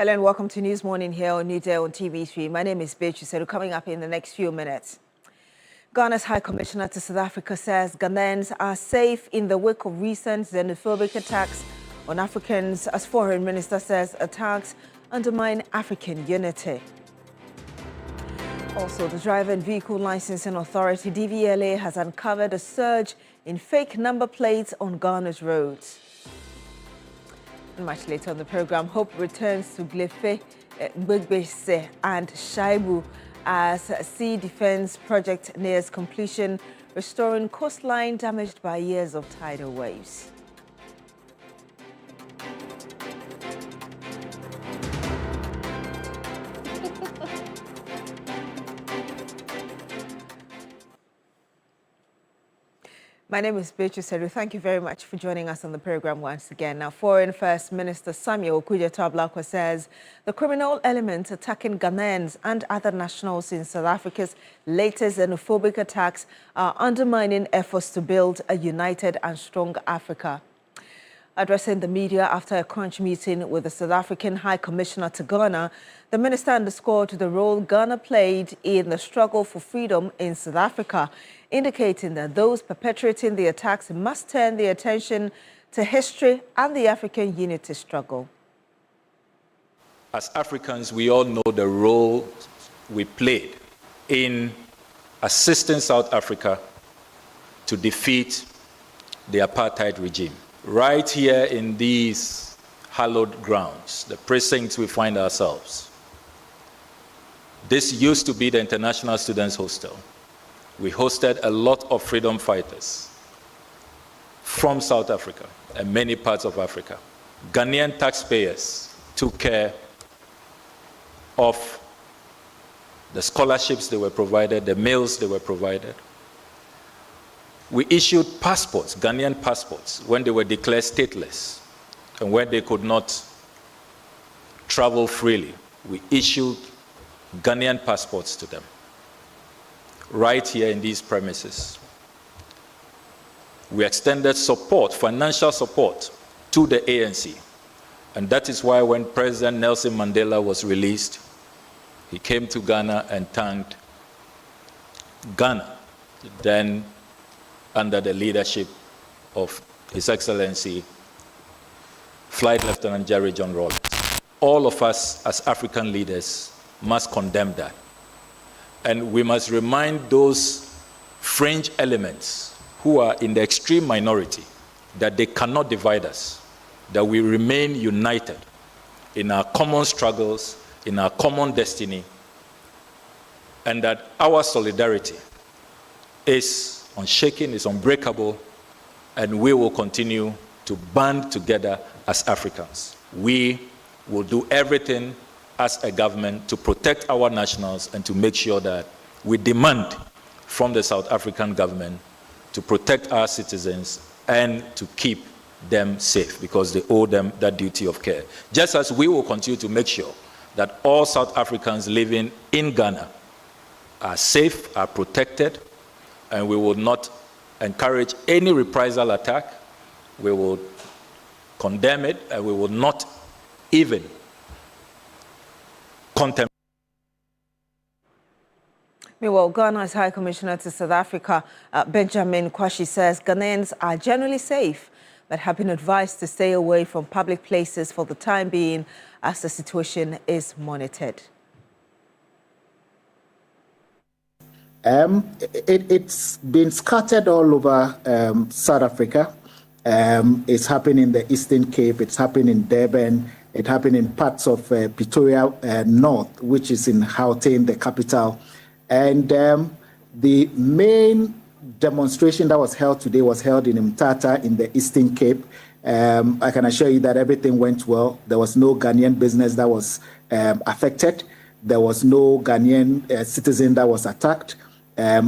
Hello and welcome to News Morning here on Newday on TV3. My name is Teshie. Coming up in the next few minutes. Ghana's High Commissioner to South Africa says Ghanaians are safe in the wake of recent xenophobic attacks on Africans, as Foreign Minister says attacks undermine African unity. Also, the Driver and Vehicle Licensing Authority, DVLA, has uncovered a surge in fake number plates on Ghana's roads. And much later on the program, hope returns to Glefe, Mbegbese and Shaibu as sea defense project nears completion, restoring coastline damaged by years of tidal waves. My name is Teshie. Thank you very much for joining us on the program once again. Now, Foreign First Minister Samuel Okudzeto-Ablakwa says the criminal elements attacking Ghanaians and other nationals in South Africa's latest xenophobic attacks are undermining efforts to build a united and strong Africa. Addressing the media after a crunch meeting with the South African High Commissioner to Ghana, the minister underscored the role Ghana played in the struggle for freedom in South Africa, indicating that those perpetrating the attacks must turn their attention to history and the African unity struggle. As Africans, we all know the role we played in assisting South Africa to defeat the apartheid regime. Right here in these hallowed grounds, the precincts we find ourselves. This used to be the International Students Hostel. We hosted a lot of freedom fighters from South Africa and many parts of Africa. Ghanaian taxpayers took care of the scholarships they were provided, the meals they were provided. We issued passports, Ghanaian passports, when they were declared stateless and when they could not travel freely. We issued Ghanaian passports to them, right here in these premises. We extended support, financial support, to the ANC. And that is why when President Nelson Mandela was released, he came to Ghana and thanked Ghana, then under the leadership of His Excellency, Flight Lieutenant Jerry John Rawlings. All of us as African leaders must condemn that. And we must remind those fringe elements who are in the extreme minority that they cannot divide us, that we remain united in our common struggles, in our common destiny, and that our solidarity is unshaken, is unbreakable, and we will continue to band together as Africans. We will do everything as a government to protect our nationals and to make sure that we demand from the South African government to protect our citizens and to keep them safe, because they owe them that duty of care. Just as we will continue to make sure that all South Africans living in Ghana are safe, are protected, and we will not encourage any reprisal attack. We will condemn it, and we will not even contemplate. Meanwhile, Ghana's High Commissioner to South Africa, Benjamin Kwashi, says Ghanaians are generally safe, but have been advised to stay away from public places for the time being as the situation is monitored. It's been scattered all over South Africa. It's happening in the Eastern Cape, it's happening in Durban, it happened in parts of Pretoria North, which is in Gauteng, the capital. And the main demonstration that was held today was held in Mthatha in the Eastern Cape. I can assure you that everything went well. There was no Ghanaian business that was affected. There was no Ghanaian citizen that was attacked.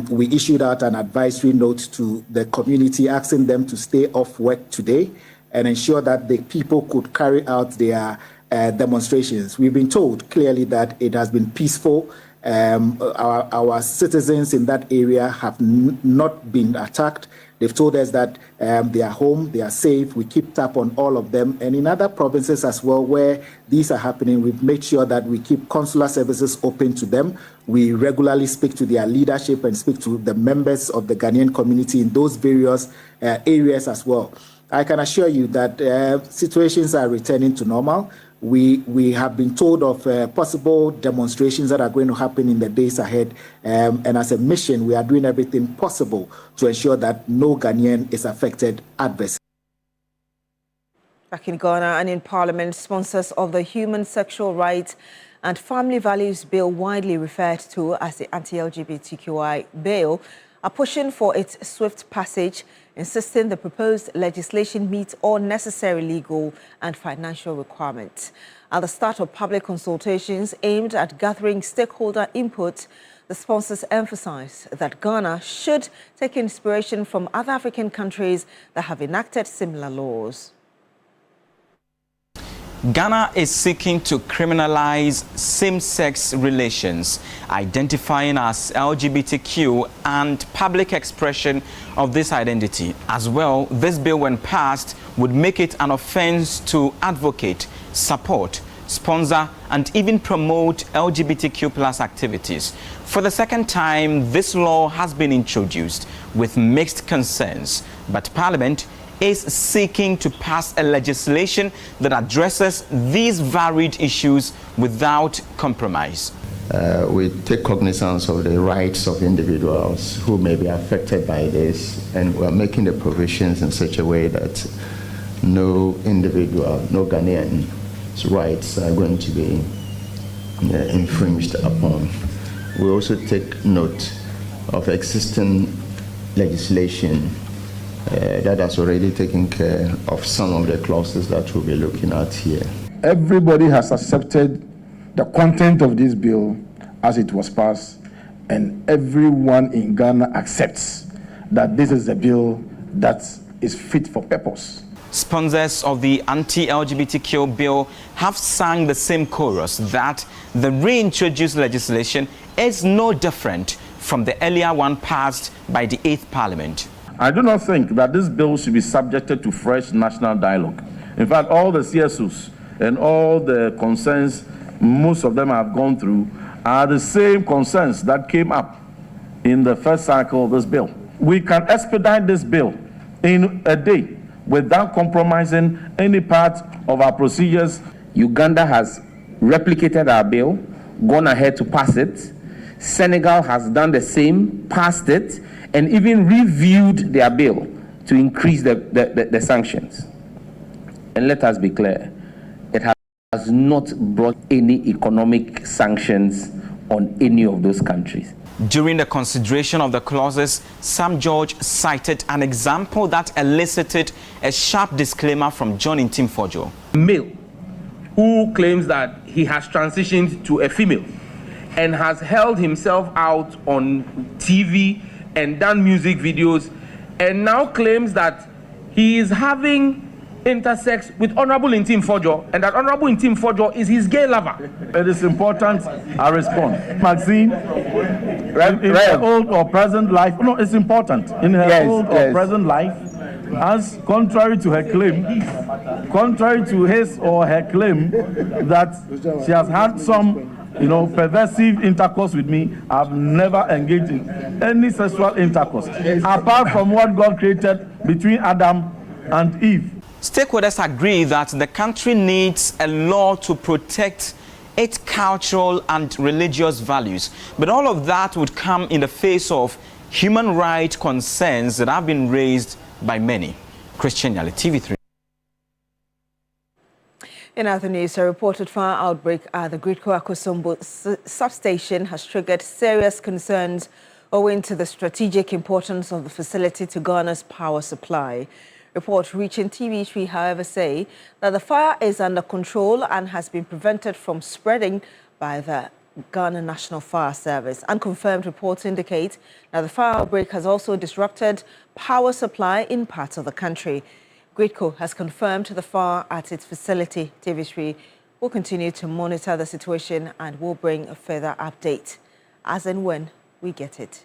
We issued out an advisory note to the community asking them to stay off work today and ensure that the people could carry out their demonstrations. We've been told clearly that it has been peaceful. Our citizens in that area have not been attacked. They've told us that they are home, they are safe. We keep tab on all of them. And in other provinces as well where these are happening, we've made sure that we keep consular services open to them. We regularly speak to their leadership and speak to the members of the Ghanaian community in those various areas as well. I can assure you that situations are returning to normal. We have been told of possible demonstrations that are going to happen in the days ahead. And as a mission, we are doing everything possible to ensure that no Ghanaian is affected adversely. Back in Ghana and in Parliament, sponsors of the Human Sexual Rights and Family Values Bill, widely referred to as the Anti-LGBTQI bill, are pushing for its swift passage, insisting the proposed legislation meets all necessary legal and financial requirements. At the start of public consultations aimed at gathering stakeholder input, the sponsors emphasized that Ghana should take inspiration from other African countries that have enacted similar laws. Ghana is seeking to criminalize same-sex relations, identifying as LGBTQ and public expression of this identity. As well, this bill, when passed, would make it an offense to advocate, support, sponsor, and even promote LGBTQ+ activities. For the second time, this law has been introduced with mixed concerns, but Parliament is seeking to pass a legislation that addresses these varied issues without compromise. We take cognizance of the rights of individuals who may be affected by this, and we're making the provisions in such a way that no individual, no Ghanaian's rights are going to be infringed upon. We also take note of existing legislation that has already taken care of some of the clauses that we'll be looking at here. Everybody has accepted the content of this bill as it was passed, and everyone in Ghana accepts that this is a bill that is fit for purpose. Sponsors of the anti-LGBTQ bill have sung the same chorus that the reintroduced legislation is no different from the earlier one passed by the 8th Parliament. I do not think that this bill should be subjected to fresh national dialogue. In fact, all the CSOs and all the concerns, most of them have gone through, are the same concerns that came up in the first cycle of this bill. We can expedite this bill in a day without compromising any part of our procedures. Uganda has replicated our bill, gone ahead to pass it. Senegal has done the same, passed it, and even reviewed their bill to increase the sanctions. And let us be clear, it has not brought any economic sanctions on any of those countries. During the consideration of the clauses, Sam George cited an example that elicited a sharp disclaimer from John Ntimfodjo. A male who claims that he has transitioned to a female and has held himself out on TV and done music videos, and now claims that he is having intersex with Honorable Ntimfodjo, and that Honorable Ntimfodjo is his gay lover. It is important I respond. Maxine, in her old or present life, no, it's important. In her old or present life, as contrary to her claim, contrary to his or her claim that she has had some perversive intercourse with me, I've never engaged in any sexual intercourse, apart from what God created between Adam and Eve. Stakeholders agree that the country needs a law to protect its cultural and religious values. But all of that would come in the face of human rights concerns that have been raised by many. Christian Yali, TV3. In other news, a reported fire outbreak at the GRIDCo Akosombo substation has triggered serious concerns owing to the strategic importance of the facility to Ghana's power supply. Reports reaching TV3, however, say that the fire is under control and has been prevented from spreading by the Ghana National Fire Service. Unconfirmed reports indicate that the fire outbreak has also disrupted power supply in parts of the country. GRIDCo has confirmed the fire at its facility. TV3 will continue to monitor the situation and will bring a further update as and when we get it.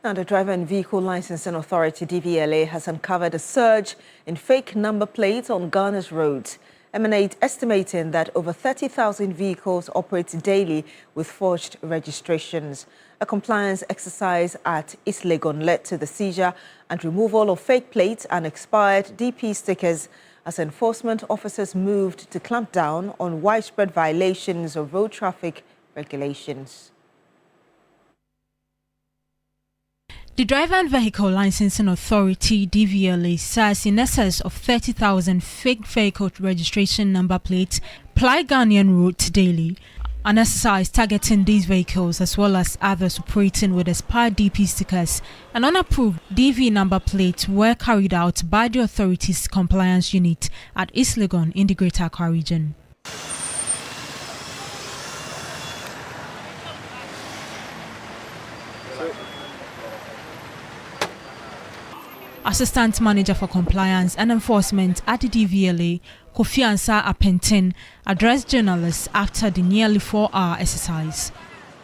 Now, the Driver and Vehicle Licensing Authority, DVLA, has uncovered a surge in fake number plates on Ghana's roads, estimating that over 30,000 vehicles operate daily with forged registrations. A compliance exercise at East Legon led to the seizure and removal of fake plates and expired DP stickers as enforcement officers moved to clamp down on widespread violations of road traffic regulations. The Driver and Vehicle Licensing Authority, DVLA, says in excess of 30,000 fake vehicle registration number plates ply Ghanaian roads daily. An exercise targeting these vehicles as well as others operating with expired DP stickers and unapproved DV number plates were carried out by the authority's compliance unit at East Legon in the Greater Accra region. Assistant Manager for Compliance and Enforcement at the DVLA, Kofi Ansah Apentin, addressed journalists after the nearly 4-hour exercise.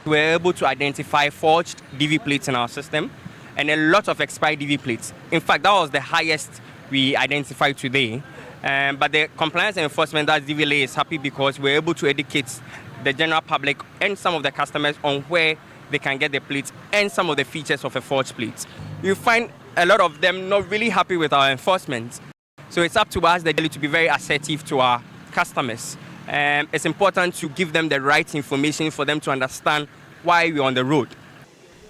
We were able to identify forged DV plates in our system and a lot of expired DV plates. In fact, that was the highest we identified today. But the compliance and enforcement at DVLA is happy because we're able to educate the general public and some of the customers on where they can get the plates and some of the features of a forged plate. You find a lot of them not really happy with our enforcement. So it's up to us daily to be very assertive to our customers. It's important to give them the right information for them to understand why we're on the road.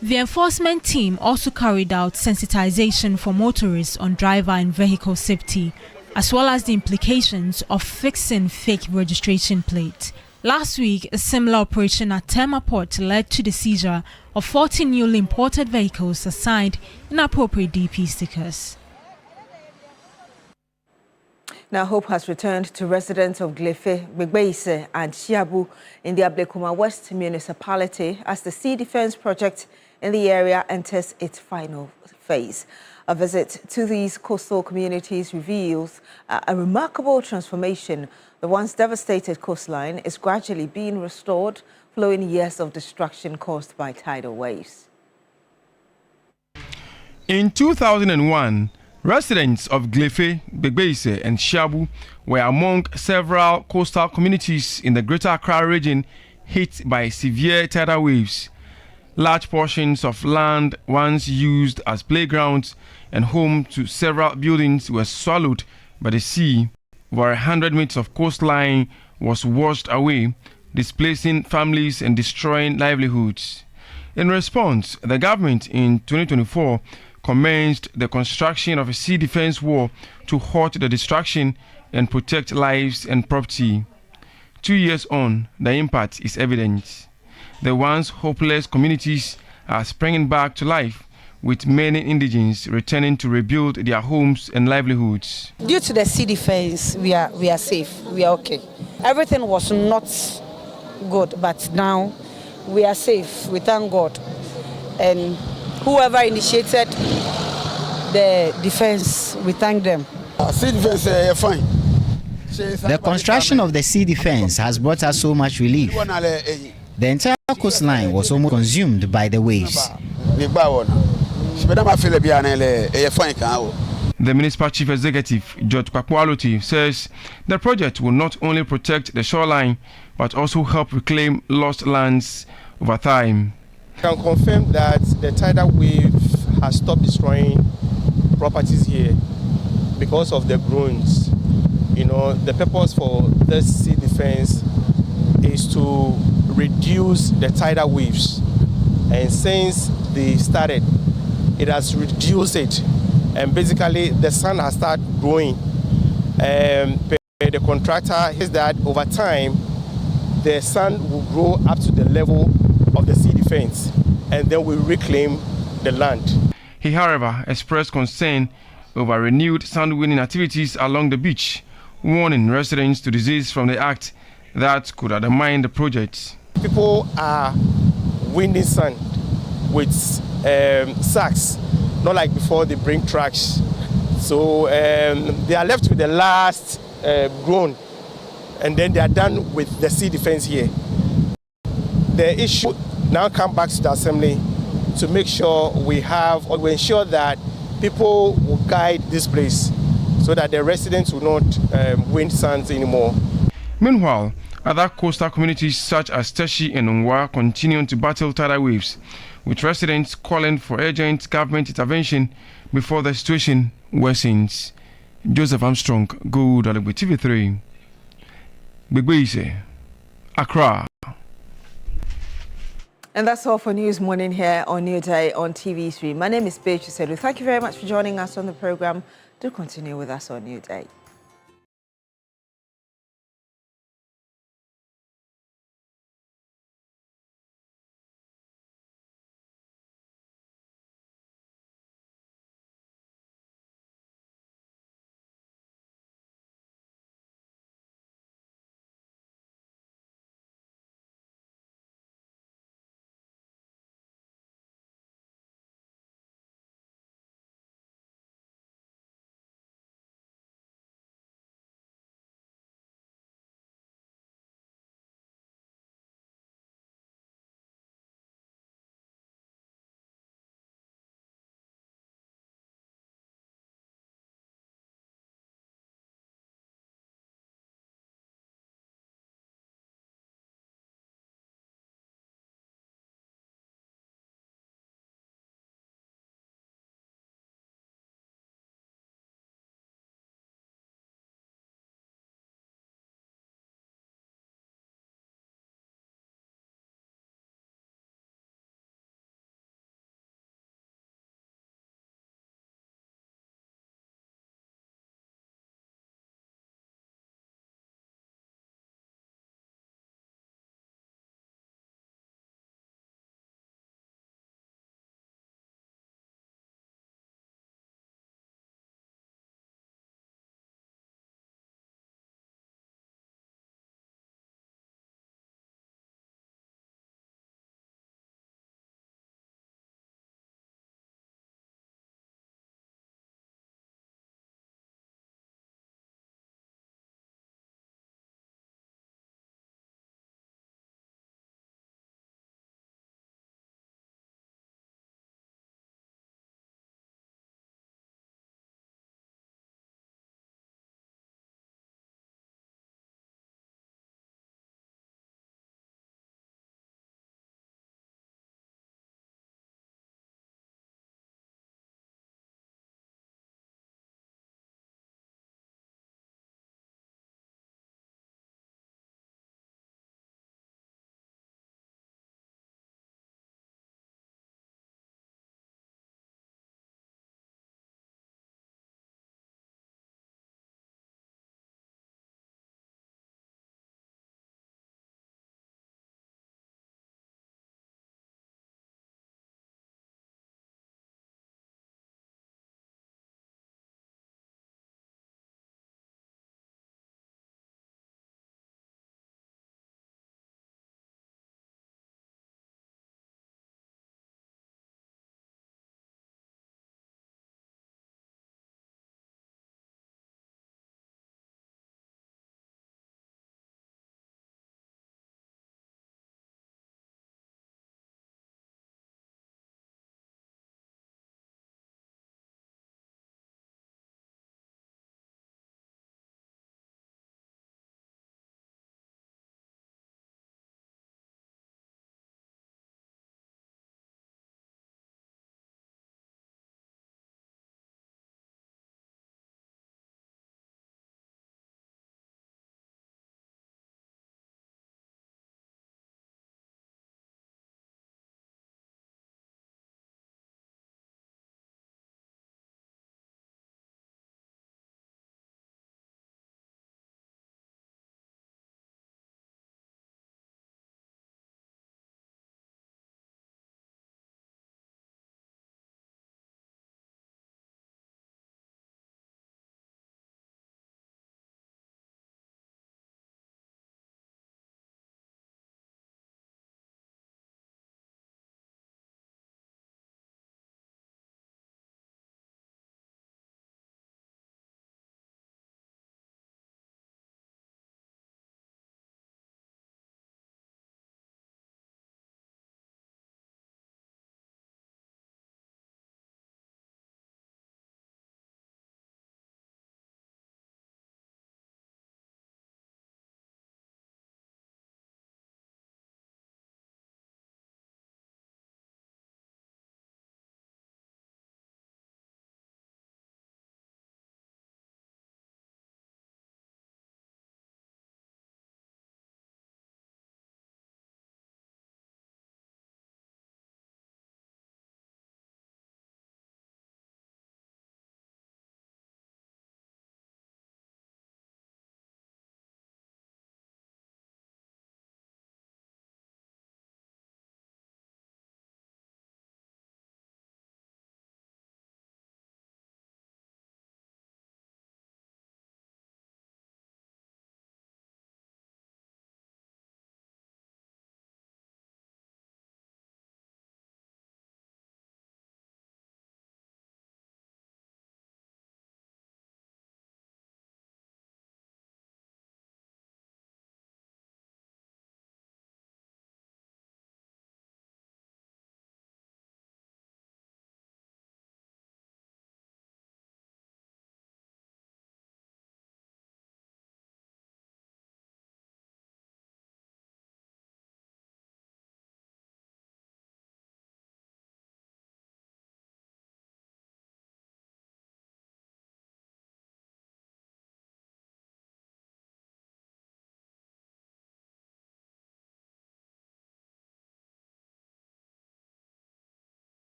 The enforcement team also carried out sensitization for motorists on driver and vehicle safety, as well as the implications of fixing fake registration plates. Last week, a similar operation at Tema Port led to the seizure of 40 newly imported vehicles assigned inappropriate DP stickers. Now, hope has returned to residents of Glefe, Begbeise and Shiabu in the Ablekuma West municipality as the sea defense project in the area enters its final phase. A visit to these coastal communities reveals a remarkable transformation. The once devastated coastline is gradually being restored following years of destruction caused by tidal waves. In 2001, residents of Glefe, Begbeise and Shiabu were among several coastal communities in the Greater Accra region hit by severe tidal waves. Large portions of land once used as playgrounds and home to several buildings were swallowed by the sea. Over 100 meters of coastline was washed away, displacing families and destroying livelihoods. In response, the government in 2024 commenced the construction of a sea defense wall to halt the destruction and protect lives and property. 2 years on, the impact is evident. The once hopeless communities are springing back to life, with many indigents returning to rebuild their homes and livelihoods. Due to the sea defense, we are safe, we are okay. Everything was not good, but now we are safe, we thank God. And whoever initiated the defense, we thank them. Sea defense, fine. The construction of the sea defense has brought us so much relief. The entire coastline was almost consumed by the waves. The municipal chief executive, George Kwakwaloti, says the project will not only protect the shoreline, but also help reclaim lost lands over time. I can confirm that the tidal wave has stopped destroying properties here because of the groans. You know, the purpose for this sea defense is to reduce the tidal waves. And since they started, it has reduced it. And basically, the sand has started growing. The contractor is that over time, the sand will grow up to the level of the sea defense, and then we reclaim the land. He, however, expressed concern over renewed sand winning activities along the beach, warning residents to desist from the act that could undermine the project. People are winning sand with sacks, not like before they bring trucks. So they are left with the last groan, and then they are done with the sea defense here. The issue now comes back to the assembly to make sure we ensure that people will guide this place so that the residents will not wind sands anymore. Meanwhile, other coastal communities such as Teshie and Nwa continue to battle tidal waves, with residents calling for urgent government intervention before the situation worsens. Joseph Armstrong, Good Alibwe TV3. Begbeise, Accra. And that's all for News Morning here on New Day on TV3. My name is Beatrice Sedu. Thank you very much for joining us on the program. Do continue with us on New Day.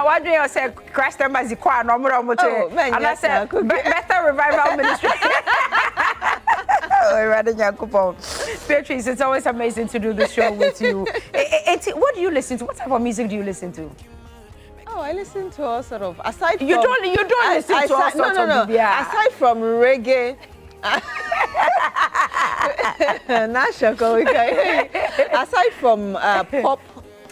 why do you say Christ members the choir no more? And I said better revival ministry. Beatrice, it's always amazing to do the show with you. What do you listen to? What type of music do you listen to? Oh, I listen to all sort of. Aside from you don't listen to all sorts of. No. Aside from reggae. Aside from pop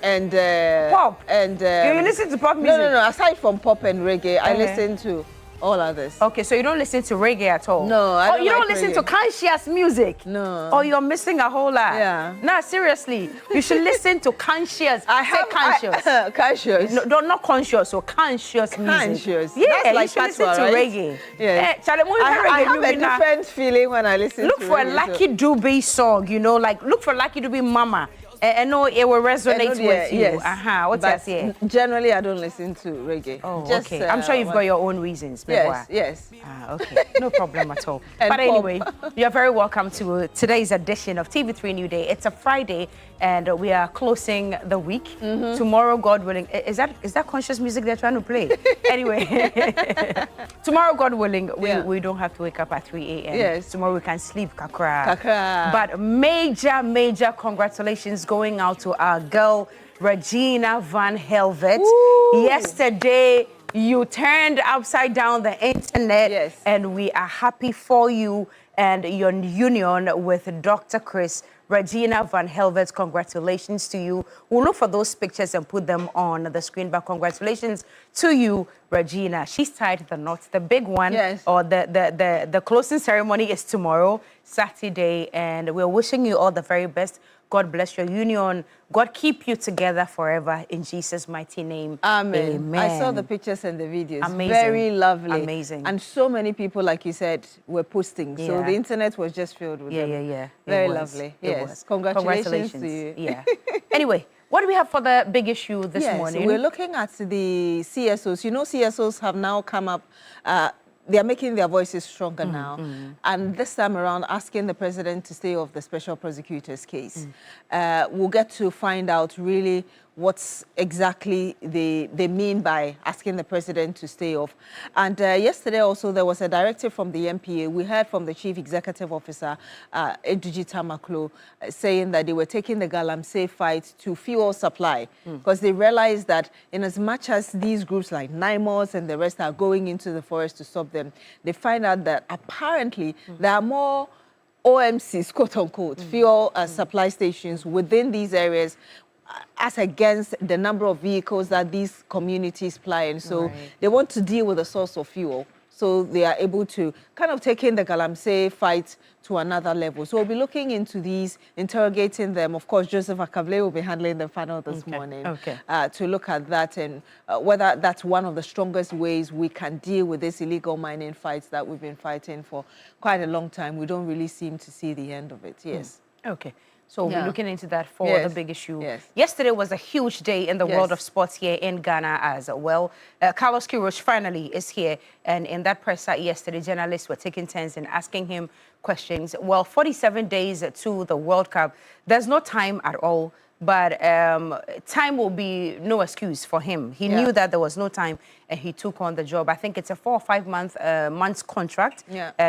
and you listen to pop music? No. Aside from pop and reggae, I listen to all others. Okay, so you don't listen to reggae at all? No, I don't. You don't like listen reggae. to conscious music? No. Oh, you're missing a whole lot. Yeah. No, seriously, you should listen to conscious. Conscious. Conscious. No, not conscious, so conscious music. Conscious. Yeah, that's like you should listen Patwa, to right? reggae. Yes. I have a different feeling when I listen look to for reggae. a Lucky Dube song, you know, like look for Lucky Dube Mama. I know it will resonate with you. Yes. What's that say? Generally, I don't listen to reggae. Oh, okay. I'm sure you've got your own reasons. Yes. Okay. No problem at all. But anyway, you're very welcome to today's edition of TV3 Newday. It's a Friday, and we are closing the week. Tomorrow, God willing, is that conscious music they're trying to play? Anyway, tomorrow, God willing, we don't have to wake up at 3 a.m. Yes. Tomorrow we can sleep kakra. But major congratulations going out to our girl Regina Van Helvet. Yesterday you turned upside down the internet, and we are happy for you and your union with Dr. Chris. Regina Van Helvet, congratulations to you. We'll look for those pictures and put them on the screen, but congratulations to you, Regina. She's tied the knot, the big one, or the closing ceremony is tomorrow, Saturday, and we're wishing you all the very best. God bless your union. God keep you together forever in Jesus' mighty name. Amen. Amen. I saw the pictures and the videos. Amazing. Very lovely. Amazing. And so many people, like you said, were posting. So the internet was just filled with them. Yeah. Very lovely. Yes. Congratulations to you. Yeah. Anyway, what do we have for the big issue this morning? We're looking at the CSOs. You know, CSOs have now come up. They are making their voices stronger now. And this time around, asking the president to stay off the special prosecutor's case. We'll get to find out really what's exactly they mean by asking the president to stay off. And yesterday also, there was a directive from the MPA. We heard from the Chief Executive Officer, Edigi Tamaklo, saying that they were taking the Galamsey fight to fuel supply because they realized that in as much as these groups like NIMOS and the rest are going into the forest to stop them, they find out that apparently there are more OMCs, quote unquote, fuel supply stations within these areas as against the number of vehicles that these communities ply in. So they want to deal with the source of fuel. So they are able to kind of take in the Galamsey fight to another level. So we'll be looking into these, interrogating them. Of course, Joseph Akavle will be handling the panel this morning to look at that and whether that's one of the strongest ways we can deal with this illegal mining fights that we've been fighting for quite a long time. We don't really seem to see the end of it. Yes. Okay. So we'll be looking into that for the big issue. Yesterday was a huge day in the world of sports here in Ghana as well. Carlos Queiroz finally is here. And in that press out yesterday, journalists were taking turns and asking him questions. Well, 47 days to the World Cup. There's no time at all. But time will be no excuse for him. He knew that there was no time, and he took on the job. I think it's a 4 or 5 months contract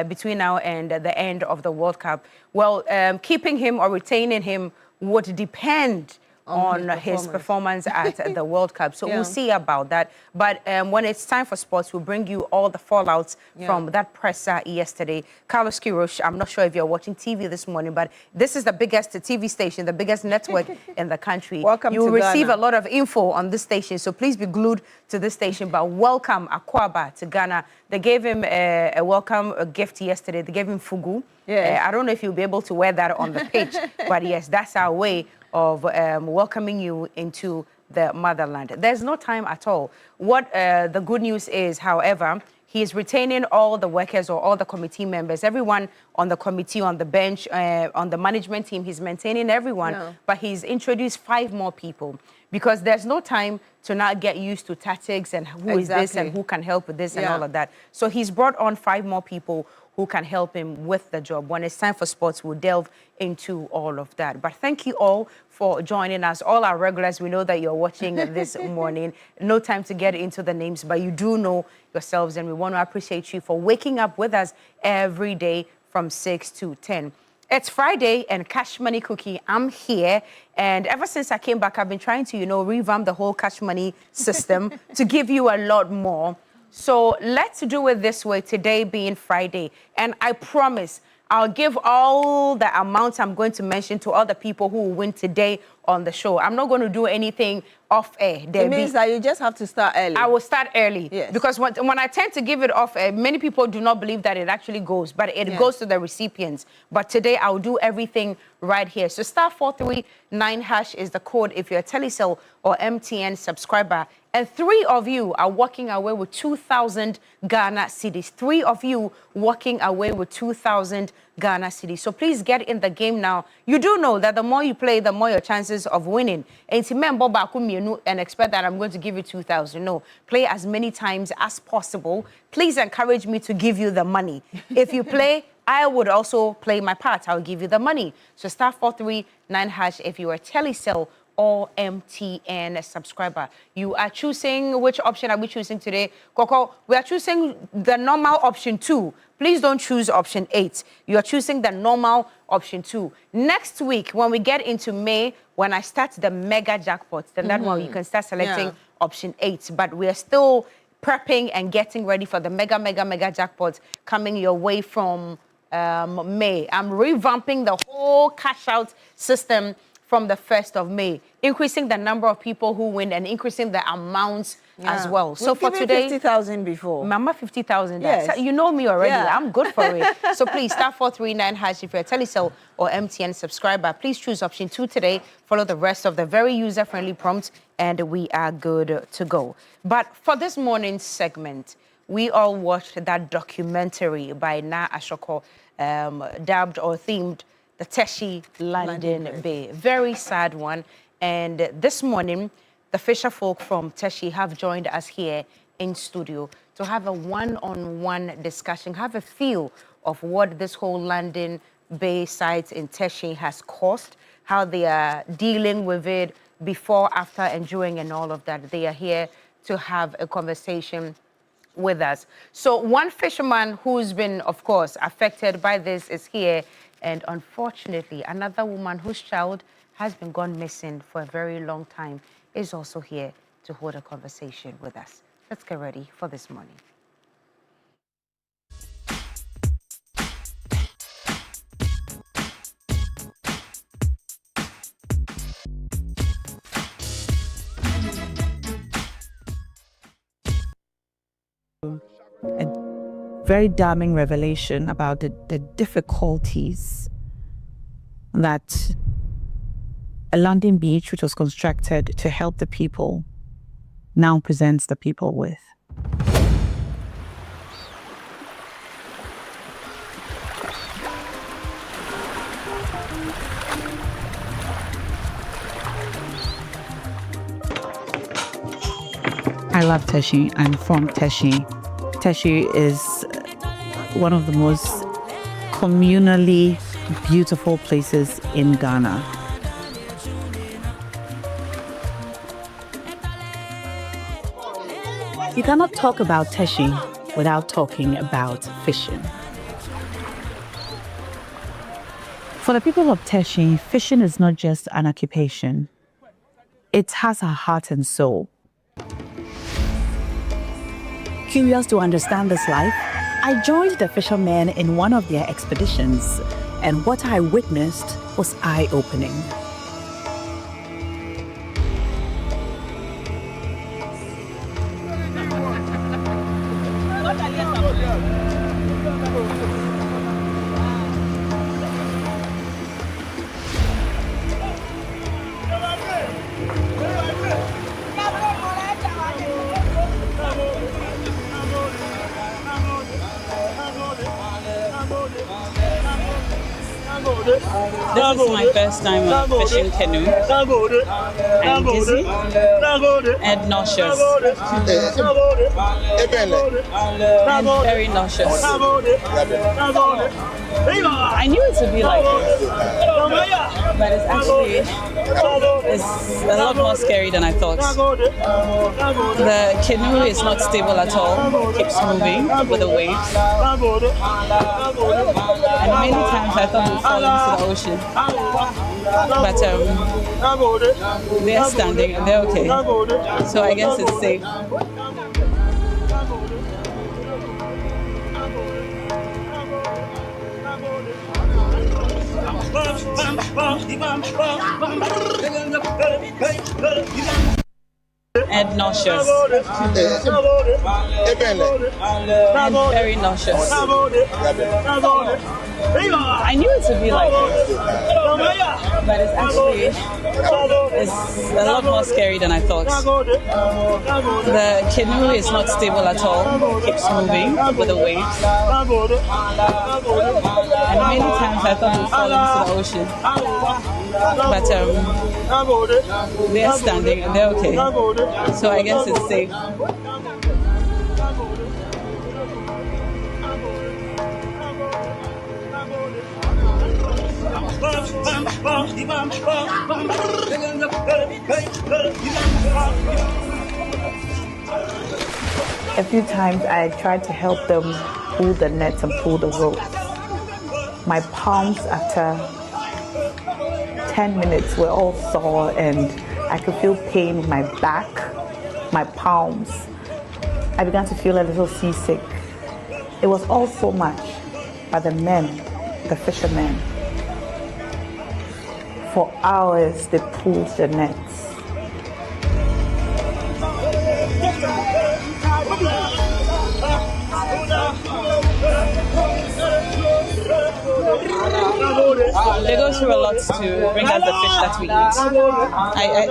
between now and the end of the World Cup. Well, keeping him or retaining him would depend on his performance at the World Cup. So we'll see about that. But when it's time for sports, we'll bring you all the fallouts from that presser yesterday. Carlos Queiroz, I'm not sure if you're watching TV this morning, but this is the biggest TV station, the biggest network in the country. Welcome you to receive Ghana. a lot of info on this station, so please be glued to this station. But welcome Akwaba to Ghana. They gave him a welcome gift yesterday. They gave him fugu. I don't know if you'll be able to wear that on the pitch, but yes, that's our way of welcoming you into the motherland. There's no time at all. What the good news is, however, he is retaining all the workers or all the committee members, everyone on the committee, on the bench, on the management team. He's maintaining everyone, but he's introduced 5 more people because there's no time to not get used to tactics and who is this and who can help with this and all of that. So he's brought on 5 more people who can help him with the job. When it's time for sports, we'll delve into all of that. But thank you all for joining us. All our regulars, we know that you're watching this morning. No time to get into the names, but you do know yourselves, and we want to appreciate you for waking up with us every day from 6 to 10. It's Friday, and Cash Money Cookie, I'm here. And ever since I came back, I've been trying to, revamp the whole Cash Money system to give you a lot more. So let's do it this way, today being Friday. And I promise I'll give all the amounts I'm going to mention to other people who will win today on the show. I'm not going to do anything off air. It means that you just have to start early. I will start early. Yes. Because when I tend to give it off air, many people do not believe that it actually goes, but it goes to the recipients. But today I'll do everything right here. So *439# is the code if you're a Telecel or MTN subscriber. And 3 of you are walking away with 2,000 Ghana cedis. 3 of you walking away with 2,000 Ghana cedis. So please get in the game now. You do know that the more you play, the more your chances of winning. And expect that I'm going to give you 2,000. No, play as many times as possible. Please encourage me to give you the money. If you play, I would also play my part. I'll give you the money. So *439# if you are Telecel or MTN subscriber. You are choosing, which option are we choosing today? Coco, we are choosing the normal option 2. Please don't choose option 8. You are choosing the normal option 2. Next week, when we get into May, when I start the mega jackpot, then that one you can start selecting option 8. But we are still prepping and getting ready for the mega jackpot coming your way from May. I'm revamping the whole cash out system from the 1st of May, increasing the number of people who win and increasing the amounts as well. So for today, 50,000 before. Mama, 50,000. Yes. You know me already. Yeah. I'm good for it. So please, *439# if you're a Telecel or MTN subscriber. Please choose option 2 today. Follow the rest of the very user-friendly prompts, and we are good to go. But for this morning's segment, we all watched that documentary by Na Ashoko, dubbed or themed the Teshie Landing Bay. Very sad one. And this morning, the fisher folk from Teshie have joined us here in studio to have a one-on-one discussion, have a feel of what this whole landing bay site in Teshie has cost, how they are dealing with it before, after, and during, and all of that. They are here to have a conversation with us. So one fisherman who's been, of course, affected by this is here. And unfortunately, another woman whose child has been gone missing for a very long time is also here to hold a conversation with us. Let's get ready for this morning. Very damning revelation about the difficulties that a landing beach, which was constructed to help the people, now presents the people with. I love Teshie. I'm from Teshie. Teshie is one of the most communally beautiful places in Ghana. You cannot talk about Teshie without talking about fishing. For the people of Teshie, fishing is not just an occupation. It has a heart and soul. Curious to understand this life, I joined the fishermen in one of their expeditions, and what I witnessed was eye-opening. No, is my first time on a fishing canoe. I'm dizzy and nauseous. I'm very nauseous. I knew it would be like this, but it's actually a lot more scary than I thought. The canoe is not stable at all. It keeps moving with the waves. And many times I thought we'd fall into the ocean. But they're standing and they're okay. So I guess it's safe. And nauseous. And very nauseous. I knew it would be like this, but it's actually a lot more scary than I thought. The canoe is not stable at all. It keeps moving with the waves. And many times I thought we'd fall into the ocean. But they're standing and they're okay. So I guess it's safe. A few times I tried to help them pull the nets and pull the ropes. My palms after 10 minutes were all sore and I could feel pain in my back, my palms. I began to feel a little seasick. It was all so much, but the men, the fishermen, for hours they pulled the nets. They go through a lot to bring us the fish that we eat.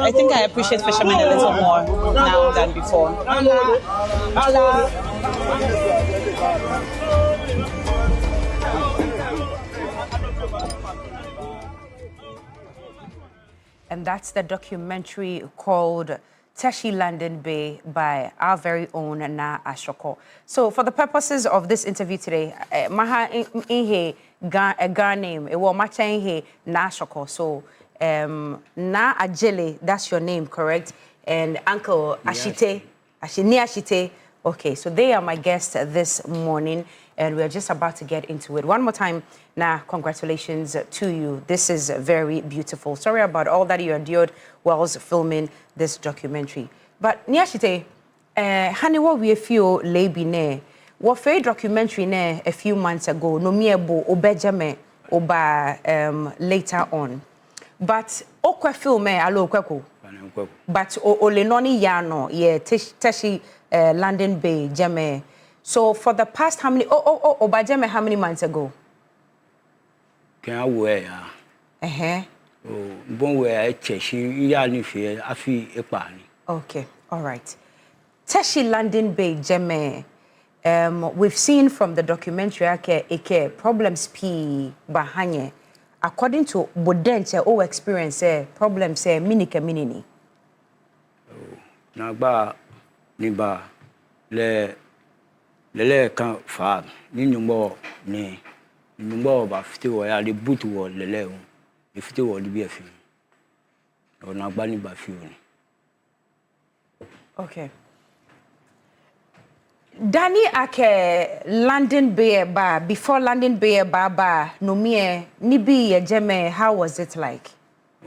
I think I appreciate fishermen a little more now than before. And that's the documentary called Teshie Landing Bay by our very own Na Ashoko. So for the purposes of this interview today, maha inhe Ghana name, it was macha inhe Na Ashoko. So Na Ajele, that's your name, correct? And Uncle Ashite, Ashini Ashite. Okay, so they are my guests this morning, and we're just about to get into it. One more time, now, congratulations to you. This is very beautiful. Sorry about all that you endured whilst filming this documentary. But, Niashite, honey, what we feel labi ne, what fair documentary ne a few months ago, no miebo obejame oba later on. But, okwe film alo kweko. But ole noni yano ye Teshie Landing Bay jame. So for the past how many oba jame how many months ago? Can I wear? Bon wear Teshie yani fe afi epani. Okay, all right. Teshie Landing Bay jame. We've seen from the documentary ake problems p bahanye. According to Bodenche o experience problems minike minini. Na ba ni ba le kan fa ni nyumbo ni nyumbo ba fiti wo ya le boot wo le o e fiti wo di bi afi o na gba ni ba fi o ni. Okay. Danny ake Landing Bay ba before Landing Bay ba no me ni bi ye jeme, how was it like?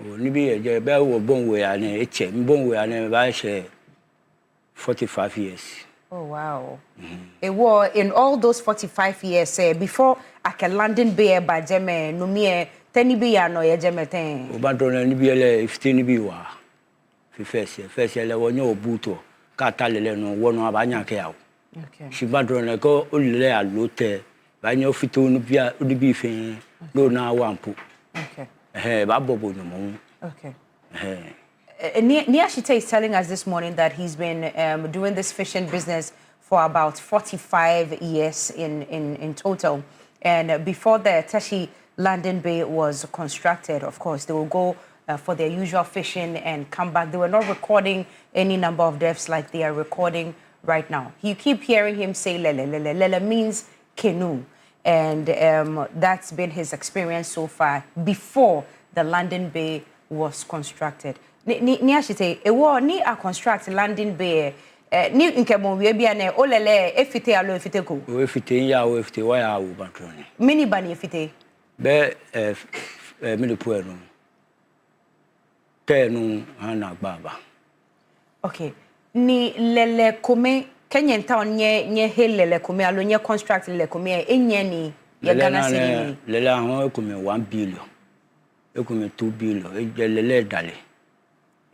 Oh ni bi ye je be wo bon we ya ne eche bon we ya ne ba she 45 years. Oh wow. It was in all those 45 years before ake Landing Bay ba jeme no me tani bi ya no ye jeme ten. O ba do ni bi ele 15 bi wa. Fi first year le wo nyo obuto ka ta lele no wo no abanya ke ya. Okay. She badrone ko ulile a lote ba nyo fito no bia odibi fe no na wampo. Okay. Ba bobo no mo. Okay. Niashite is telling us this morning that he's been doing this fishing business for about 45 years in total. And before the Teshie landing bay was constructed, of course, they will go for their usual fishing and come back. They were not recording any number of deaths like they are recording right now. You keep hearing him say lele. Lele means canoe. And that's been his experience so far before the landing bay was constructed. Ni ashite, ewo ni a construct landing bay. Ni nkemo we bia na olele efite alo efite ko. O efite ya o efite wa ya wo batroni. Mini bani efite. Be mini puero. Tenu ana baba. Okay. Ni lele kome Kenyan town nye lele kome alo nye construct lele kome enye ni ya Ghana city ni. Lele ahon ekome 1 billion. Ekome 2 billion. Lele dale.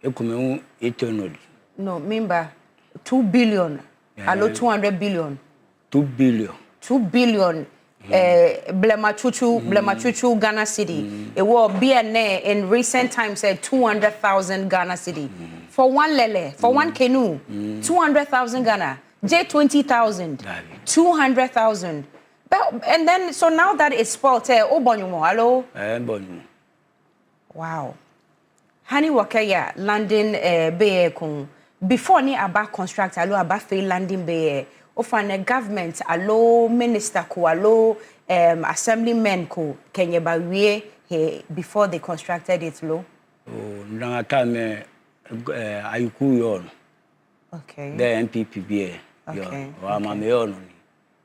Ekome eternally. No, remember 2 billion. Alo 200 billion. 2 billion. 2 billion. Blema chuchu Ghana city. It will be in recent times said 200,000 Ghana city. For one lele, for one canoe, 200,000 Ghana. J 20,000. 200,000. And then so now that it's spoiled, hello? Wow. Hani wakaya landing bay kung before ni aba construct alo aba fail landing bay. Ofane government alo minister ko alo assemblymen ko Kenya ba wie before they constructed it lo. Oh, na time ayuku yon. Okay. The MPPBA. Okay. Wa mama yon ni.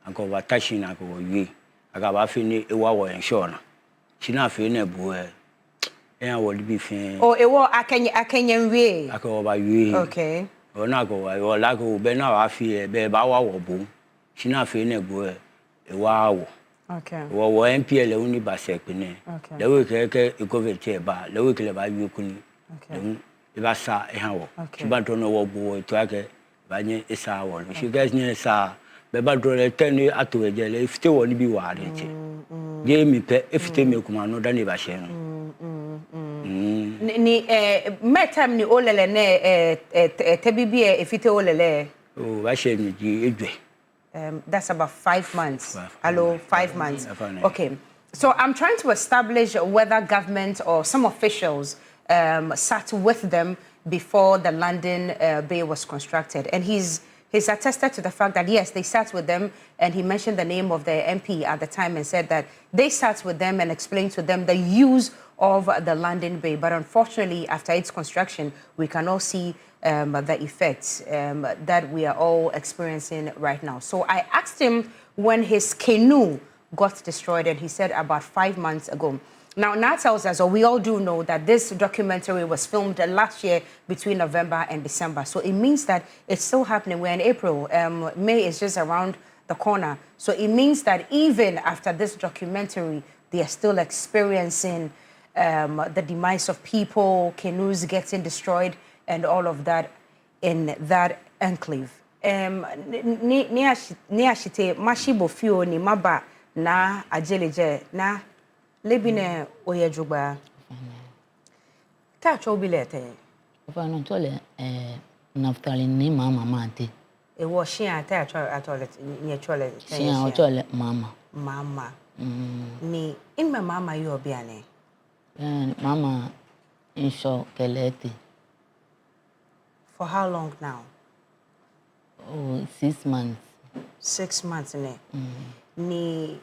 Anko ba Teshie na ko wie. Aga ba fini ewa wo ensure na. China fe na bu e wo bi fin. Oh, ewa akenya wie. Ako ba wie. Okay. Ona go wa la go be na wa fi be ba wa wo bo. China fe na bu ewa wo. Okay. Wo MPL uni ba se pene. Okay. Le we ke government ba, le we ke ba wie kuni. Okay. Iba sa e han wo. Chiba to no wo bo to ake ba nye isa wo. She guys nye sa be ba do le tenu ato eje le ifite wo ni bi wa re che. Ye mi pe ifite me kuma no da ni ba she no. Ni metam ni olele ne tebibi ifite olele. Oh, ba she ni ji edwe. That's about 5 months. Hello, 5 months. Okay. So I'm trying to establish whether government or some officials sat with them before the landing bay was constructed. And he's attested to the fact that, yes, they sat with them, and he mentioned the name of the MP at the time and said that they sat with them and explained to them the use of the landing bay. But unfortunately, after its construction, we can all see the effects that we are all experiencing right now. So I asked him when his canoe got destroyed, and he said about 5 months ago. Now, Nat tells us, or we all do know, that this documentary was filmed last year between November and December. So it means that it's still happening. We're in April. May is just around the corner. So it means that even after this documentary, they are still experiencing the demise of people, canoes getting destroyed, and all of that in that enclave. Ni ashite mashibo fio ni maba na ajeleje na lebine oyejugba. Ta chobilete. Ofa no tole naftali ni mama mate. E wo shin ata atole ni chole. Shin atole mama. Mama. Ni in my mama you obiane. Mama insho kelete. For how long now? Oh, 6 months. 6 months, ne? Ni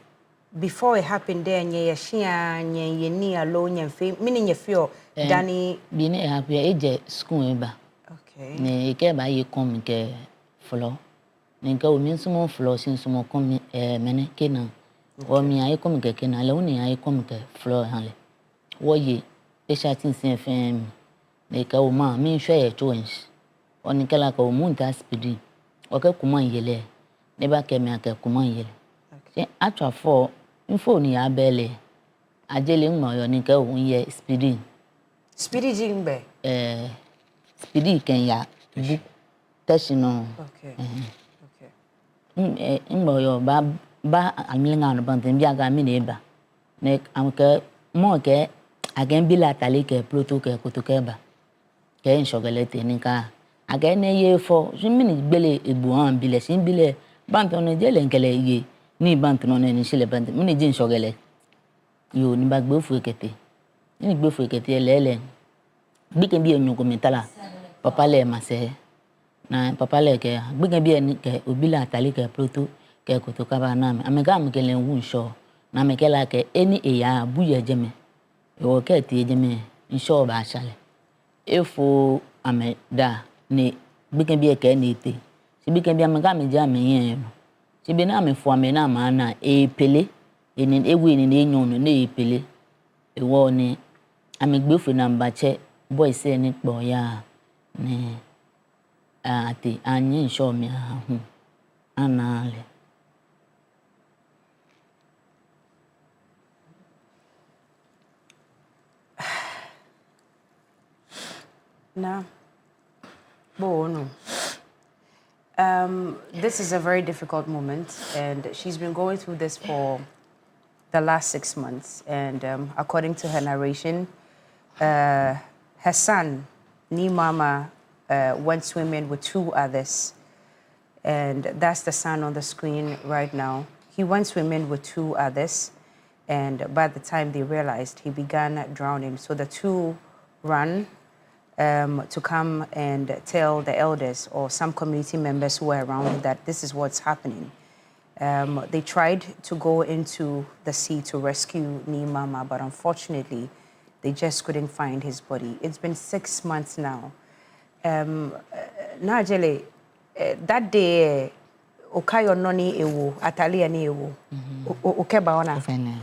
before it happened there, nye yashia, nye yeni alo, nye fe, meaning ye feel, Danny. Bine happy age school eba. Okay. Ne ike ba ye come ke floor. Ne ke o min sumo floor sin sumo come mene kena. O mi aye come ke kena, le uni aye come ke floor hanle. Wo ye pesha tin sin FM. Ne ke o ma min hwe ye twins. Oni kala ko munta speedy oke kuma yele ne ba ke me ake kuma yele se atwa for info ni abele ajele nmo yo ni ke ohun ye speedy jimbe speedy ken ya bu Teshie no okay nmo yo ba amlinga no banten bi aga mi ne ba ne amke mo ke agen bilatale ke proto ke kotoke ba ke inshogelete ni ka agene ye fo jimini gbele egbuan bile sin bile banton ne jele nkele ye ni banton ne ni sile banton mini jin sogele yo ni bagbe fu ekete ni gbe fu ekete lele bi kan bi enyu ko metala papa le mase na papa le ke bi kan bi en ke obila atali ke proto ke ko to ka ba na me amega me ke len wu nsho na me ke la ke eni eya bu ye jeme e wo ke ti jeme nsho ba chale efo ame da ni bi kan bi ke ni te si bi kan bi amega me ja me yen no si bi na me fo ame na ma na e pele eni ewu eni enyo no na e pele e wo ni amegbe fu na mbache boy say ni gbo ya ni ati anyi nsho me hu anale No. Bono. This is a very difficult moment, and she's been going through this for the last 6 months. And according to her narration, her son, Ni Mama, went swimming with 2 others. And that's the son on the screen right now. He went swimming with 2 others. And by the time they realized, he began drowning. So the 2 ran to come and tell the elders or some community members who were around that this is what's happening. They tried to go into the sea to rescue Ni Mama, but unfortunately, they just couldn't find his body. It's been 6 months now. Najele, that day, Okayo noni ewo, Atalia ni ewo. Okeba ona.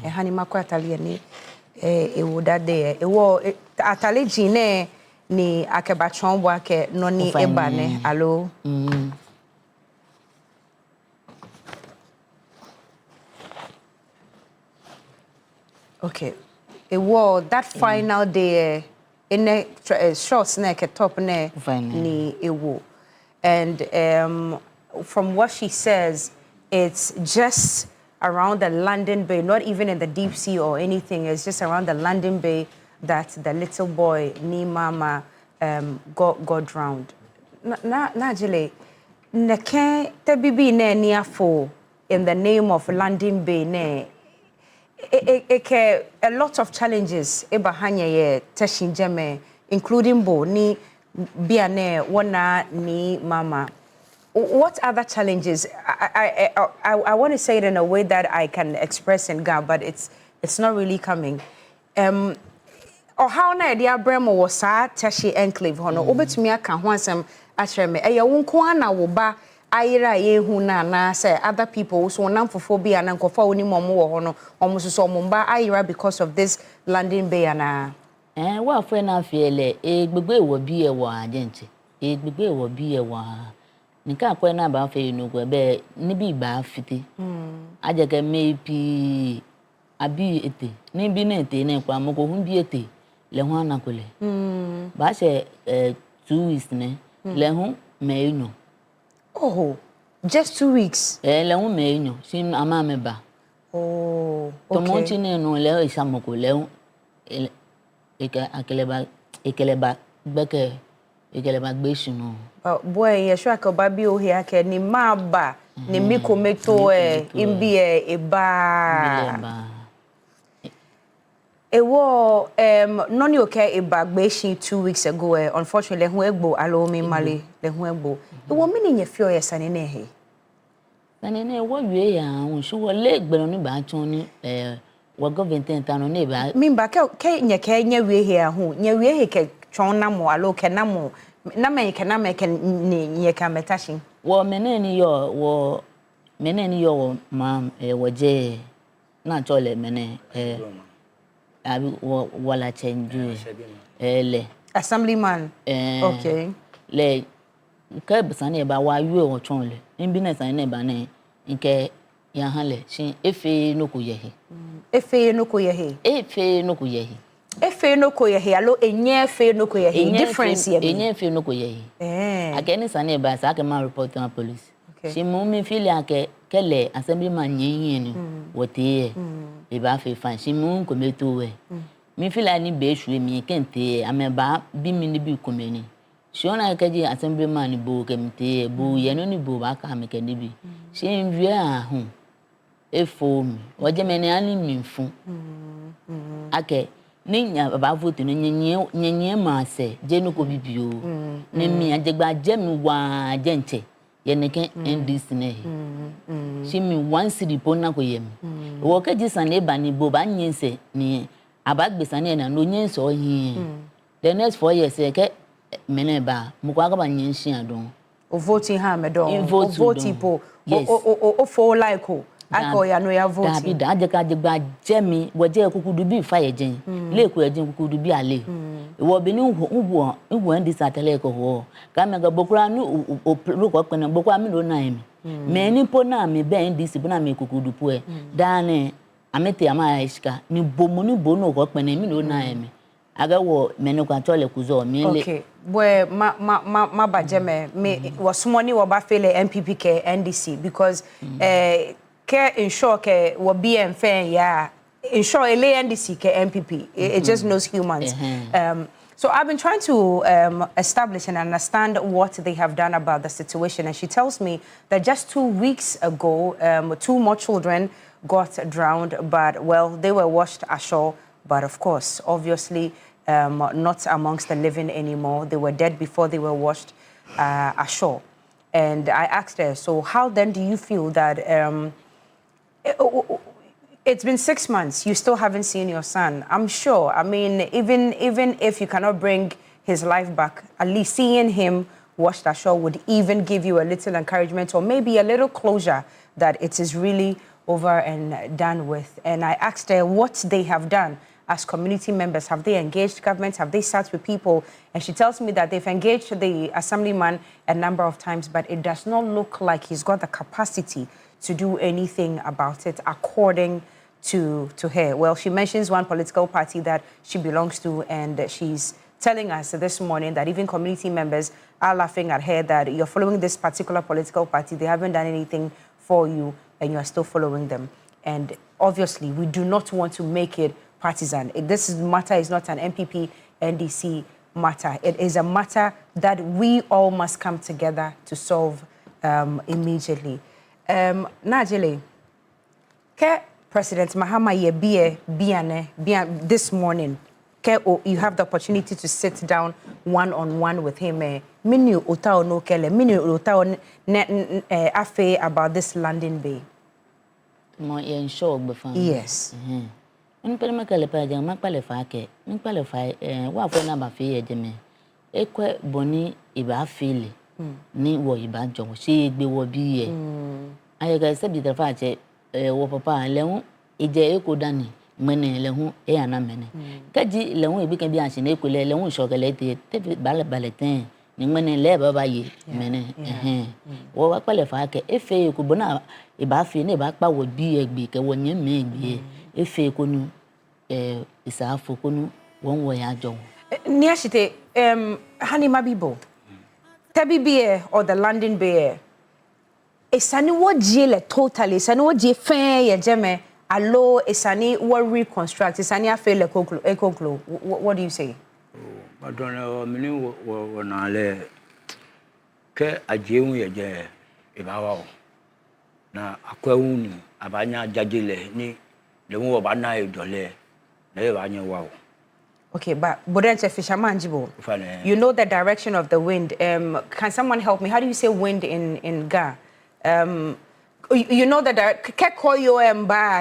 Hani mako Atalia ni ewo that day. Ewo Atali jine ni akeba chombo ake noni ebane. Alo. Okay. Ewo that final day in a short snack top ne ni ewo. And from what she says, it's just around the London Bay, not even in the deep sea or anything. It's just around the London Bay that the little boy, Ni Mama, got drowned. Najile, neke te bibi ne niafo in the name of London Bay ne. A lot of challenges ebahanya ye Teshie jeme, including bo ni biane wana Ni Mama. What other challenges? I want to say it in a way that I can express in Ga, but it's not really coming. Or how na dia bremo was sa Teshie enclave hono obetumi aka ho asem ahre me eya wonko ana wo ba ayira ye hu na say other people so nam phobia na nkofa oni momo wo hono omususo omba ayira because of this London Bay ana wa fo na fiele gbegbe wo bi e wo agent gbegbe wo bi e wo nika akwa na ba fe no gbe be ni bi ba fiti ajege mepi abi ete ni bi na ete na kwa mo ko hu bi ete le ho anakole ba se 2 weeks ne le ho me enyo oh just 2 weeks le ho me enyo sin ama me ba oh okay to mo ti ne no le isamoko le ho ekeleba gbeke ekeleba gbe sunu boy ye sure ka ba bi o here ke ni maba ni miko meto imbi eba ewo noni okay eba gbe shin 2 weeks ago unfortunately hu egbo alo mi male le hu egbo ewo mini nye fio ye sane ne he sane ne wo wie ya hu so wo le gbero ni ba tun ni wo government tanu ne ba mi ba ke nye wie he hu nye wie he ke twon na mo alo ke na mo na me ke ni nye ka metashin wo meneni yo ma wo je na chole mene abi wala change le assemblyman okay le ke bisane ba wa yu o chon le nbi na sane ba ne nke ya han le shin efe no ko yehe efe no ko yehe alo enye efe no ko yehe difference ye enye efe no ko yehe akeni sane ba sa ke man report to police shin mo mi feel ake kele assemblyman yin ni wote e ba fe fan shin mo ko meto we mi feel ani be hwe mi kente ameba bi mi ni bi ko meni shona kaji assemblyman bo kemte bo ye no ni bo ba ka me ke ni bi shin wie a hu efo mi waje meni ani mi fu ake ninya ba vote no nyenye ma se je no ko bibio ne mi ajegba je mi wa je nche ye ne ken ndc ne she mi one city pona ko yem wo ka jisan e ba ni bo ba nyense ni abagbesa ne na no nyense o hi the next 4 years ke mene ba mu kwa ga ba nyense adon o voting ha me don o vote po o for like o ako ya no ya voting dabi da ajegba jemi wo je kukudu bi fa ye jen le ku ejin kukudu bi ale wo bi ni wo ndi satele ko ho ka me ga bokura ni o ko pena bokura mi lo na emi me ni po na mi be ndi si bo na me kukudu po e da ne amete ama ishka ni bomu ni bo no ko pena mi lo na emi aga wo me no kwa chole kuzo mi le okay boy ma bajeme me was money wo ba fele MPP ke NDC because ke ensure ke wo BM fan ya ensure ele NDC ke MPP it just knows humans. So I've been trying to establish and understand what they have done about the situation, and she tells me that just 2 weeks ago 2 more children got drowned, but well, they were washed ashore, but of course obviously not amongst the living anymore. They were dead before they were washed ashore. And I asked her, so how then do you feel that it's been 6 months, you still haven't seen your son? I'm sure, I mean, even if you cannot bring his life back, at least seeing him washed ashore would even give you a little encouragement or maybe a little closure that it is really over and done with. And I asked her what they have done as community members. Have they engaged government? Have they sat with people? And she tells me that they've engaged the assemblyman a number of times, but it does not look like he's got the capacity to do anything about it, according to her. Well, she mentions one political party that she belongs to, and she's telling us this morning that even community members are laughing at her that you're following this particular political party, they haven't done anything for you, and you're still following them. And obviously, we do not want to make it partisan. This matter is not an MPP, NDC matter. It is a matter that we all must come together to solve immediately. Najile, ke President Mahama ye biane this morning, ke you have the opportunity to sit down one-on-one with him. Minu utao no kele, minu utao afe about this landing bay. Yes. Unpele makale pa jang makpale fa ke makpale fa wa fo na ba fe ye jeme ekwe boni iba fele ni wo iba jongo se gbe wo bi ye aye ga se bi da fa che wo papa lehun ije eko dani mene lehun e ana mene kaji lehun ibi kan bi anse na ekole lehun sogele te bale ten ni mene le baba ye mene wo wa pale fa ke efe eko bona iba fe ni iba pa wo bi egbe ke wo yen me egbe efe konu isa afokonu won wo ya jo ni ashite hani mabibo tabibiye or the landing bay esani wo jele totally esani wo je fen ye jeme allo esani wo reconstruct esani afele ekoklo what do you say madonna mini wo na le ke ajeun ye je ibawa na akwawuni abanya jajele ni le wo ba na idole le ba nya wa. Okay, but Bodenche fisherman jibo. You know the direction of the wind. Can someone help me? How do you say wind in Ga? You know the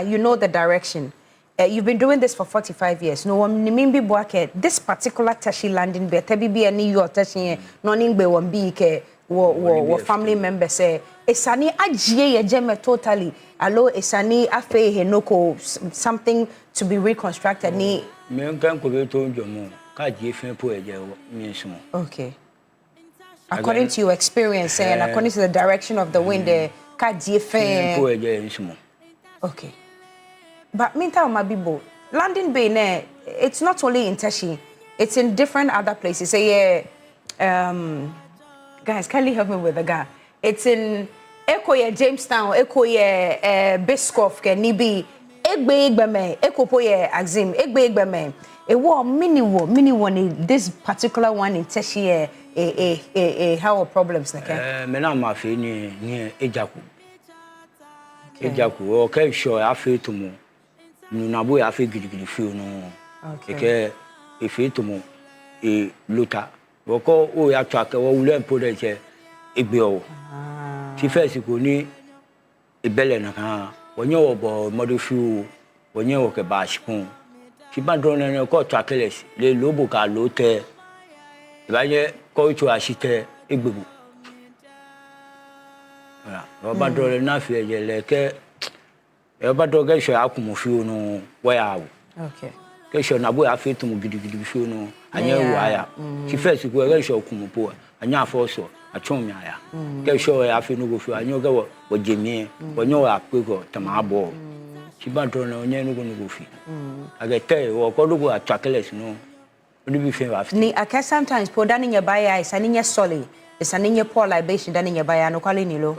you know the direction. You've been doing this for 45 years. No one nimbi boake this particular Teshie landing be tebi ani you Teshie no ningbe won bi ke wo family members say esani ajie ye jeme totally allo esani afe henoko something to be reconstructed ni me kan ko be to njomo ka jie fin po eje mi nsumo. Okay, according to your experience and according to the direction of the wind ka jie fin po eje nsumo. Okay, but minta mabibo landing bay ne it's not only in Teshie, it's in different other places. Say guys, can you help me with the guy? It's in Ekoye Jamestown, Ekoye Biscoff, Nibi, Egbe, Ekopoye Axim, Egbe. A war mini one in this particular one in Teshie, how problems like Mena Mafi near Ejaku. Ejaku, okay, sure, I feel to more. na boy afi gidigidi feel no. Okay. If it mo e luta. Woko o ya track wo wule mpo che egbe o. Ti first ko ni ebele na kan. Wonye wo bo model feel wonye wo ke ba shikun. Ti ba drone na ko trackless le lobo ka lote. Ba ye ko tu ashite egbebu. Voilà. On va dans le naf le que on va dans quelque chose à comme fio no waya. Okay. Quelque chose na bo a fait tout gidi fio no anya waya. Ti first ko quelque chose comme po anya force a chon aya. Quelque chose a fait no go fio anya go wo jemi wo nyo a pe ko tama abo. Ti ba dans no nya no go fi. Aga te wo ko do go a trackless no. Oni bi fe wa. Ni aka sometimes po dani nya baya is aninya solid. It's an in your poor libation done in your buyer, no calling you.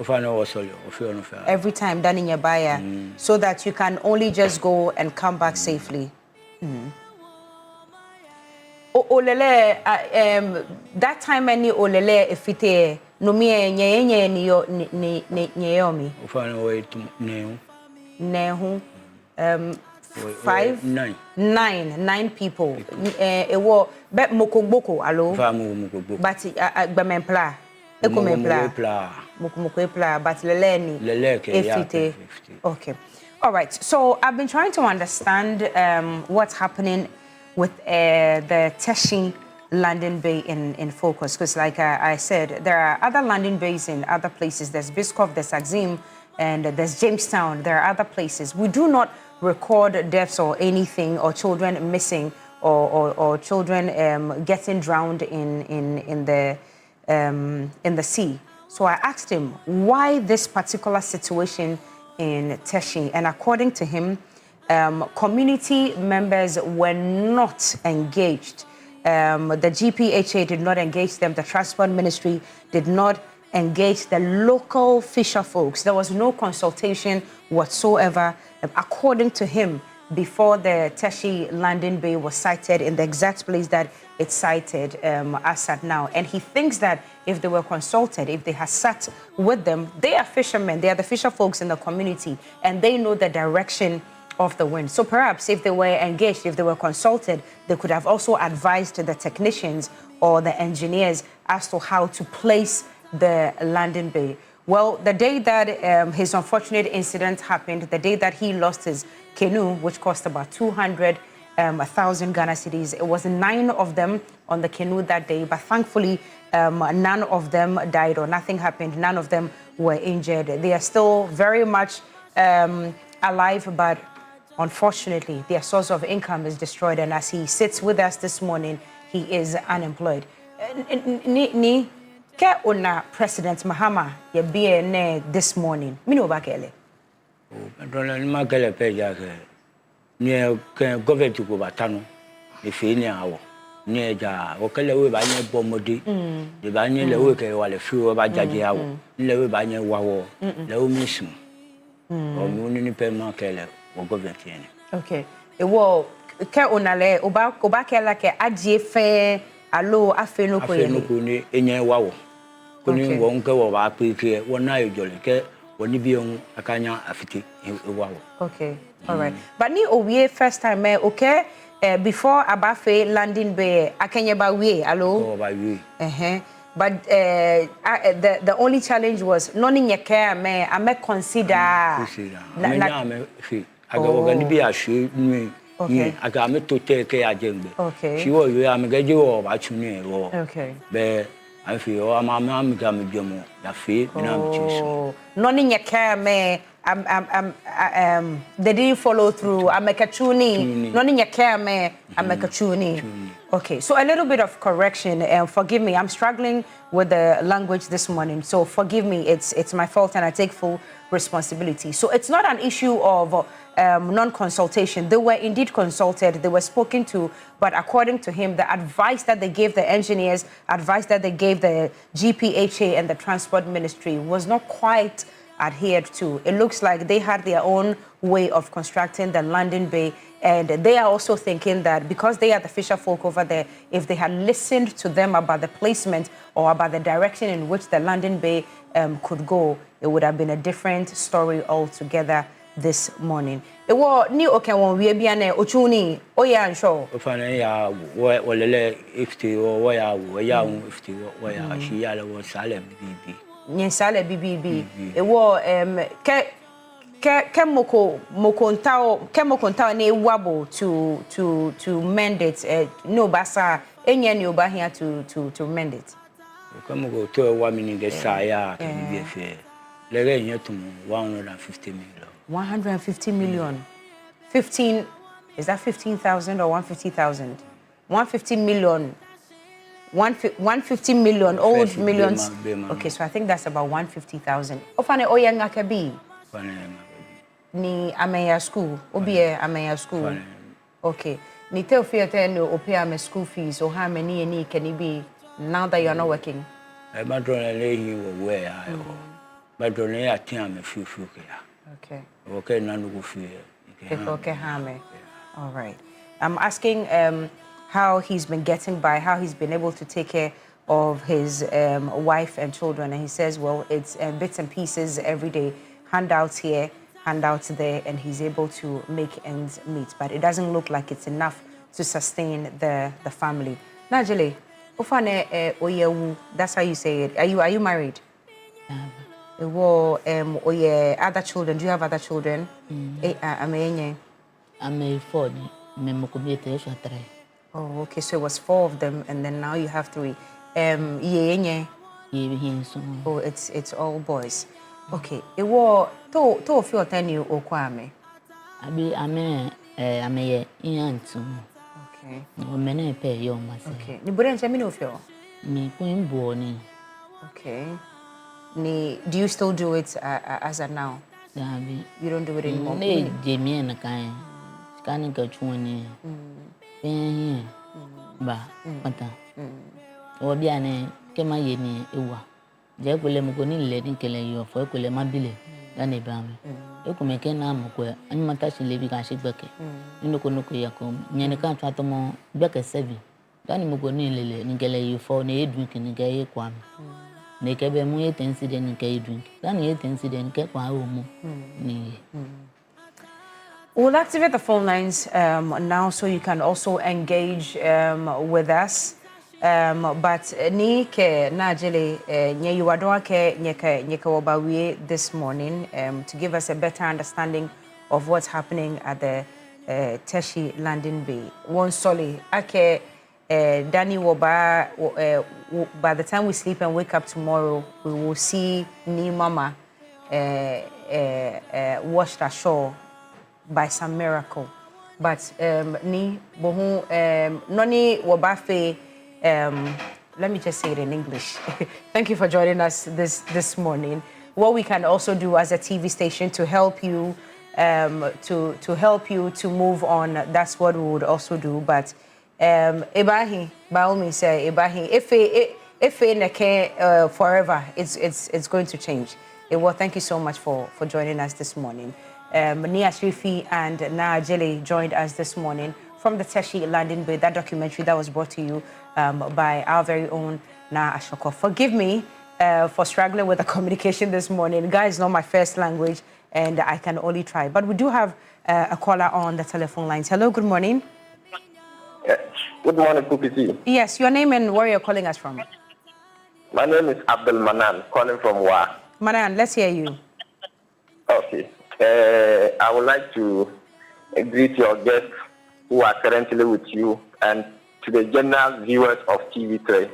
Every time done in your buyer, so that you can only just go and come back safely. Olele, that time any olele if it no me nye ni yo ni yomi. Nehu 9 people. It was bet mokoboko alo. But gbamempla. Mokopla. But leleni. Efite. Okay. All right. So I've been trying to understand what's happening with the Teshie landing bay in focus, because like I said, there are other landing bays in other places. There's Biskov, there's Axim, and there's Jamestown. There are other places. We do not record deaths or anything, or children missing, or children getting drowned in the sea. So I asked him why this particular situation in Teshie, and according to him, community members were not engaged. The GPHA did not engage them. The Transport Ministry did not engage the local fisher folks. There was no consultation whatsoever, according to him, before the Teshie landing bay was sighted in the exact place that it's sighted as at now. And he thinks that if they were consulted, if they had sat with them, they are fishermen, they are the fisher folks in the community, and they know the direction of the wind. So perhaps if they were engaged, if they were consulted, they could have also advised the technicians or the engineers as to how to place the landing bay. Well, the day that his unfortunate incident happened, the day that he lost his canoe, which cost about 200,000 Ghana cedis, it was 9 of them on the canoe that day, but thankfully none of them died or nothing happened. None of them were injured. They are still very much alive, but unfortunately, their source of income is destroyed. And as he sits with us this morning, he is unemployed. Ke ona President Mahama ye be ne this morning. Mino bakele. Don't ma kele peja ke. Ni government ko batano. E fe ni awo. Ni ja o kele we ba nye bomodi. De ba nye le we ke wale fi o ba jaje awo. Le we ba nye wawo. Le o misum. O mi ni pe ma kele o government yen. Okay. E wo ke ona le oba kele ke adie fe alo afenu ko ye. Afenu ko ni enye wawo. Kuni won ke wo ba pe ke wona ejole ke woni bi on akanya afiti wawo. Okay. All right. But ni owie first time okay before abafe landing bay akanya ba wie alo. Oh ba wie. But the only challenge was noni nyeke me ame consider. Na me fi aga organi bi ahwe nwi. Okay. Aga me to take ajengbe. Okay. She wo you am gaje wo ba chunu wo. Okay. Be I feel I'm gamu ya fe na me chiso. Noni nyeke me they didn't follow through. Amekachuni. Noni nyeke me amekachuni. Okay. So a little bit of correction, and forgive me. I'm struggling with the language this morning. So forgive me. It's my fault, and I take full responsibility. So it's not an issue of non-consultation. They were indeed consulted, they were spoken to, but according to him, the advice that they gave the engineers, advice that they gave the GPHA and the Transport Ministry was not quite adhered to. It looks like they had their own way of constructing the landing bay, and they are also thinking that because they are the fisher folk over there, if they had listened to them about the placement or about the direction in which the landing bay could go, it would have been a different story altogether this morning. It was new okay when we be an ochuni oya and show. Ofana walele ifti waya ifti waya she yala was sale bibi. Yes, sale bibi. It was kemokontao ne wabo to mend it. No basa any new here to mend it. Come go to a woman in the Saya can be fair. Lege here to 150 million. 150 million. 15 is that 15,000 or 150,000? 150 million. 150 million old millions. Okay, so I think that's about 150,000. Ofane oyanga kabi. Ni Ameya school. Obiye Ameya school. Okay. Ni tell theater no opay me school fees. So how many any can it be now that you're not working? I might lay you where I go. But don't lay a time a few. Okay. Okay, none will fear. Okay, Hame. All right. I'm asking how he's been getting by, how he's been able to take care of his wife and children. And he says, well, it's bits and pieces every day, handouts here, handouts there, and he's able to make ends meet. But it doesn't look like it's enough to sustain the family. Najele, that's how you say it. Are you married? Other children. Do you have other children? I'm 4. Oh, okay. So it was 4 of them, and then now you have 3. Oh, it's all boys. Okay. It was to feel 10 you or kwame. I'm a aunt. Okay. No many pay your myself. Okay. Ni bure nche mini ofio. Me queen born. Okay. Do you still do it as of now? You don't do it anymore. Ne Jamie and a kind. Scanning a 20. Here. Ba. Pata. Or be an kema yeni ewa. Jacqueline Mugoni letting kill you for Mabile. Than a bam. You can make an arm where animatation living can shake back. You know, Konokoyakom, Yanaka Tratomo, Becca Sevi. Danny Mugoni Lily, Nigella you for a drinking in gay quam. They can be more incident in gay drink. Danny incident kept my home. We'll activate the phone lines now so you can also engage with us. But ni ke najele nye yuwadwa ke nyeka wabawie this morning to give us a better understanding of what's happening at the Teshie landing bay. One solely ake Danny Woba by the time we sleep and wake up tomorrow we will see ni mama washed ashore by some miracle. But ni bohu noni Wobafe let me just say it in English. Thank you for joining us this morning. What we can also do as a TV station to help you to help you to move on, that's what we would also do. But Ibahi, by all means, say Ibahi. If forever, it's going to change. Well, thank you so much for joining us this morning. Nia Shrifi and Najele joined us this morning from the Teshie landing bay, that documentary that was brought to you by our very own Na Ashoko. Forgive me for struggling with the communication this morning. Guys, not my first language, and I can only try. But we do have a caller on the telephone lines. Hello, good morning. Good morning, PPC. Yes, your name and where you're calling us from? My name is Abdul Manan, calling from Wa. Manan, let's hear you. Okay. I would like to greet your guests who are currently with you and to the general viewers of TV3,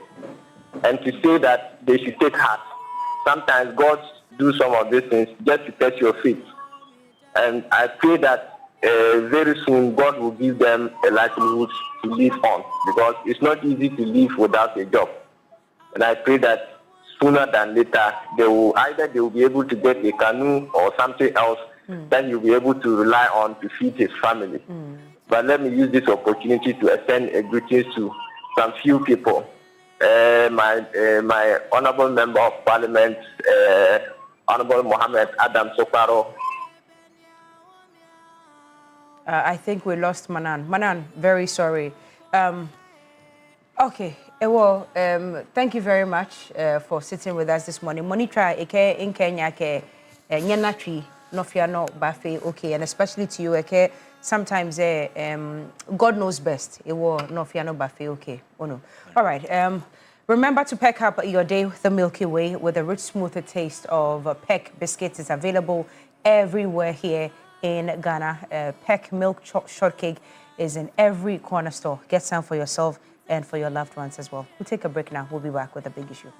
and to say that they should take heart. Sometimes God do some of these things just to test your faith. And I pray that very soon God will give them a livelihood to live on, because it's not easy to live without a job. And I pray that sooner than later they will be able to get a canoe or something else that you'll be able to rely on to feed his family. But let me use this opportunity to extend a greetings to some few people. My honorable member of parliament, Honorable Mohammed Adam Sokaro. I think we lost Manan. Manan, very sorry. Okay, well, thank you very much for sitting with us this morning. Monitra eke in Kenya ke nyanatri Nofia no bafe okay, and especially to you, okay, sometimes God knows best. It will Nofia no bafe okay. Oh no. All right. Remember to pack up your day with the Milky Way with the rich, smooth taste of Peck biscuits. Is available everywhere here in Ghana. Peck milk shortcake is in every corner store. Get some for yourself and for your loved ones as well. We'll take a break now. We'll be back with a big issue.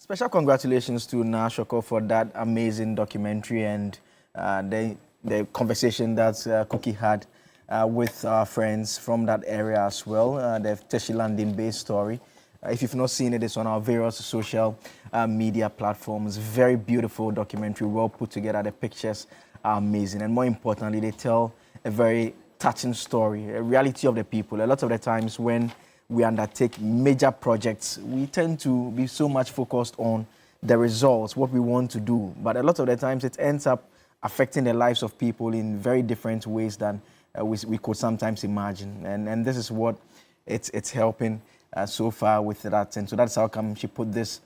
Special congratulations to Nashoko for that amazing documentary and the conversation that Cookie had with our friends from that area as well, the Teshie Landing-based story. If you've not seen it, it's on our various social media platforms. Very beautiful documentary, well put together. The pictures are amazing. And more importantly, they tell a very touching story, a reality of the people. A lot of the times when we undertake major projects, we tend to be so much focused on the results, what we want to do. But a lot of the times it ends up affecting the lives of people in very different ways than we could sometimes imagine. And this is what it's helping so far with that. And so that's how come she put this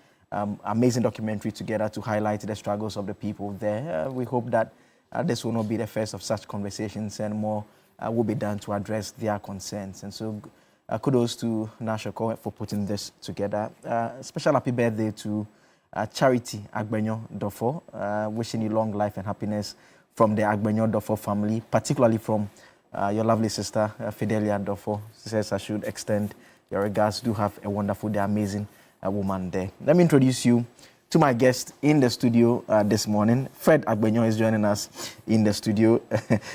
amazing documentary together to highlight the struggles of the people there. We hope that this will not be the first of such conversations, and more will be done to address their concerns. And so kudos to Nashoko for putting this together. Special happy birthday to Charity Agbenyo Dofo, wishing you long life and happiness from the Agbenyo Dofo family, particularly from your lovely sister, Fidelia Dofo. She says I should extend your regards. Do have a wonderful day, amazing woman there. Let me introduce you to my guest in the studio this morning. Fred Agbenyo is joining us in the studio.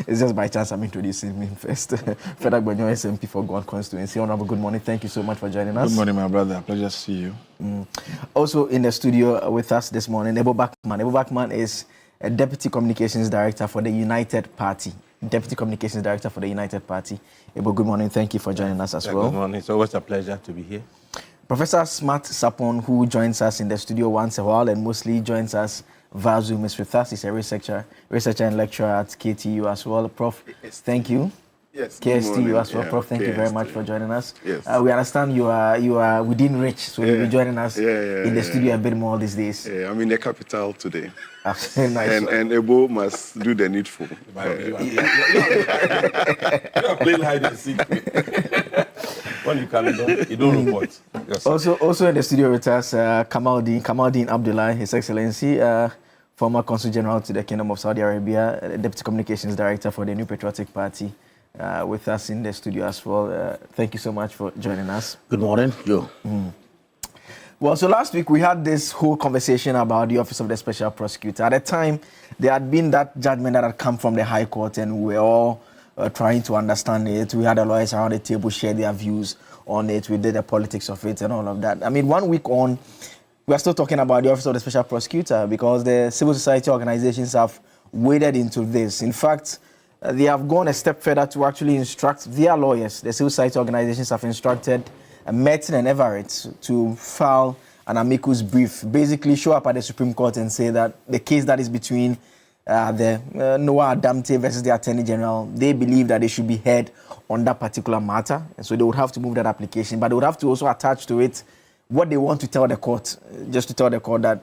It's just by chance I'm introducing him first. Fred Agbenyo, SMP for God Constituency. Honorable, good morning. Thank you so much for joining us. Good morning, my brother. Pleasure to see you. Also in the studio with us this morning, Ebo Bachman. Ebo Bachman is a Deputy Communications Director for the United Party. Deputy Communications Director for the United Party. Ebo, good morning. Thank you for joining us as well. Good morning. It's always a pleasure to be here. Professor Smart Sapon, who joins us in the studio once a while and mostly joins us via Zoom, is with us. He's a researcher and lecturer at KTU as well. Prof, thank you. Yes. KSTU as well. Yeah, Prof, thank you very much for joining us. Yes. We understand you are within reach, so you'll be joining us in the studio a bit more these days. Yeah, I'm in the capital today. Nice. And Ebo must do the needful. You're playing hide and seek. When you come in, you don't report. Also in the studio with us, Kamaldeen Abdullah, His Excellency, former Consul General to the Kingdom of Saudi Arabia, Deputy Communications Director for the New Patriotic Party, with us in the studio as well. Thank you so much for joining us. Good morning, Joe. Well, so last week we had this whole conversation about the Office of the Special Prosecutor. At the time, there had been that judgment that had come from the High Court, and we were all trying to understand it. We had the lawyers around the table share their views on it. We did the politics of it and all of that. I mean, 1 week on, we are still talking about the Office of the Special Prosecutor because the civil society organizations have waded into this. In fact, they have gone a step further to actually instruct their lawyers. The civil society organizations have instructed Merton and Everett to file an amicus brief, basically show up at the Supreme Court and say that the case that is between the Noah Adamte versus the Attorney General, they believe that they should be heard on that particular matter. And so they would have to move that application, but they would have to also attach to it what they want to tell the court, just to tell the court that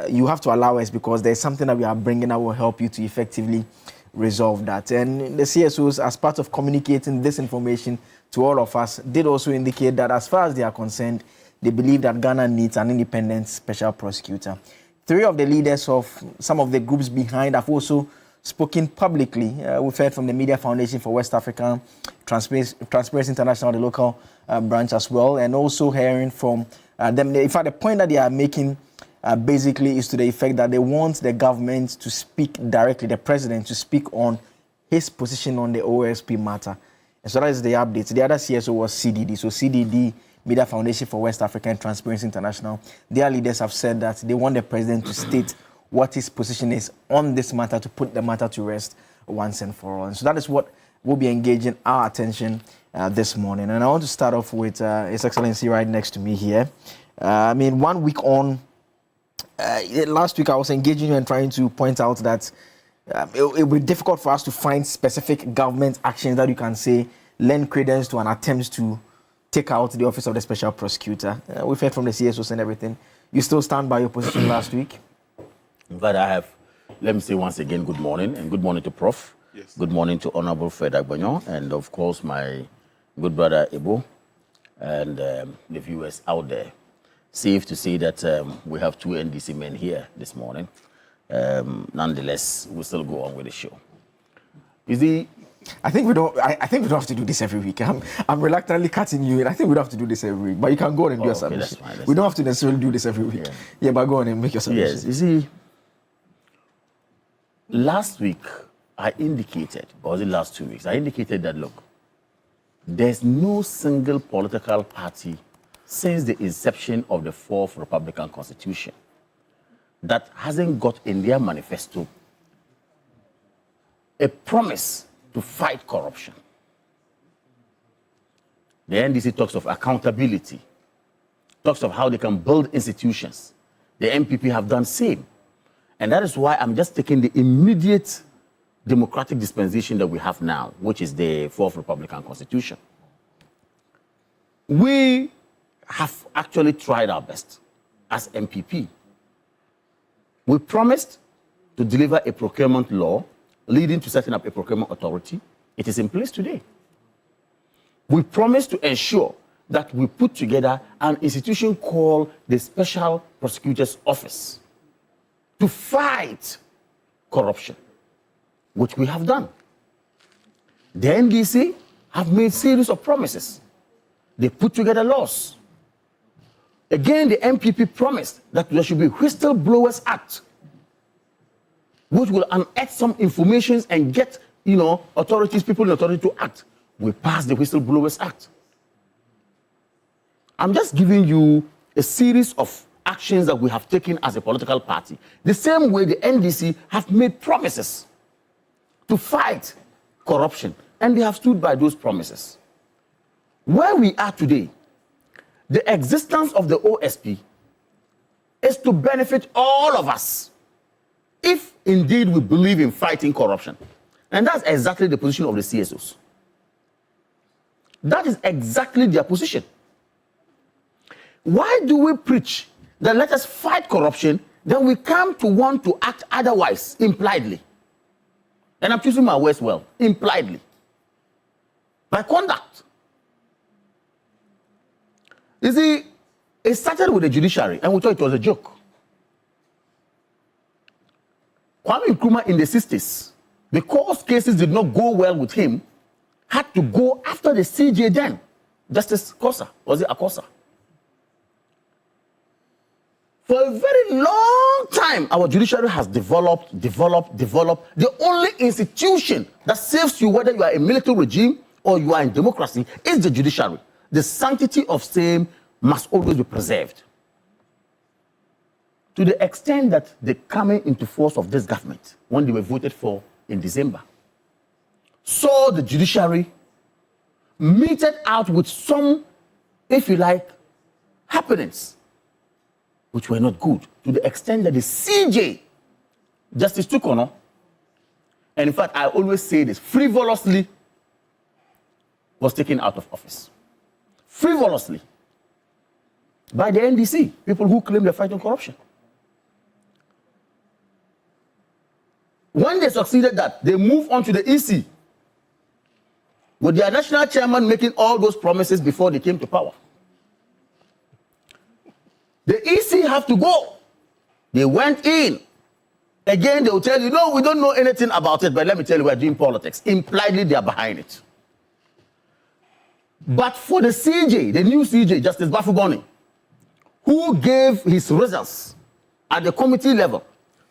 you have to allow us because there's something that we are bringing that will help you to effectively resolve that. And the CSOs, as part of communicating this information to all of us, did also indicate that as far as they are concerned, they believe that Ghana needs an independent special prosecutor. 3 of the leaders of some of the groups behind have also spoken publicly. We've heard from the Media Foundation for West Africa, Transparency International, the local branch as well, and also hearing from them. In fact, the point that they are making basically is to the effect that they want the government to speak directly, the president to speak on his position on the OSP matter. And so that is the update. The other CSO was CDD. So CDD, Media Foundation for West Africa and Transparency International, their leaders have said that they want the president to state what his position is on this matter to put the matter to rest once and for all. And so that is what will be engaging our attention this morning. And I want to start off with His Excellency right next to me here. 1 week on, last week I was engaging you and trying to point out that it will be difficult for us to find specific government actions that you can say lend credence to an attempt to take out the Office of the Special Prosecutor. We've heard from the CSOs and everything. You still stand by your position last week? In fact, let me say once again, good morning, and good morning to Prof. Yes. Good morning to Honorable Fred Agbenyo, and of course my good brother Ebo, and the viewers out there. Safe to say that we have 2 NDC men here this morning. Nonetheless, we'll still go on with the show. You see, I think we don't have to do this every week. I'm reluctantly cutting you in. I think we don't have to do this every week. But you can go on and do your submission. We don't have to necessarily do this every week. Yeah, but go on and make your submission. Yes, you see, last week I indicated, or was it last 2 weeks, I indicated that, look, there's no single political party since the inception of the 4th Republican Constitution that hasn't got in their manifesto a promise to fight corruption. The NDC talks of accountability, talks of how they can build institutions. The MPP have done same. And that is why I'm just taking the immediate democratic dispensation that we have now, which is the 4th Republican Constitution. We have actually tried our best as MPP. We promised to deliver a procurement law leading to setting up a procurement authority. It is in place today. We promised to ensure that we put together an institution called the Special Prosecutor's Office to fight corruption, which we have done. The NDC have made series of promises. They put together laws. Again, the MPP promised that there should be Whistleblowers Act, which will unearth some information and get, authorities, people in authority to act. We passed the Whistleblowers Act. I'm just giving you a series of actions that we have taken as a political party. The same way the NDC have made promises to fight corruption, and they have stood by those promises. Where we are today, the existence of the OSP is to benefit all of us, if indeed we believe in fighting corruption. And that's exactly the position of the CSOs. That is exactly their position. Why do we preach that let us fight corruption, then we come to want to act otherwise, impliedly? And I'm choosing my words well, impliedly. By conduct. You see, it started with the judiciary, and we thought it was a joke. Kwame Nkrumah in the 60s, because cases did not go well with him, had to go after the CJ then, Justice Kosa, was it Akosa? For a very long time, our judiciary has developed. The only institution that saves you, whether you are a military regime or you are in democracy, is the judiciary. The sanctity of same must always be preserved. To the extent that the coming into force of this government, when they were voted for in December, saw the judiciary meted out with some, if you like, happenings, which were not good, to the extent that the CJ, Justice Tukono, and in fact, I always say this, frivolously was taken out of office. Frivolously. By the NDC, people who claim they're fighting corruption. When they succeeded that, they moved on to the EC, with their national chairman making all those promises before they came to power. The EC have to go. They went in. Again, they will tell you, no, we don't know anything about it, but let me tell you, we're doing politics. Impliedly, they are behind it. But for the CJ, the new CJ, Justice Bafuboni, who gave his results at the committee level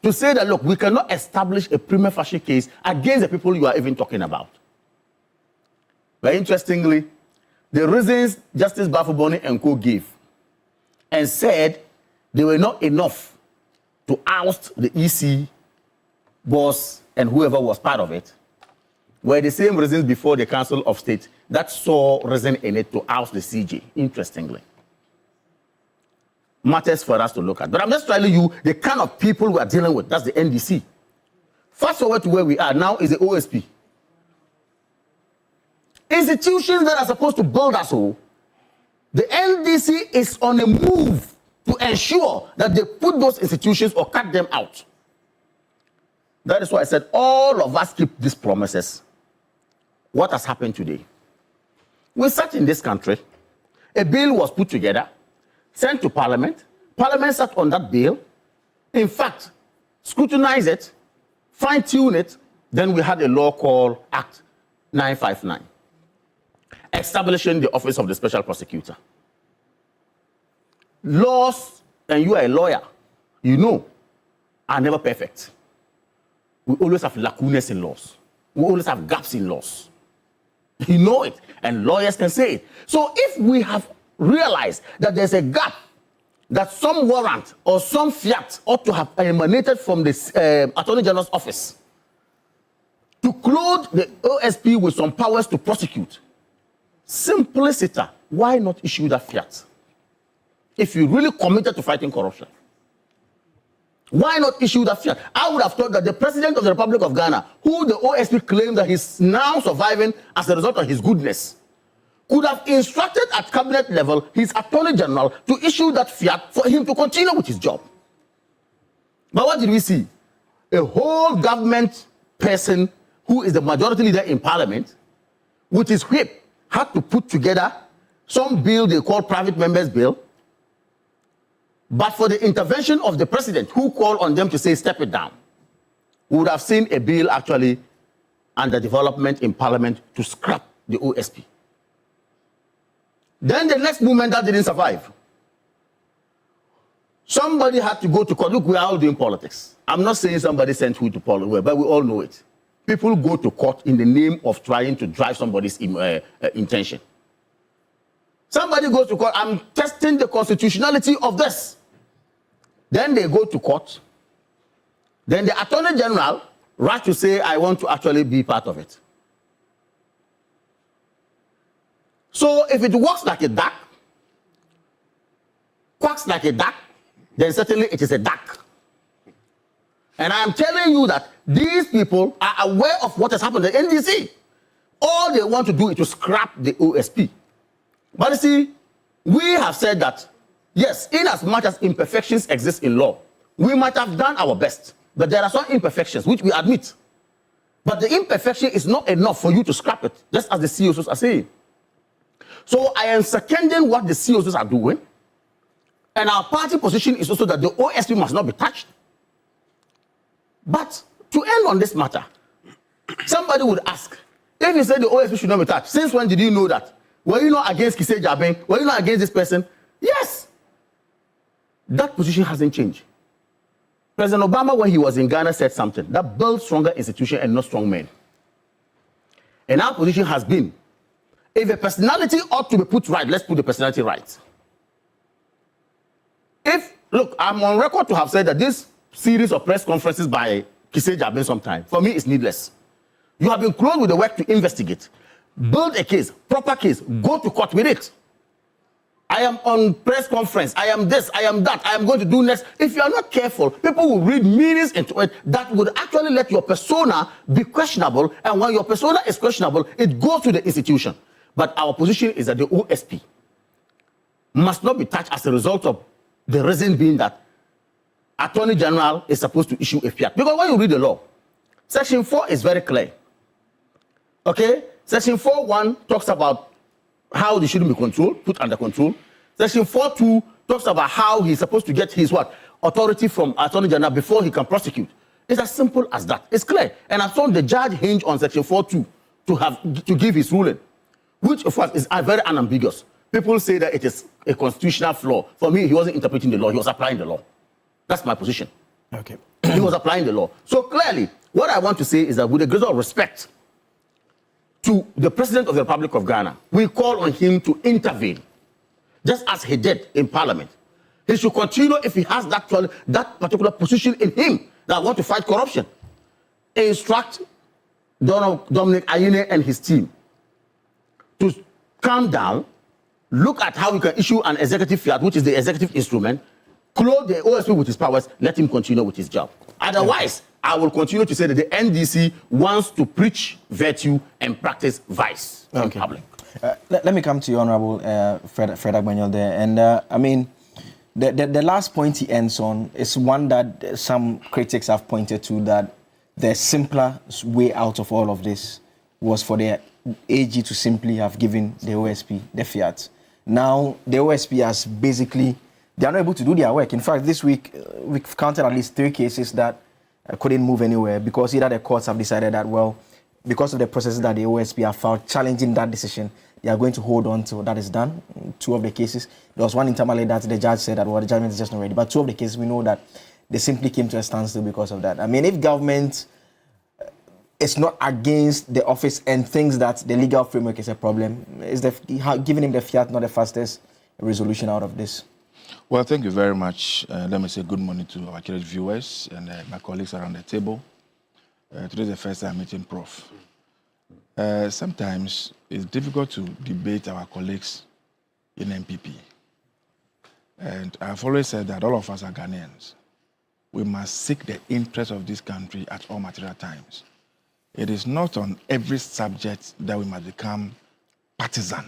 to say that, look, we cannot establish a prima facie case against the people you are even talking about. But interestingly, the reasons Justice Bafuboni and co gave and said they were not enough to oust the EC boss and whoever was part of it were the same reasons before the Council of State that saw reason in it to oust the CJ, interestingly. Matters for us to look at. But I'm just telling you the kind of people we are dealing with. That's the NDC. Fast forward to where we are now is the OSP. Institutions that are supposed to build us all, the NDC is on a move to ensure that they put those institutions or cut them out. That is why I said all of us keep these promises. What has happened today? We sat in this country, a bill was put together, sent to Parliament. Parliament sat on that bill, in fact, scrutinized it, fine-tuned it, then we had a law called Act 959, establishing the office of the special prosecutor. Laws, and you are a lawyer, you know, are never perfect. We always have lacunas in laws. We always have gaps in laws. You know it, and lawyers can say it. So if we have realized that there's a gap, that some warrant or some fiat ought to have emanated from the Attorney General's office to clothe the OSP with some powers to prosecute, simpliciter, why not issue that fiat? If you're really committed to fighting corruption, why not issue that fiat? I would have thought that the President of the Republic of Ghana, who the OSP claimed that he's now surviving as a result of his goodness, could have instructed at cabinet level his Attorney General to issue that fiat for him to continue with his job. But what did we see? A whole government person who is the majority leader in Parliament, with his whip, had to put together some bill they call Private Members Bill, but for the intervention of the President, who called on them to say, step it down, we would have seen a bill actually under development in Parliament to scrap the OSP. Then the next movement that didn't survive. Somebody had to go to court. Look, we are all doing politics. I'm not saying somebody sent who to politics, but we all know it. People go to court in the name of trying to drive somebody's intention. Somebody goes to court, I'm testing the constitutionality of this. Then they go to court. Then the Attorney General rushes to say, I want to actually be part of it. So if it works like a duck, quacks like a duck, then certainly it is a duck. And I am telling you that these people are aware of what has happened at the NDC. All they want to do is to scrap the OSP. But you see, we have said that, yes, in as much as imperfections exist in law, we might have done our best, but there are some imperfections which we admit. But the imperfection is not enough for you to scrap it, just as the COSs are saying. So I am seconding what the COSs are doing, and our party position is also that the OSP must not be touched. But to end on this matter, somebody would ask, if you say the OSP should not be touched, since when did you know that? Were you not against Kisei Jabeng? Were you not against this person? Yes. That position hasn't changed. President Obama, when he was in Ghana, said something that builds stronger institutions and not strong men. And our position has been, if a personality ought to be put right, let's put the personality right. Look, I'm on record to have said that this series of press conferences by Kisei Jabeng sometime, for me, is needless. You have been closed with the work to investigate. Build a case, proper case, go to court with it. I am on press conference, I am this, I am that, I am going to do next. If you are not careful, people will read meanings into it that would actually let your persona be questionable, and when your persona is questionable, it goes to the institution. But our position is that the OSP must not be touched as a result of the reason being that Attorney General is supposed to issue a fiat. Because when you read the law, Section 4 is very clear. Okay? Section 4.1 talks about how they shouldn't be controlled, put under control. Section 4.2 talks about how he's supposed to get his what? Authority from Attorney General before he can prosecute. It's as simple as that. It's clear. And I saw the judge hinge on Section 4.2 to give his ruling, which of course is very unambiguous. People say that it is a constitutional flaw. For me, he wasn't interpreting the law, he was applying the law. That's my position. Okay. He was applying the law. So clearly, what I want to say is that with a great respect to the President of the Republic of Ghana, we call on him to intervene, just as he did in Parliament. He should continue if he has that particular position in him that want to fight corruption. Instruct Dominic Ayine and his team to calm down, look at how we can issue an executive fiat, which is the executive instrument, clothe the OSP with his powers, let him continue with his job. Otherwise, I will continue to say that the NDC wants to preach virtue and practice vice in public. Let me come to you, Honorable Fred Agbenyol there. And I mean, the last point he ends on is one that some critics have pointed to, that the simpler way out of all of this was for the AG to simply have given the OSP the fiat. Now, the OSP has basically, they are not able to do their work. In fact, this week, we've counted at least 3 cases that couldn't move anywhere because either the courts have decided that, well, because of the processes that the OSP have filed challenging that decision, they are going to hold on till that is done. 2 of the cases, there was one internally that the judge said that the judgment is just not ready. But 2 of the cases, we know that they simply came to a standstill because of that. I mean, if government is not against the office and thinks that the legal framework is a problem, is giving him the fiat not the fastest resolution out of this? Well, thank you very much. Let me say good morning to our curious viewers and my colleagues around the table. Today is the first time meeting Prof. Sometimes it's difficult to debate our colleagues in MPP. And I've always said that all of us are Ghanaians. We must seek the interest of this country at all material times. It is not on every subject that we must become partisan,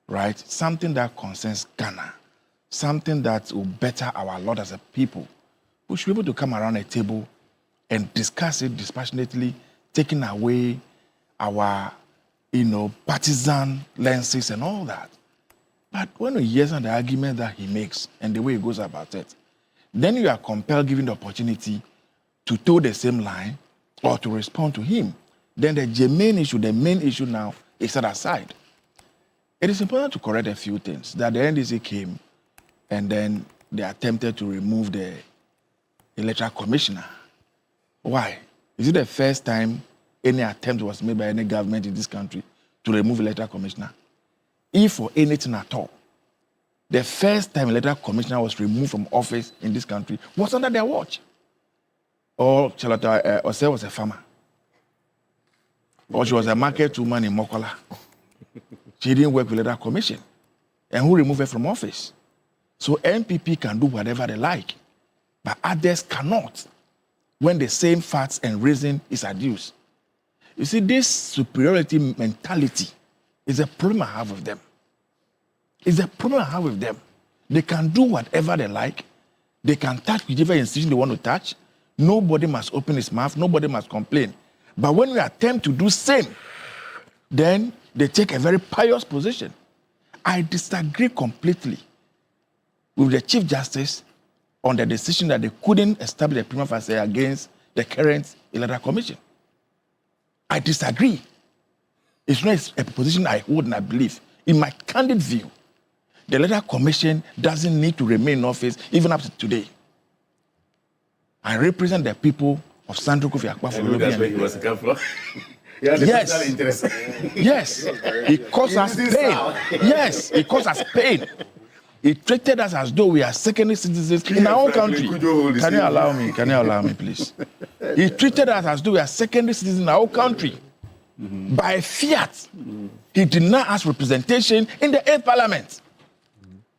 right? Something that concerns Ghana, something that will better our lot as a people. We should be able to come around a table and discuss it dispassionately, taking away our, partisan lenses and all that. But when we hear the argument that he makes and the way he goes about it, then you are compelled, given the opportunity, to toe the same line or to respond to him. Then the main issue now is set aside. It is important to correct a few things. That the NDC came and then they attempted to remove the electoral commissioner. Why? Is it the first time any attempt was made by any government in this country to remove electoral commissioner? If for anything at all, the first time electoral commissioner was removed from office in this country was under their watch. Or Charlotte Osei was a farmer. Or she was a market woman in Mokola. She didn't work with electoral commission. And who removed her from office? So MPP can do whatever they like, but others cannot when the same facts and reason is adduced. You see, this superiority mentality is a problem I have with them. It's a problem I have with them. They can do whatever they like. They can touch whichever institution they want to touch. Nobody must open his mouth. Nobody must complain. But when we attempt to do same, then they take a very pious position. I disagree completely with the Chief Justice on the decision that they couldn't establish a prima facie against the current Electoral Commission. I disagree. It's not a position I hold and I believe. In my candid view, the Electoral Commission doesn't need to remain in office even up to today. I represent the people of Sandro Kofi Akpafo. That's where he was come from. Yes. Yes. It caused us pain. Yes, it caused us pain. It treated us as though we are secondary citizens in our own country. Can you allow me? Can you allow me, please? It treated us as though we are secondary citizens in our own country. By fiat, he denied us representation in the 8th Parliament.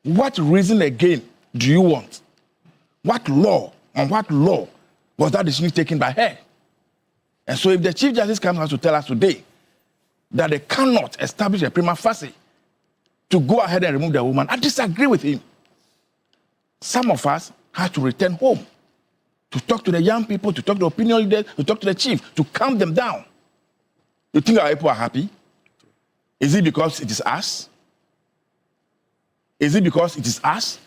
What reason again do you want? What law was that decision taken by her? And so if the Chief Justice comes out to tell us today that they cannot establish a prima facie to go ahead and remove the woman, I disagree with him. Some of us have to return home to talk to the young people, to talk to the opinion leaders, to talk to the chief, to calm them down. You think our people are happy? Is it because it is us? Is it because it is us?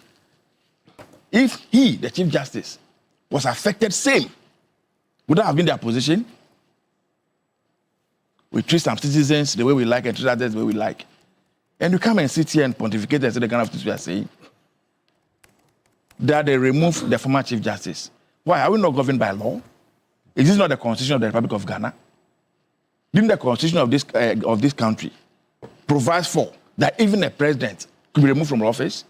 If he, the Chief Justice, was affected same, would that have been their position? We treat some citizens the way we like and treat others the way we like. And you come and sit here and pontificate and say the kind of things we are saying. That they remove the former Chief Justice. Why? Are we not governed by law? Is this not the Constitution of the Republic of Ghana? Didn't the Constitution of this country provide for that even a president could be removed from office?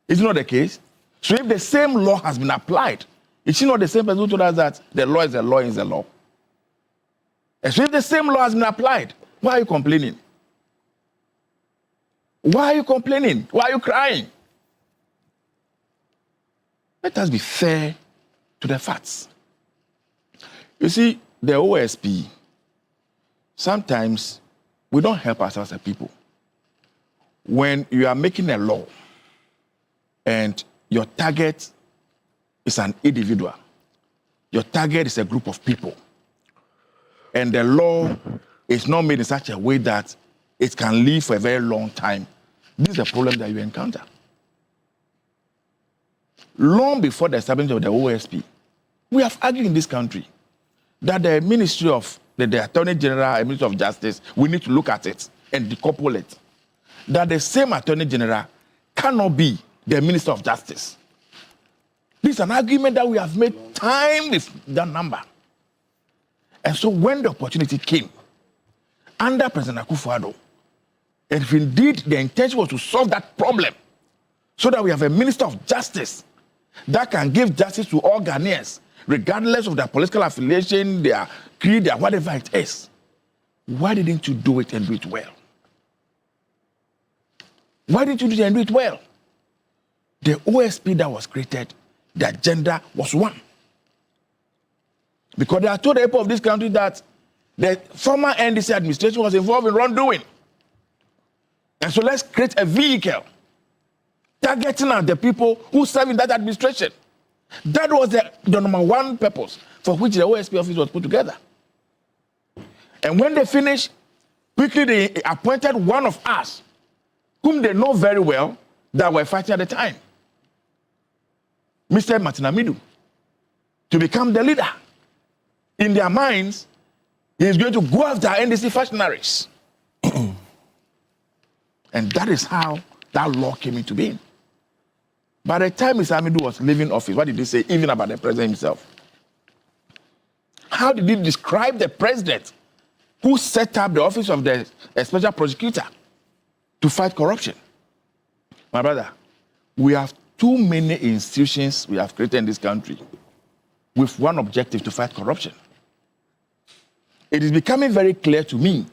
Is it not the case? So if the same law has been applied, is it not the same person who told us that the law is the law is the law? And so if the same law has been applied, why are you complaining? Why are you complaining? Why are you crying? Let us be fair to the facts. You see, the OSP, sometimes we don't help ourselves as people. When you are making a law and your target is an individual, your target is a group of people, and the law is not made in such a way that it can live for a very long time, this is a problem that you encounter. Long before the establishment of the OSP, we have argued in this country that the Ministry of the Attorney General and Minister of Justice, we need to look at it and decouple it. That the same Attorney General cannot be the Minister of Justice. This is an argument that we have made time with that number. And so when the opportunity came, under President Akufo-Addo, and if indeed the intention was to solve that problem, so that we have a Minister of Justice that can give justice to all Ghanaians, regardless of their political affiliation, their creed, their whatever it is, why didn't you do it and do it well? Why didn't you do it and do it well? The OSP that was created, the agenda was one. Because they are told the people of this country that the former NDC administration was involved in wrongdoing. And so let's create a vehicle targeting at the people who serve in that administration. That was the number one purpose for which the OSP office was put together. And when they finished, quickly they appointed one of us, whom they know very well, that were fighting at the time, Mr. Martin Amidu, to become the leader. In their minds, he is going to go after NDC functionaries. And that is how that law came into being. By the time Mr. Amidu was leaving office, what did he say, even about the president himself? How did he describe the president who set up the office of the special prosecutor to fight corruption? My brother, we have too many institutions we have created in this country with one objective: to fight corruption. It is becoming very clear to me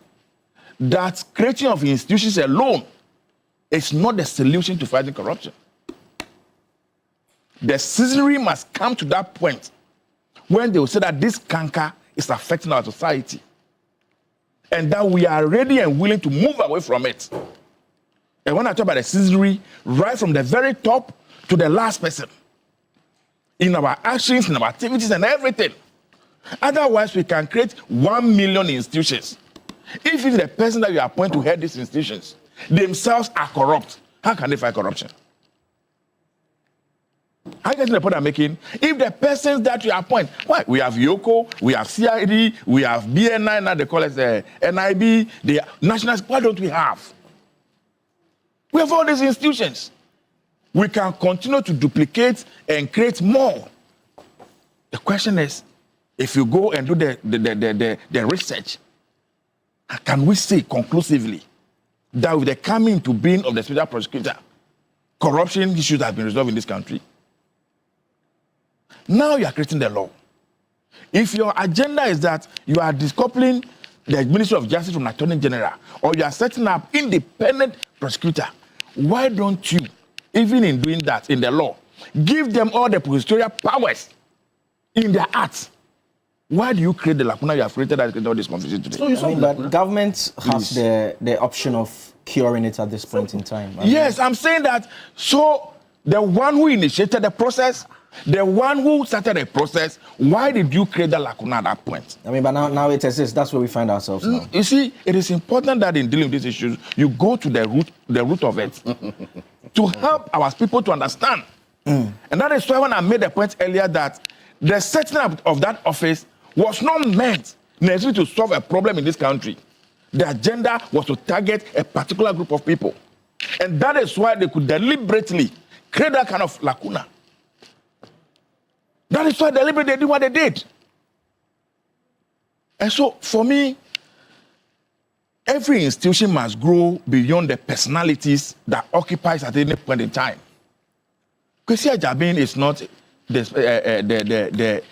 that creating of institutions alone is not the solution to fighting corruption. The citizenry must come to that point when they will say that this canker is affecting our society and that we are ready and willing to move away from it. And when I talk about the citizenry, right from the very top to the last person, in our actions, in our activities and everything. Otherwise, we can create 1 million institutions. If it's the person that you appoint to head these institutions themselves are corrupt, how can they fight corruption? Are you getting the point I'm making? If the persons that you appoint, why? We have YOCO, we have CID, we have BNI, now they call it NIB, the national, what don't we have? We have all these institutions. We can continue to duplicate and create more. The question is, if you go and do the research, can we say conclusively that with the coming into being of the special prosecutor, corruption issues have been resolved in this country? Now you are creating the law. If your agenda is that you are decoupling the Ministry of Justice from the Attorney General, or you are setting up independent prosecutor, why don't you, even in doing that in the law, give them all the prosecutorial powers in their acts? Why do you create the lacuna you have created that all this confusion today? So but government has the option of curing it at this point in time. Yes, I'm saying that. So the one who initiated the process, the one who started the process, why did you create the lacuna at that point? But now it exists. That's where we find ourselves now. You see, it is important that in dealing with these issues, you go to the root of it to help our people to understand. And that is why when I made the point earlier that the setting up of that office was not meant necessarily to solve a problem in this country. The agenda was to target a particular group of people. And that is why they could deliberately create that kind of lacuna. That is why deliberately they did what they did. And so, for me, every institution must grow beyond the personalities that occupies at any point in time. Kwesi Ajabin is not the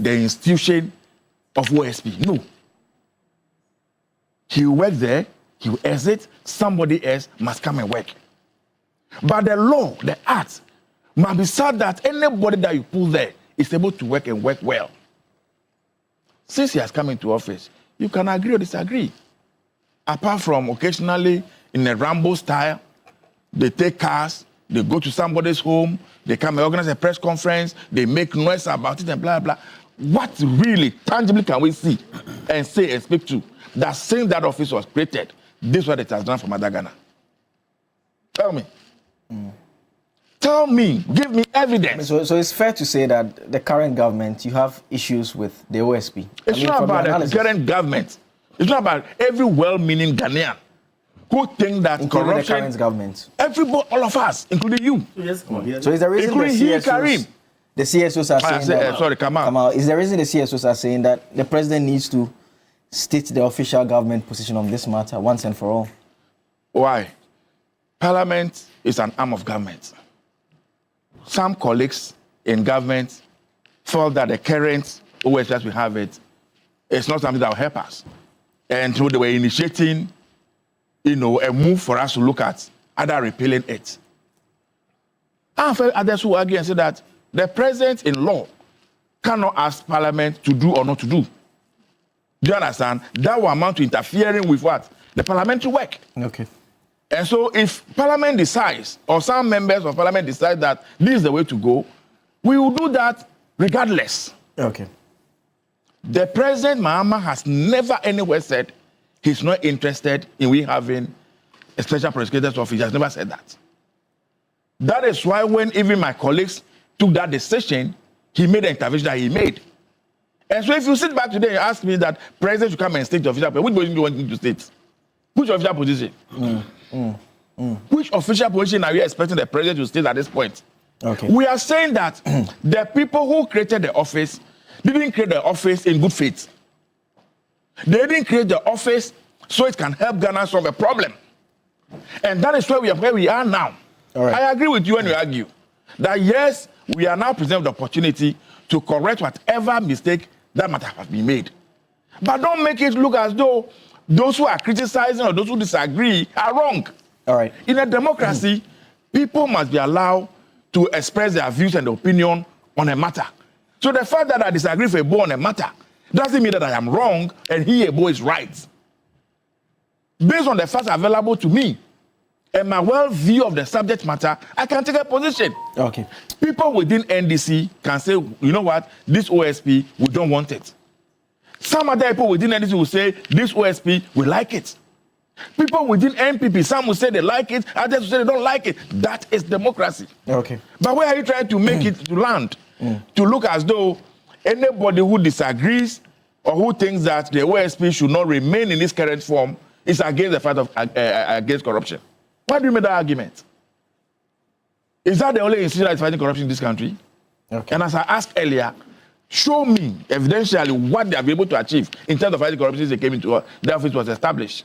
institution of OSP. No. He will work there, he will exit, somebody else must come and work. But the law, the act, must be such that anybody that you pull there is able to work and work well. Since he has come into office, you can agree or disagree. Apart from occasionally, in a Rambo style, they take cars, they go to somebody's home, they come and organize a press conference, they make noise about it and blah, blah. What really, tangibly can we see and say and speak to that since that office was created, this is what it has done for Ghana? Tell me. Tell Tell me, give me evidence. So it's fair to say that the current government, you have issues with the OSP. It's not about the current government. It's not about every well-meaning Ghanaian who think that including corruption. The current government. Everybody, all of us, including you. So is the reason the CSOs are saying Kamal. Is the reason the CSOs are saying that the president needs to state the official government position on this matter once and for all? Why? Parliament is an arm of government. Some colleagues in government felt that the current OS as we have it's not something that will help us. And so they were initiating, a move for us to look at either repealing it. I felt others who argue and say that the president in law cannot ask Parliament to do or not to do. Do you understand? That will amount to interfering with what? The parliamentary work. Okay. And so if Parliament decides, or some members of Parliament decide that this is the way to go, we will do that regardless. Okay. The President Mahama has never anywhere said he's not interested in we having a special prosecutor's office. He has never said that. That is why when even my colleagues took that decision, he made the intervention that he made. And so if you sit back today and ask me that President should come and state the official position, which position do you want him to state? Which official position? Which official position are you expecting the President to state at this point? Okay. We are saying that the people who created the office didn't create the office in good faith. They didn't create the office so it can help Ghana solve a problem. And that is where we are now. All right. I agree with you when you argue that yes, we are now presented the opportunity to correct whatever mistake that might have been made. But don't make it look as though those who are criticizing or those who disagree are wrong. All right. In a democracy, people must be allowed to express their views and opinion on a matter. So the fact that I disagree with Ebo on a matter doesn't mean that I am wrong and he, Ebo, is right. Based on the facts available to me and my well view of the subject matter, I can take a position. Okay. People within NDC can say, you know what, this OSP, we don't want it. Some other people within NDC will say, this OSP, we like it. People within NPP, some will say they like it, others will say they don't like it. That is democracy. Okay. But where are you trying to make it to land? To look as though anybody who disagrees or who thinks that the OSP should not remain in its current form is against the fight of against corruption. Why do you make that argument? Is that the only institution that is fighting corruption in this country? Okay. And as I asked earlier, show me evidentially what they have been able to achieve in terms of fighting corruption since they came into the office was established.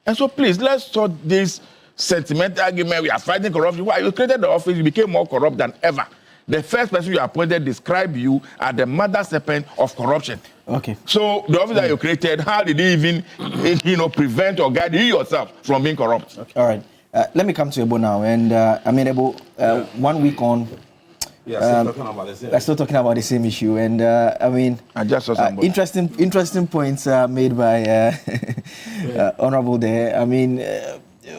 And so please, let's stop this sentimental argument. We are fighting corruption. Why? You created the office, you became more corrupt than ever. The first person you appointed described you as the mother serpent of corruption. Okay. So the office that you created, how did he even, prevent or guide you yourself from being corrupt? Okay. All right. Let me come to Ebo now. And Ebo, 1 week on, we're still talking about the same issue. And I just saw somebody. Interesting points made by Honorable there.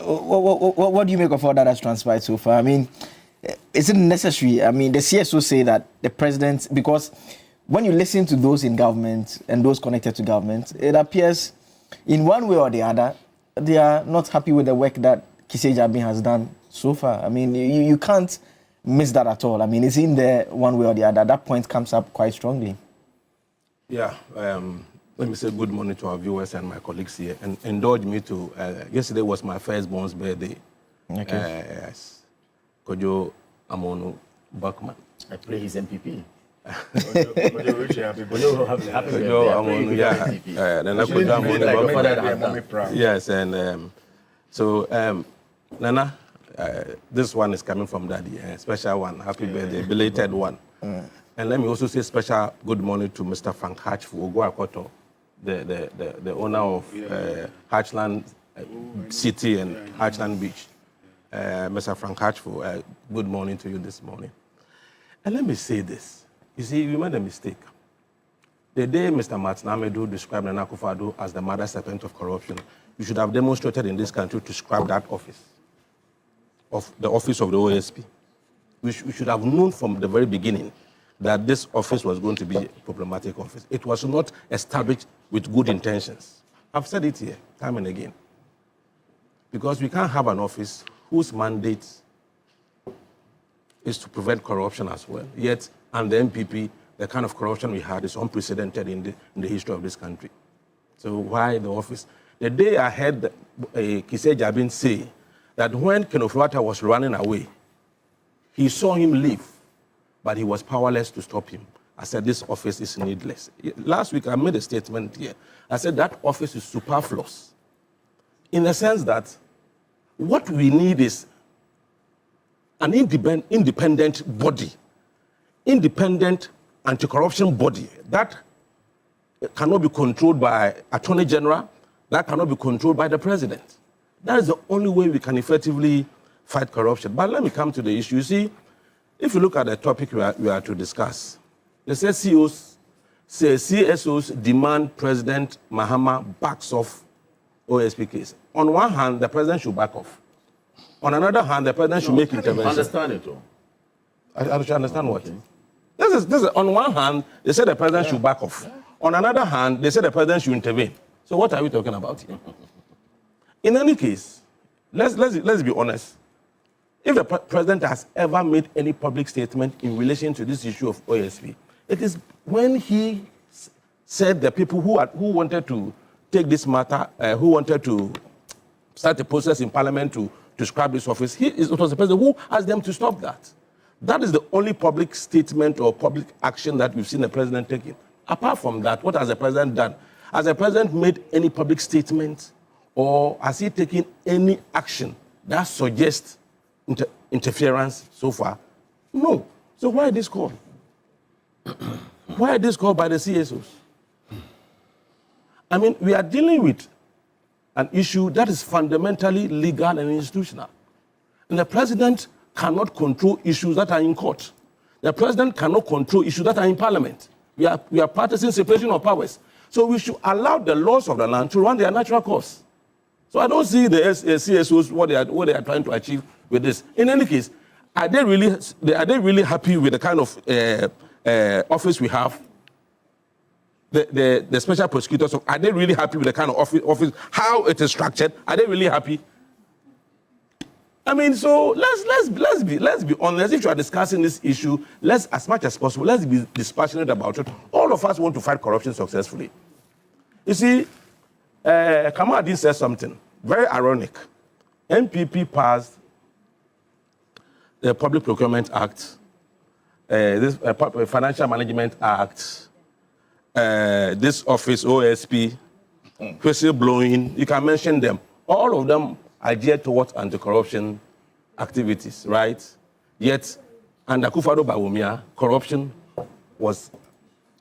What do you make of all that has transpired so far? Is it necessary? The CSO say that the president, because when you listen to those in government and those connected to government, it appears in one way or the other, they are not happy with the work that Kisei Jabin has done so far. You can't miss that at all. It's in there one way or the other. That point comes up quite strongly. Yeah. Let me say good morning to our viewers and my colleagues here. And indulge me to, yesterday was my firstborn's birthday. Okay. Yes. Kojo Amonu Bachman. I pray he's MPP. Yes, and Nana, this one is coming from Daddy, a special one. Happy birthday, belated one. And let me also say special good morning to Mr. Frank Hatch for Oguakoto, the owner of Hatchland City and Hatchland Beach. Mr. Frank Hatchful, good morning to you this morning. And let me say this. You see, you made a mistake. The day Mr. Martin Amedu described Nana Akufo-Addo as the mother serpent of corruption, you should have demonstrated in this country to scrap that office, of the office of the OSP. We should have known from the very beginning that this office was going to be a problematic office. It was not established with good intentions. I've said it here, time and again. Because we can't have an office whose mandate is to prevent corruption as well. Yet, under MPP, the kind of corruption we had is unprecedented in the history of this country. So why the office? The day I heard Kisei Jabin say that when Xenophobic was running away, he saw him leave, but he was powerless to stop him. I said, this office is needless. Last week, I made a statement here. I said that office is superfluous in the sense that what we need is an independent body, independent anti-corruption body that cannot be controlled by Attorney General, that cannot be controlled by the President. That is the only way we can effectively fight corruption. But let me come to the issue. You see, if you look at the topic we are to discuss, they say CSOs demand President Mahama backs off OSP case. On one hand, the President should back off. On another hand, the President should make intervention. Understand it, though. I should understand what? This is, on one hand, they say the President should back off. On another hand, they say the President should intervene. So what are we talking about here? In any case, let's be honest. If the President has ever made any public statement in relation to this issue of OSP, it is when he said the people who wanted to take this matter, who wanted to start a process in Parliament to scrap this office, it was the President who asked them to stop that. That is the only public statement or public action that we've seen the President taking. Apart from that, what has the President done? Has the President made any public statement or has he taken any action that suggests interference so far? No. So why this call? Why this call by the CSOs? I mean, we are dealing with an issue that is fundamentally legal and institutional. And the President cannot control issues that are in court. The President cannot control issues that are in Parliament. We are practicing separation of powers. So we should allow the laws of the land to run their natural course. So I don't see the CSOs, what they are trying to achieve with this. In any case, are they really happy with the kind of office we have? The special prosecutors, are they really happy with the kind of office, how it is structured? Are they really happy? I mean, so let's be honest. If you are discussing this issue, let's, as much as possible, let's be dispassionate about it. All of us want to fight corruption successfully. You see, Kamadin said something very ironic. MPP passed the Public Procurement Act, this Financial Management Act, this office, OSP, whistleblowing, you can mention them. All of them are geared towards anti-corruption activities, right? Yet, under Akufo-Addo Bawumia, corruption was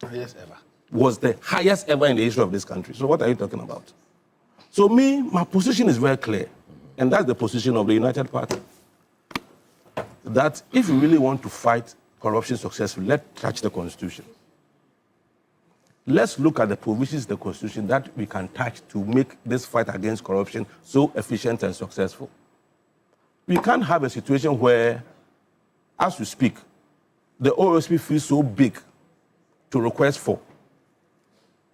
the highest ever in the history of this country. So what are you talking about? So my position is very clear, and that's the position of the United Party, that if you really want to fight corruption successfully, let's touch the Constitution. Let's look at the provisions of the Constitution that we can touch to make this fight against corruption so efficient and successful. We can't have a situation where, as we speak, the OSP feels so big to request for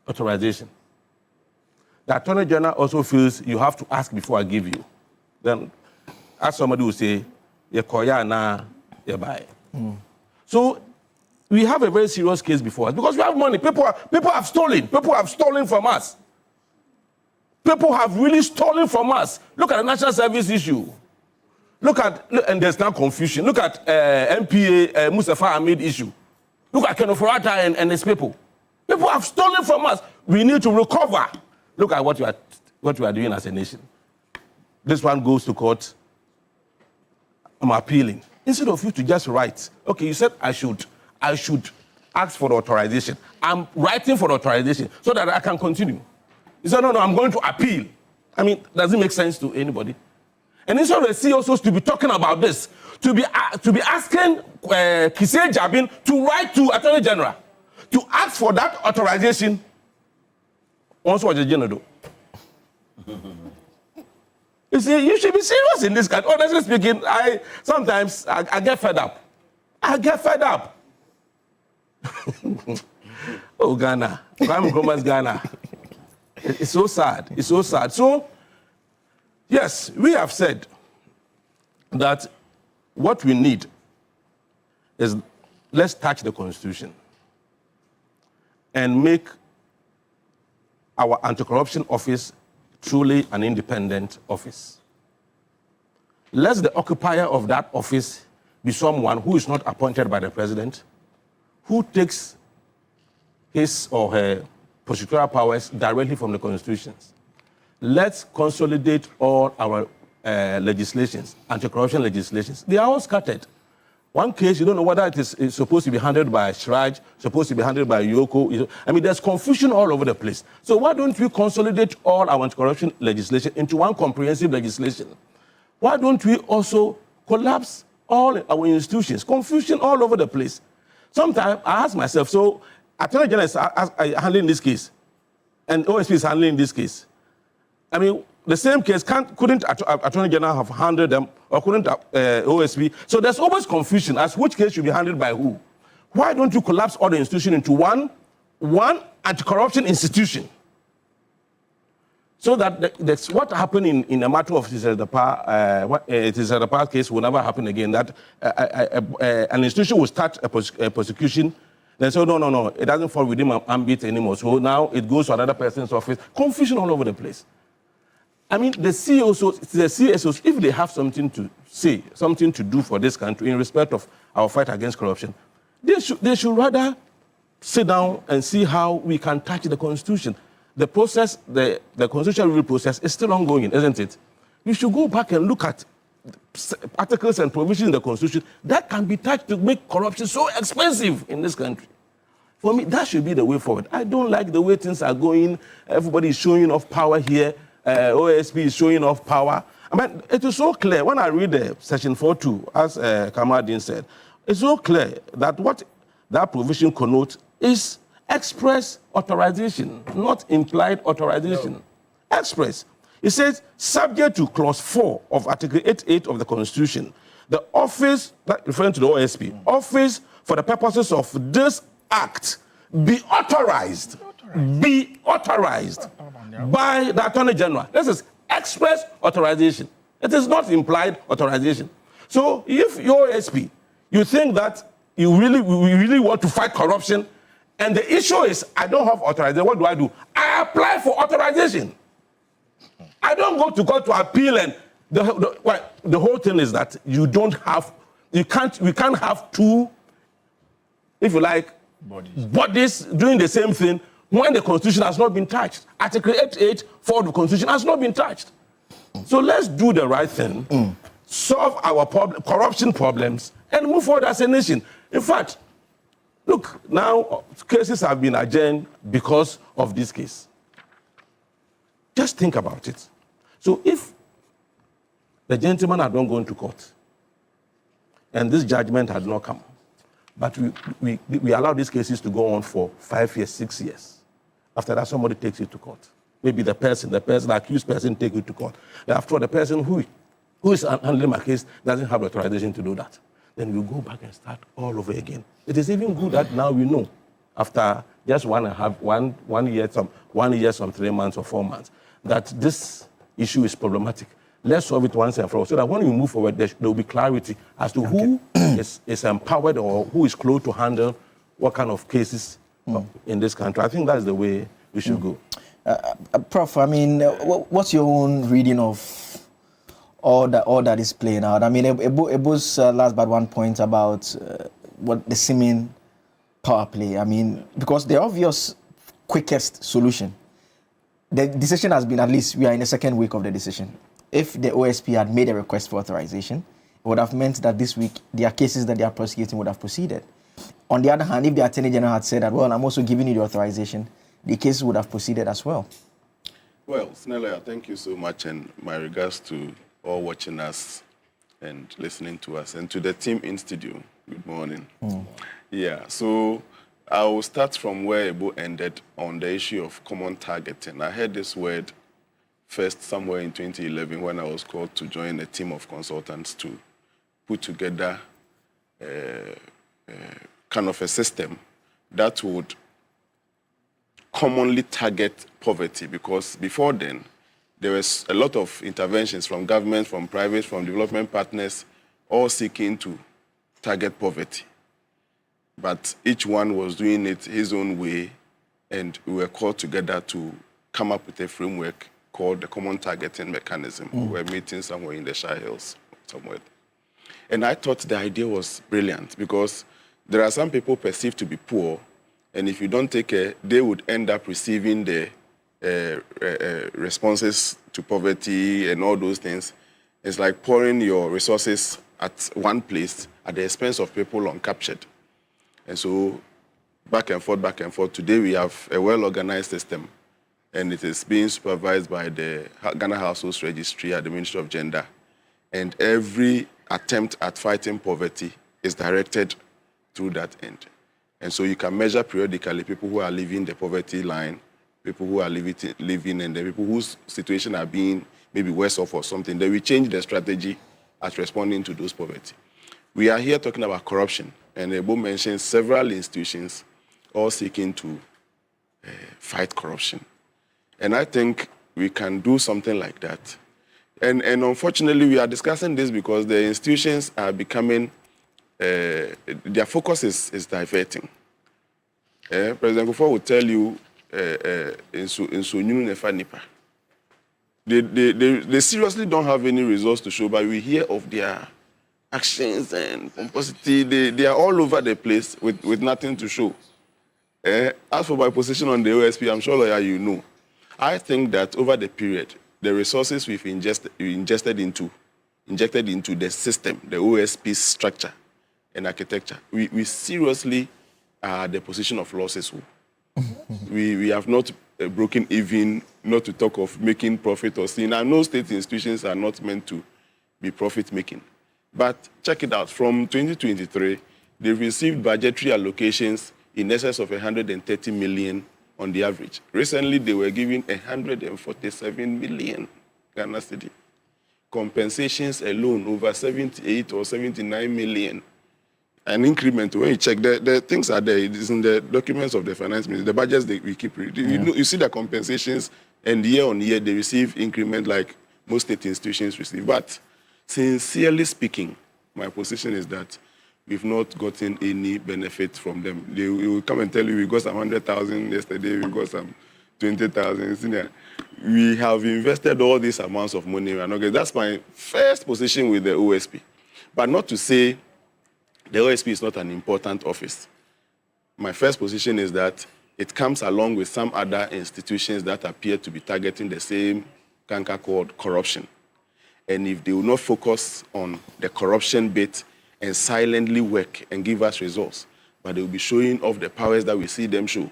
authorization. The Attorney General also feels you have to ask before I give you. Then, as somebody will say, you koya na you buy. So we have a very serious case before us because we have money. People have stolen. People have stolen from us. People have really stolen from us. Look at the national service issue. And there's now confusion. Look at MPA Mustafa Ahmed issue. Look at Xenophobic and his people. People have stolen from us. We need to recover. Look at what we are doing as a nation. This one goes to court. I'm appealing. Instead of you to just write, okay, you said I should ask for the authorization. I'm writing for the authorization so that I can continue. You said, no, I'm going to appeal. I mean, does it make sense to anybody? And instead of the CSOs to be talking about this, to be asking Kisei Jabin to write to Attorney General to ask for that authorization, also what the general do. You see, you should be serious in this country. Honestly speaking, sometimes I get fed up. I get fed up. Oh, Ghana. Kwame Nkrumah's Ghana. It's so sad. It's so sad. So, yes, we have said that what we need is let's touch the Constitution and make our anti-corruption office truly an independent office. Let the occupier of that office be someone who is not appointed by the president, who takes his or her prosecutorial powers directly from the constitutions. Let's consolidate all our legislations, anti-corruption legislations. They are all scattered. One case, you don't know whether it is supposed to be handled by Shraj, supposed to be handled by Yoko. I mean, there's confusion all over the place. So why don't we consolidate all our anti-corruption legislation into one comprehensive legislation? Why don't we also collapse all our institutions? Confusion all over the place. Sometimes I ask myself, so Attorney General is handling this case, and OSP is handling this case. I mean, the same case couldn't Attorney General have handled them, or couldn't OSP? So there's always confusion as which case should be handled by who. Why don't you collapse all the institutions into one anti-corruption institution? So that that's what happened in a matter of Teshie case will never happen again. That an institution will start a prosecution, then say, no, it doesn't fall within my ambit anymore. So now it goes to another person's office. Confusion all over the place. I mean, the CSOs, if they have something to say, something to do for this country in respect of our fight against corruption, they should rather sit down and see how we can touch the Constitution. The process, the constitutional review process is still ongoing, isn't it? You should go back and look at articles and provisions in the Constitution that can be touched to make corruption so expensive in this country. For me, that should be the way forward. I don't like the way things are going. Everybody is showing off power here. OSP is showing off power. I mean, it is so clear. When I read Section 4.2, as Kamadin said, it's so clear that what that provision connotes is express authorization, not implied authorization. No. Express. It says, subject to Clause 4 of Article 88 of the Constitution, the office, referring to the OSP, office for the purposes of this act be authorized by the Attorney General. This is express authorization. It is not implied authorization. So if your OSP, you think that we really want to fight corruption, and the issue is, I don't have authorization. What do? I apply for authorization. I don't go to court to appeal, and the whole thing is that we can't have two, if you like, bodies doing the same thing when the Constitution has not been touched. Article 88 for the Constitution has not been touched. So let's do the right thing, solve our corruption problems, and move forward as a nation. In fact, look, now cases have been adjourned because of this case. Just think about it. So if the gentleman had not gone to court and this judgment had not come, but we allow these cases to go on for 5 years, 6 years. After that, somebody takes it to court. Maybe the accused person takes it to court. After all, the person who is handling my case doesn't have authorization to do that. Then we go back and start all over again. It is even good that now we know, after just 1 year, some 3 months or 4 months, that this issue is problematic. Let's solve it once and for all, so that when we move forward, there will be clarity as to who is empowered or who is close to handle what kind of cases in this country. I think that's the way we should go. Prof, I mean, what's your own reading of all that is playing out? I mean, Ebo's last but one point about what the seeming power play. I mean, because the obvious quickest solution, the decision has been, at least we are in the second week of the decision. If the OSP had made a request for authorization, it would have meant that this week their cases that they are prosecuting would have proceeded. On the other hand, if the Attorney General had said that, well, I'm also giving you the authorization, the cases would have proceeded as well. Well, Snella, thank you so much, and my regards to all watching us and listening to us, and to the team in studio. Good morning. Yeah, so I will start from where Ebo ended on the issue of common targeting. I heard this word first somewhere in 2011 when I was called to join a team of consultants to put together kind of a system that would commonly target poverty, because before then, there was a lot of interventions from government, from private, from development partners, all seeking to target poverty. but each one was doing it his own way, and we were called together to come up with a framework called the Common Targeting Mechanism. We were meeting somewhere in the Shire Hills, somewhere. And I thought the idea was brilliant because there are some people perceived to be poor, and if you don't take care, they would end up receiving the responses to poverty and all those things. It's like pouring your resources at one place at the expense of people uncaptured. And so back and forth. Today we have a well-organized system, and it is being supervised by the Ghana Households Registry at the Ministry of Gender. And every attempt at fighting poverty is directed through that end. And so you can measure periodically people who are living the poverty line, people who are living and the people whose situation are being maybe worse off or something. Then we change the strategy at responding to those poverty. We are here talking about corruption, and Ebo mentioned several institutions all seeking to fight corruption. And I think we can do something like that. And unfortunately, we are discussing this because the institutions are becoming, their focus is diverting. President Kufuor will tell you, they seriously don't have any results to show, but we hear of their actions and pomposity. They are all over the place with nothing to show. As for my position on the OSP, I'm sure, lawyer, you know. I think that over the period, the resources we've injected into the system, the OSP structure and architecture, we seriously are at the position of losses. We have not broken even, not to talk of making profit or sin. I know state institutions are not meant to be profit-making. But check it out. From 2023, they've received budgetary allocations in excess of 130 million on the average. Recently, they were given 147 million Ghana cedi. Compensations alone over 78 or 79 million. An increment, when you check, the things are there. It is in the documents of the finance ministry, the budgets that we keep reading. You see the compensations, and year on year, they receive increment like most state institutions receive. But sincerely speaking, my position is that we've not gotten any benefit from them. They will come and tell you, we got some 100,000 yesterday, we got some 20,000. We have invested all these amounts of money. That's my first position with the OSP. But not to say the OSP is not an important office. My first position is that it comes along with some other institutions that appear to be targeting the same canker called corruption. And if they will not focus on the corruption bit and silently work and give us results, but they will be showing off the powers that we see them show,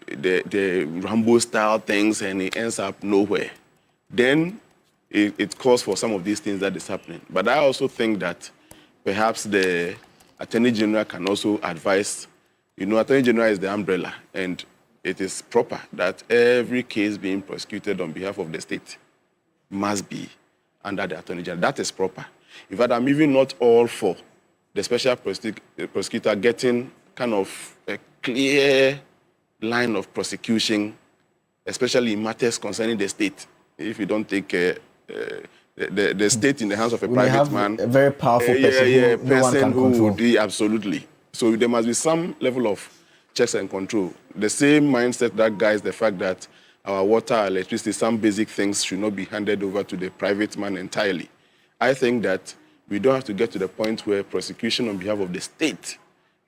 the Rambo-style things, and it ends up nowhere, then it calls for some of these things that is happening. But I also think that perhaps the Attorney General can also advise. Attorney General is the umbrella, and it is proper that every case being prosecuted on behalf of the state must be under the Attorney General. That is proper. In fact, I'm even not all for the special prosecutor getting kind of a clear line of prosecution, especially in matters concerning the state. If you don't take the state in the hands of a private man, a very powerful person, who would be absolutely. So there must be some level of checks and control. The same mindset that guides the fact that our water, electricity, some basic things should not be handed over to the private man entirely. I think that we don't have to get to the point where prosecution on behalf of the state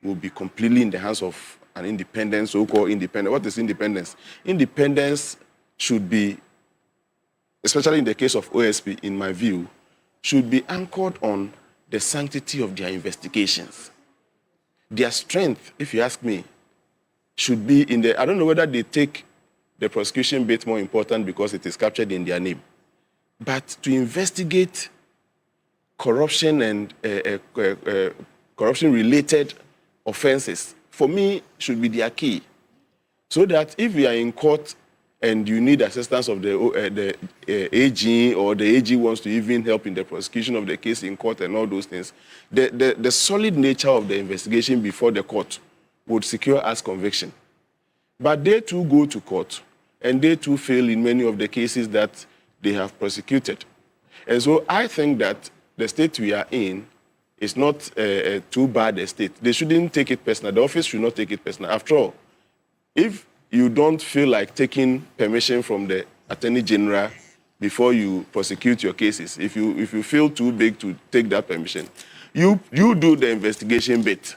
will be completely in the hands of an independent, so-called independent. What is independence? Independence should be, especially in the case of OSP, in my view, should be anchored on the sanctity of their investigations. Their strength, if you ask me, should be in the, I don't know whether they take the prosecution bit more important because it is captured in their name, but to investigate corruption and corruption-related offenses, for me, should be their key. So that if we are in court and you need assistance of the AG, or the AG wants to even help in the prosecution of the case in court and all those things, the solid nature of the investigation before the court would secure us conviction. But they too go to court, and they too fail in many of the cases that they have prosecuted. And so I think that the state we are in It's not too bad a state. They shouldn't take it personal. The office should not take it personal. After all, if you don't feel like taking permission from the Attorney General before you prosecute your cases, if you feel too big to take that permission, you do the investigation bit.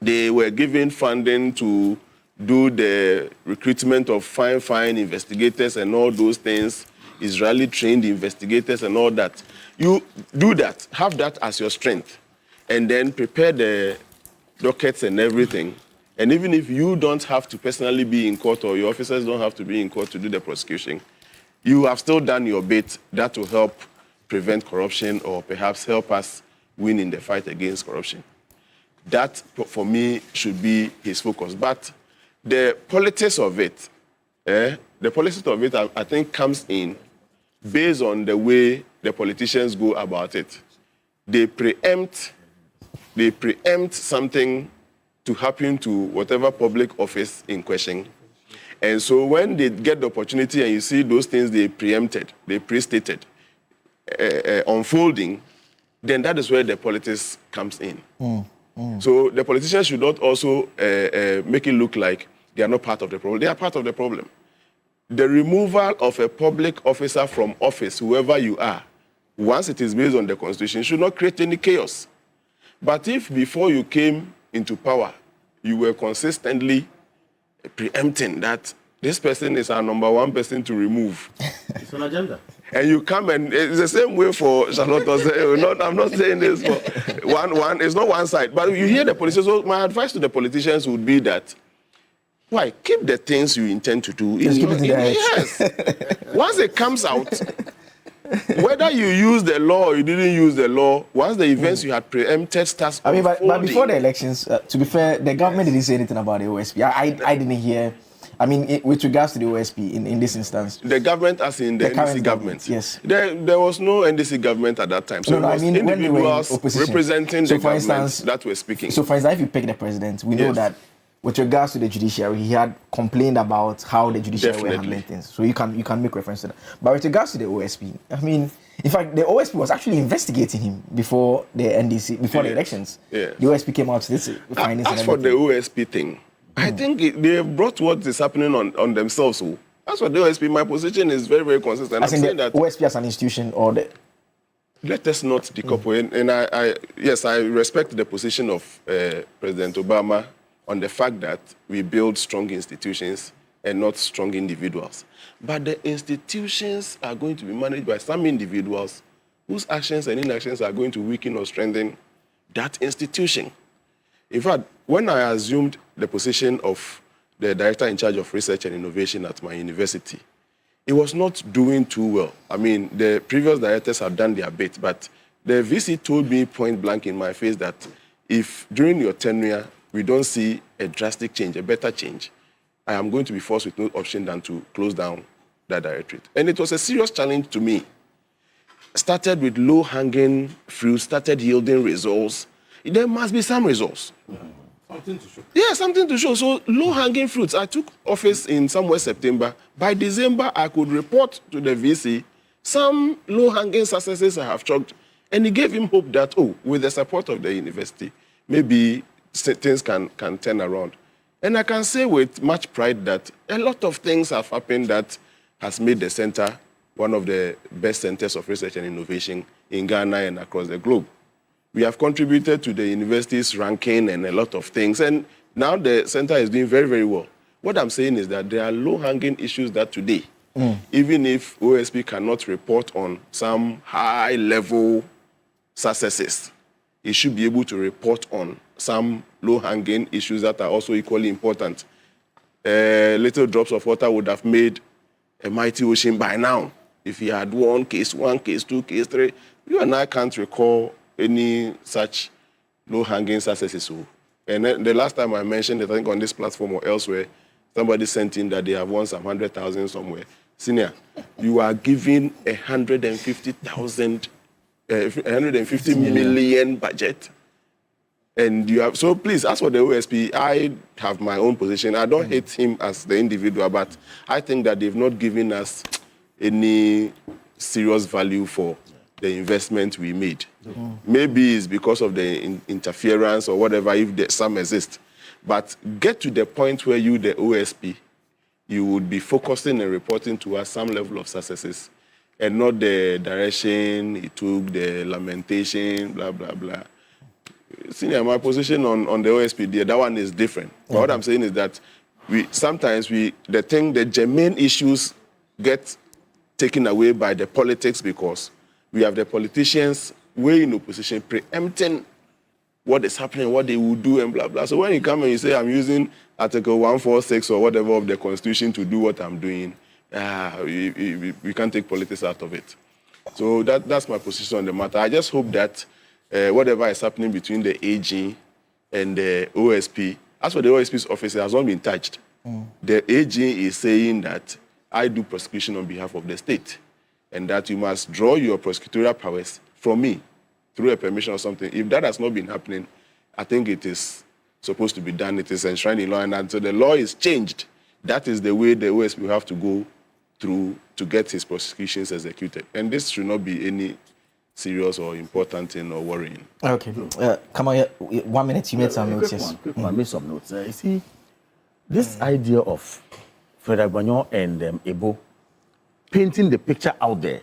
They were given funding to do the recruitment of fine investigators and all those things, Israeli-trained investigators and all that. You do that, have that as your strength, and then prepare the dockets and everything. And even if you don't have to personally be in court or your officers don't have to be in court to do the prosecution, you have still done your bit. That will help prevent corruption or perhaps help us win in the fight against corruption. That, for me, should be his focus. But the politics of it, I think, comes in based on the way the politicians go about it. They preempt something to happen to whatever public office in question. And so when they get the opportunity and you see those things they preempted, they pre-stated, unfolding, then that is where the politics comes in. So the politicians should not also make it look like they are not part of the problem. They are part of the problem. The removal of a public officer from office, whoever you are, once it is based on the Constitution, should not create any chaos. But if before you came into power, you were consistently preempting that this person is our number one person to remove. It's an agenda. And you come and it's the same way for Charlotte. I'm not saying this for one. It's not one side. But you hear the politicians. So my advice to the politicians would be that, why? Keep the things you intend to do. Yes. Once it comes out, whether you use the law or you didn't use the law, once the events you had preempted starts unfolding. But before the elections, to be fair, the government didn't say anything about the OSP. I didn't hear. I mean, with regards to the OSP in this instance. The government, as in the NDC government. Yes. There was no NDC government at that time. So it was individuals representing the government that were speaking. So for instance, if you pick the president, we know that with regards to the judiciary, he had complained about how the judiciary were handling things. So you can make reference to that. But with regards to the OSP, I mean, in fact, the OSP was actually investigating him before the NDC, before the elections. The OSP came out to this findings. As for the OSP thing, I think they brought what is happening on themselves. So that's what the OSP. My position is very, very consistent. I'm saying that OSP as an institution, or the. Let us not decouple. And I respect the position of President Obama on the fact that we build strong institutions and not strong individuals. But the institutions are going to be managed by some individuals whose actions and inactions are going to weaken or strengthen that institution. In fact, when I assumed the position of the director in charge of research and innovation at my university, it was not doing too well. I mean, the previous directors have done their bit, but the VC told me point blank in my face that if during your tenure we don't see a drastic change, a better change, I am going to be forced with no option than to close down that directorate. And it was a serious challenge to me. Started with low-hanging fruit, started yielding results. There must be some results. Something to show. Yeah, something to show. So low-hanging fruits. I took office in somewhere September. By December, I could report to the VC some low-hanging successes I have chalked. And he gave him hope that, with the support of the university, maybe things can turn around. And I can say with much pride that a lot of things have happened that has made the center one of the best centers of research and innovation in Ghana and across the globe. We have contributed to the university's ranking and a lot of things, and now the center is doing very, very well. What I'm saying is that there are low-hanging issues that today, even if OSP cannot report on some high-level successes, it should be able to report on some low-hanging issues that are also equally important. Little drops of water would have made a mighty ocean by now. If he had case 1, case 2, case 3, you and I can't recall any such low-hanging successes. And the last time I mentioned it, I think on this platform or elsewhere, somebody sent in that they have won some 100,000 somewhere. Senior, you are giving 150 million budget. And you have, so please, as for the OSP, I have my own position. I don't hate him as the individual, but I think that they've not given us any serious value for the investment we made. Maybe it's because of the interference or whatever, if some exist. But get to the point where you, the OSP, you would be focusing and reporting to us some level of successes and not the direction it took, the lamentation, blah, blah, blah. Senior, my position on the OSP, that one is different. But what I'm saying is that sometimes the germane issues get taken away by the politics because we have the politicians way in opposition preempting what is happening, what they will do, and blah, blah. So when you come and you say, I'm using Article 146 or whatever of the Constitution to do what I'm doing, we can't take politics out of it. So that's my position on the matter. I just hope that whatever is happening between the AG and the OSP, as for the OSP's office, it has not been touched. The AG is saying that I do prosecution on behalf of the state and that you must draw your prosecutorial powers from me through a permission or something. If that has not been happening, I think it is supposed to be done. It is enshrined in law, and until the law is changed, that is the way the OSP will have to go through to get his prosecutions executed. And this should not be any serious or important thing or worrying. Okay. Come on, 1 minute, you made some notes. Yes. I made some notes. You see, this idea of Frederick Banyon and Ebo painting the picture out there.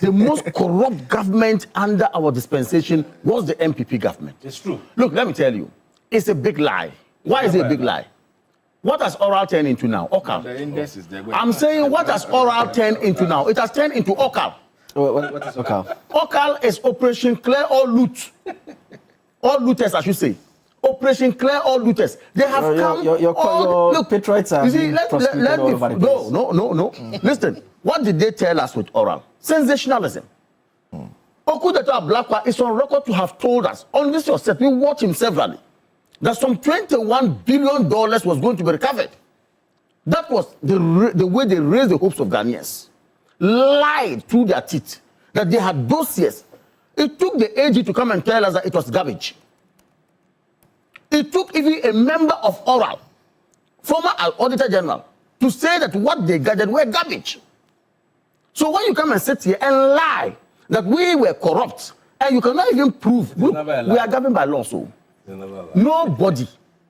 The most corrupt government under our dispensation was the MPP government. It's true. Look, let me tell you, it's a big lie. Why is it a big lie? What has oral turned into now? Okal. The index is there. I'm saying, what has oral turned into now? It has turned into Okal. What is Okal? Okal is Operation Clear All Loot. All looters, I should say. Operation Clear All Looters. They have come. Your patriots are being prosecuted all over the place. No. Listen, what did they tell us with oral? Sensationalism. Okudeta Blakwa is on record to have told us, on this yourself, we watch him severally, that some $21 billion was going to be recovered. That was the way they raised the hopes of Ghanaians. Lied through their teeth that they had dossiers. It took the AG to come and tell us that it was garbage. It took even a member of Oral, former Auditor General, to say that what they gathered were garbage. So when you come and sit here and lie that we were corrupt, and you cannot even prove, look, we are governed by law, so nobody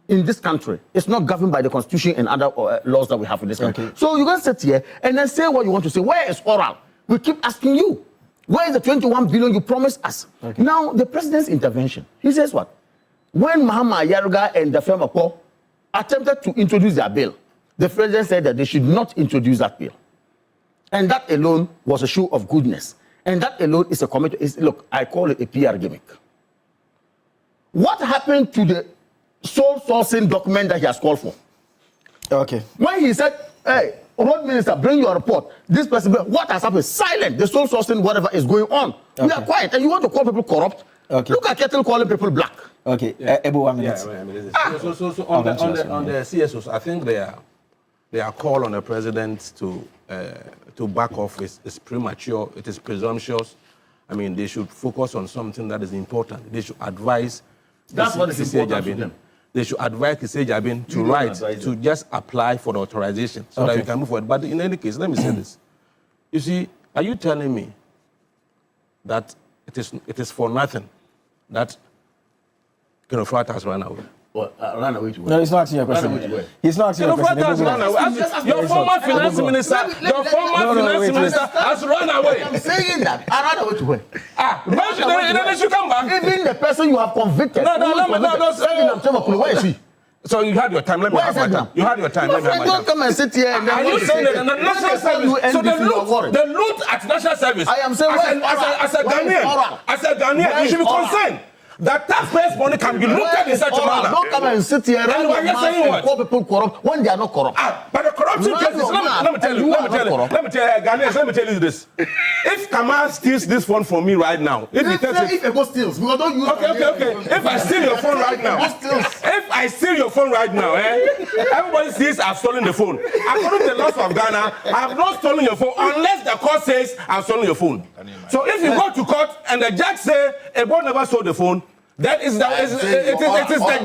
in this country is not governed by the Constitution and other laws that we have in this country. Okay. So you can sit here and then say what you want to say. Where is Oral? We keep asking you, where is the 21 billion you promised us? Okay. Now, the president's intervention, he says what? When Mahama Yaruga and the firm attempted to introduce their bill, the president said that they should not introduce that bill. And that alone was a show of goodness. And that alone is a commitment. Look, I call it a PR gimmick. What happened to the sole sourcing document that he has called for? Okay. When he said, hey, road minister, bring your report. This person, what has happened? Silent. The sole sourcing, whatever is going on. Okay. We are quiet. And you want to call people corrupt? Okay. Look at Kettle calling people black. Okay. Ebo, 1 minute. So on the CSOs, I think their call on the president to back off is premature. It is presumptuous. I mean, they should focus on something that is important. They should advise. That's what is important to them. They should advise Kisei Jabin to just apply for the authorization so that we can move forward. But in any case, let me say this. You see, are you telling me that it is for nothing that Xenophobic has run away? Well, run away to where? No, he's not asking your question. He's not asking your question. Your former finance minister has run away. I'm saying that. I ran away to where? Then she come back. Even the person you have convicted. Where is he? So you had your time. Let me have my time. You had your time. Let me have my time. Don't come and sit here and then. Are you saying that the national service? So the loot at national service. I am saying as a Ghanaian, you should be concerned that taxpayers' money can be looted in such a manner. Don't come and sit here and call people corrupt when they are not corrupt. But the corruption cases, let me tell you, Ghanaians, let me tell you this. If Kamal steals this phone from me right now, if he tells if Ego steals, we don't use Okay. If I steal your phone right now, everybody sees I've stolen the phone. According to the laws of Ghana, I have not stolen your phone unless the court says I've stolen your phone. So if you go to court and the judge says a boy never stole the phone, it is the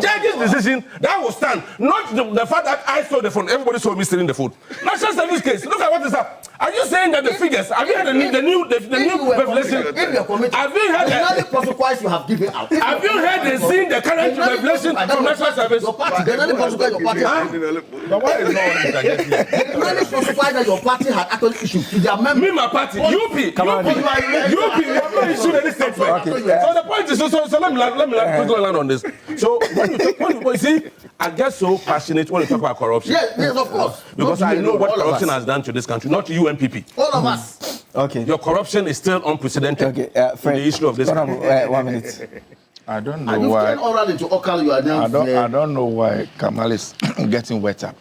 judge's decision that will stand, not the fact that I stole the phone. Everybody saw me stealing the phone. National service case. Look at what is that. Are you saying that the figures? Have you heard the new revelation? Have you heard the protocols you have given out? Have you heard and seen the current revelation from National Service? Your party, the only protocol your party had. But what is not the only protocol that your party had actually issued to their members. Me, my party, UP, we have not issued any statement. So the point is, so let me quickly land on this. So when you see, I get so passionate when you talk about corruption. Yes, of course. Because I know what corruption has done to this country, not to you MPP. All of us. Okay. Your corruption is still unprecedented. Okay, Fred, the issue of this. 1 minute. I don't know why. I don't know why Kamal is getting wet up.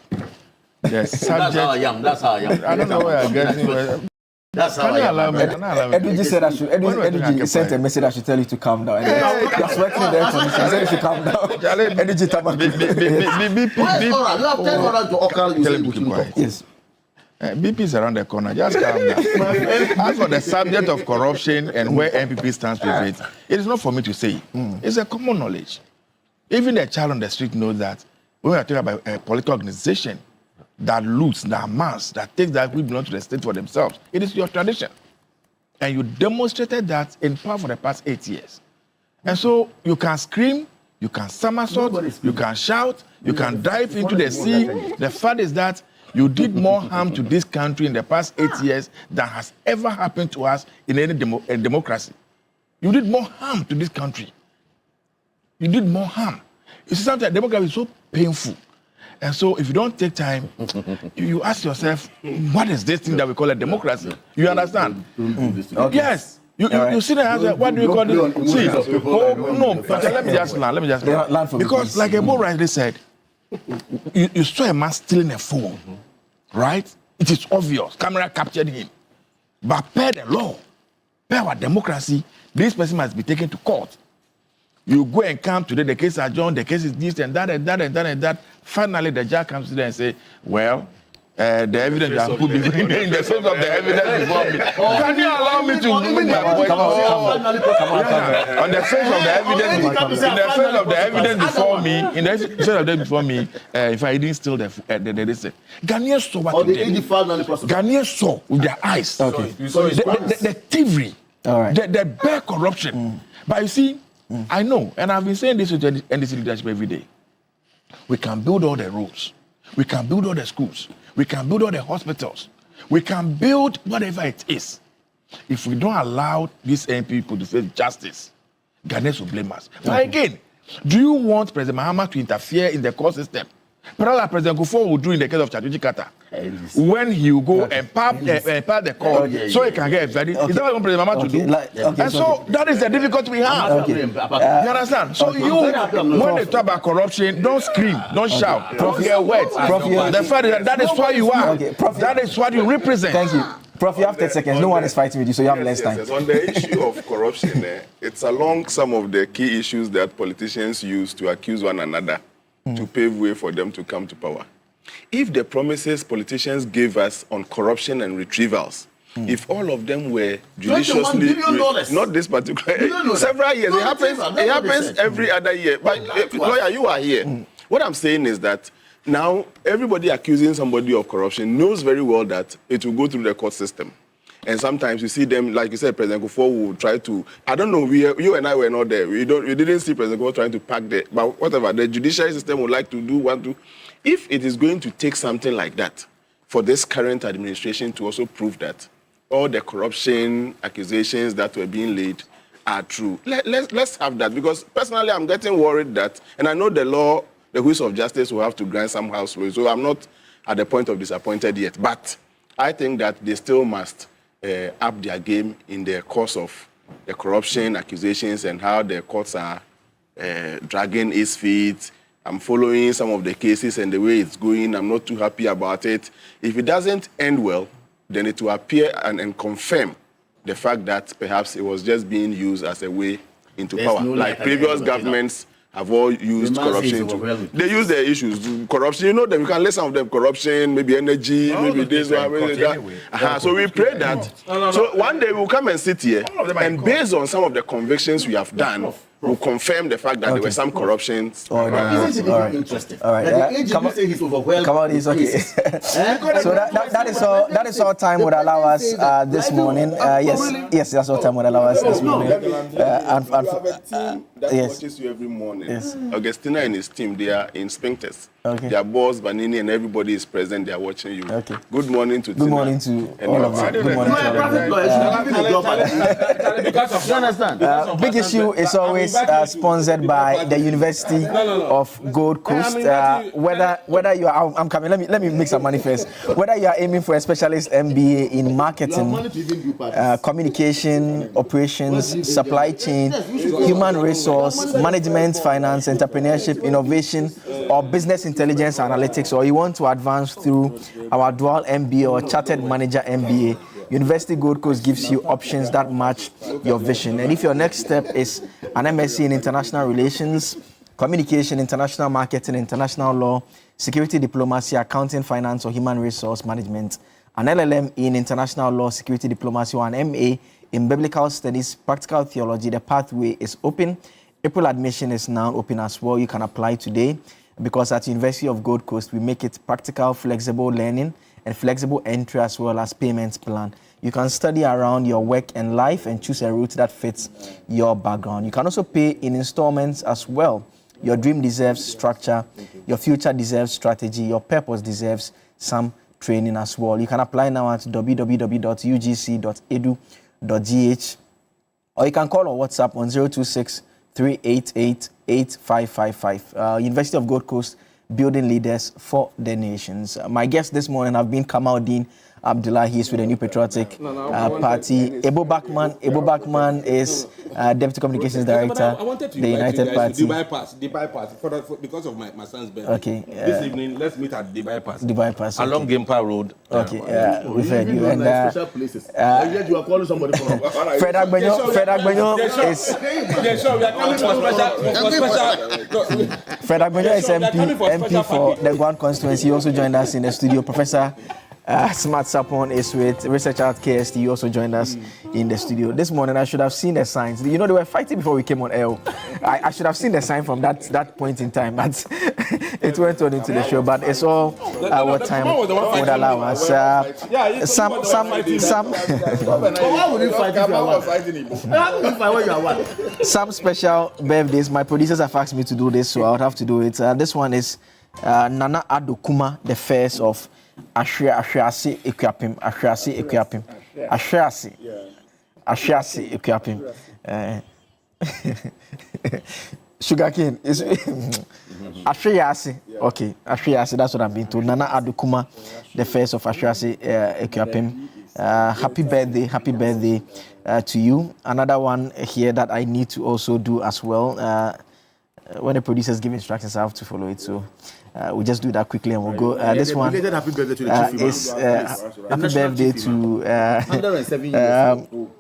The subject. That's how I am. I don't know why I'm getting wet up. That's how I am. Edwin said Edwin sent a message I should tell you to calm down. You're sweating in the air condition. He said you should calm down. Edwin Tamak. Yes. BP is around the corner. Just calm down. As for the subject of corruption and where MPP stands with it is not for me to say. It's a common knowledge. Even the child on the street knows that when we are talking about a political organization that loots, that amass, that takes that which belongs to the state for themselves, it is your tradition. And you demonstrated that in power for the past 8 years. And so you can scream, you can somersault, you can shout, you can dive into the sea. The fact is that you did more harm to this country in the past 8 years than has ever happened to us in any democracy. You did more harm to this country. You did more harm. You see, sometimes democracy is so painful. And so if you don't take time, you ask yourself, what is this thing that we call a democracy? You understand? Okay. Yes. You see the answer, what do you call it? See, no, but let me just land. Because like Ebo rightly said, you saw a man stealing a phone, right? It is obvious. Camera captured him. But per the law, per our democracy, this person must be taken to court. You go and come today, the case adjourned, the case is this and that and that and that and that. Finally, the judge comes to them and say, well, the evidence you have put in the face of the evidence before me. Can you allow me to make my point? On the face of the evidence, in the face of the evidence before me, if I didn't steal the Ghanaians saw what they did. Ghanaians saw with their eyes. Okay. The thievery, the bare corruption. But you see, I know, and I've been saying this to NDC leadership every day. We can build all the roads. We can build all the schools. We can build all the hospitals. We can build whatever it is. If we don't allow these people to face justice, Ghanaians will blame us. Okay. But again, do you want President Mahama to interfere in the court system? Perhaps like President Kufuor will do in the case of Chatuji Kata. When he will go and pass the court so he can get a verdict. Is that what President Mahama to do? And so that is the difficulty we have. You understand? So when they talk about corruption, don't scream, don't shout, don't hear words. The fact is that is why you are. That is what you represent. Thank you. Prof, you have 10 seconds. No one is fighting with you, so you have less time. Yes. On the issue of corruption, it's along some of the key issues that politicians use to accuse one another to pave way for them to come to power. If the promises politicians gave us on corruption and retrievals, if all of them were judiciously, not this particular, several years, it happens every other year. But lawyer, you are here. What I'm saying is that now everybody accusing somebody of corruption knows very well that it will go through the court system. And sometimes you see them, like you said, President Kufuor will try to, I don't know, you and I were not there. We didn't see President Kufuor trying to pack but whatever, the judiciary system would like to do, If it is going to take something like that for this current administration to also prove that all the corruption accusations that were being laid are true, let's have that. Because personally, I'm getting worried that, and I know the law, the wheels of justice will have to grind somehow slow, so I'm not at the point of disappointed yet. But I think that they still must up their game in the course of the corruption accusations and how the courts are dragging its feet. I'm following some of the cases and the way it's going. I'm not too happy about it. If it doesn't end well, then it will appear and confirm the fact that perhaps it was just being used as a way into power. Like previous governments have all used corruption. They use their issues. Corruption, you know them. You can list some of them. Corruption, maybe energy, maybe this one, maybe that. So we pray that. So one day we'll come and sit here, and based on some of the convictions we have done, will confirm the fact that there were some corruptions. All right. Interesting. All right. Come on, it's okay. So that is all time would allow us this morning. Yes, that's all time would allow us this morning. That watches you every morning. Yes. Augustina and his team, they are inspectors. Okay. Their boss, Banini, and everybody is present. They are watching you. Okay. Good morning to Good morning to all of them. Good morning to all of them. You understand? Big issue is always sponsored by the University of Gold Coast. Whether you are, I'm coming. Let me make some money first. Whether you are aiming for a specialist MBA in marketing, communication, operations, supply chain, human resource, management, finance, entrepreneurship, innovation, or business intelligence analytics, or you want to advance through our dual MBA or chartered manager MBA, University Gold Coast gives you options that match your vision. And if your next step is an MSc in international relations, communication, international marketing, international law, security diplomacy, accounting, finance, or human resource management, an LLM in international law, security diplomacy, or an MA in biblical studies, practical theology, the pathway is open. April admission is now open as well. You can apply today because at University of Gold Coast, we make it practical, flexible learning and flexible entry as well as payments plan. You can study around your work and life and choose a route that fits your background. You can also pay in installments as well. Your dream deserves structure. Your future deserves strategy. Your purpose deserves some training as well. You can apply now at www.ugc.edu.gh or you can call or WhatsApp on 026-388-8555. University of Gold Coast, building leaders for the nations. My guests this morning have been Kamaldeen Abdullah. He is with the New Patriotic Party. Ebo Bakman is Deputy Communications Director, the United Party. Dubai Pass, because of my son's birthday. Okay. This evening, let's meet at Dubai Pass. Dubai Pass. Okay. Along Gampa Road. Okay. We've heard you. And special places. Yet you are calling somebody from. Fred Agbenyo is. Fred Agbenyo is MP for the Guan constituency. He also joined us in the studio. Professor Smart Sapon is with Research at KST. He also joined us in the studio. This morning, I should have seen the signs. You know, they were fighting before we came on air. I should have seen the sign from that point in time, but it went on into the show. But it's all what time would allow us. Some. Why would you fight if you are one? Some special birthdays. My producers have asked me to do this, so I would have to do it. This one is Nana Adokuma, the first of Ashriasi Equiapim. Ashriasi Equiapim. Sugarcane is Ashriasi. Okay, Ashriasi, that's what I'm being told. Nana Adokuma, the first of Ashriasi Equiapim. Happy birthday to you. Another one here that I need to also do as well. When the producers give instructions, I have to follow it. So we'll just do that quickly and we'll go. This one happy birthday to the is happy birthday to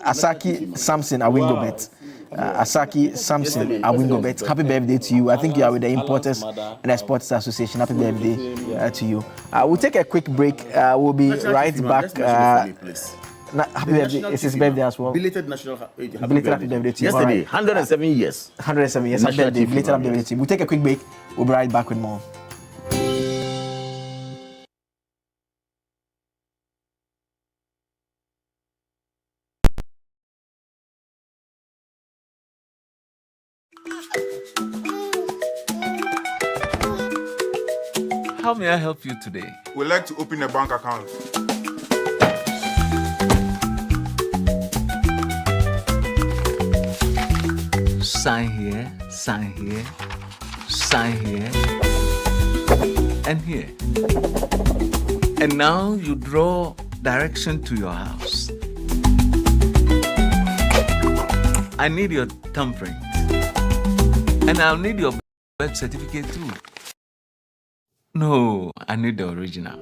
Asaki Samson Awingobet. Asaki Samson Awingobet. Happy birthday to you. I think you are with the Importers and Exporters Association. Happy birthday to you. We'll take a quick break. We'll be right back. Happy birthday. It's his birthday as well. Belated national happy birthday to you. Yesterday, 107 years. 107 years. Happy birthday. Belated happy birthday to you. We'll take a quick break. We'll be right back with more. How may I help you today? We'd like to open a bank account. Sign here, sign here, sign here, and here. And now you draw direction to your house. I need your thumbprint. And I'll need your birth certificate too. No, I need the original.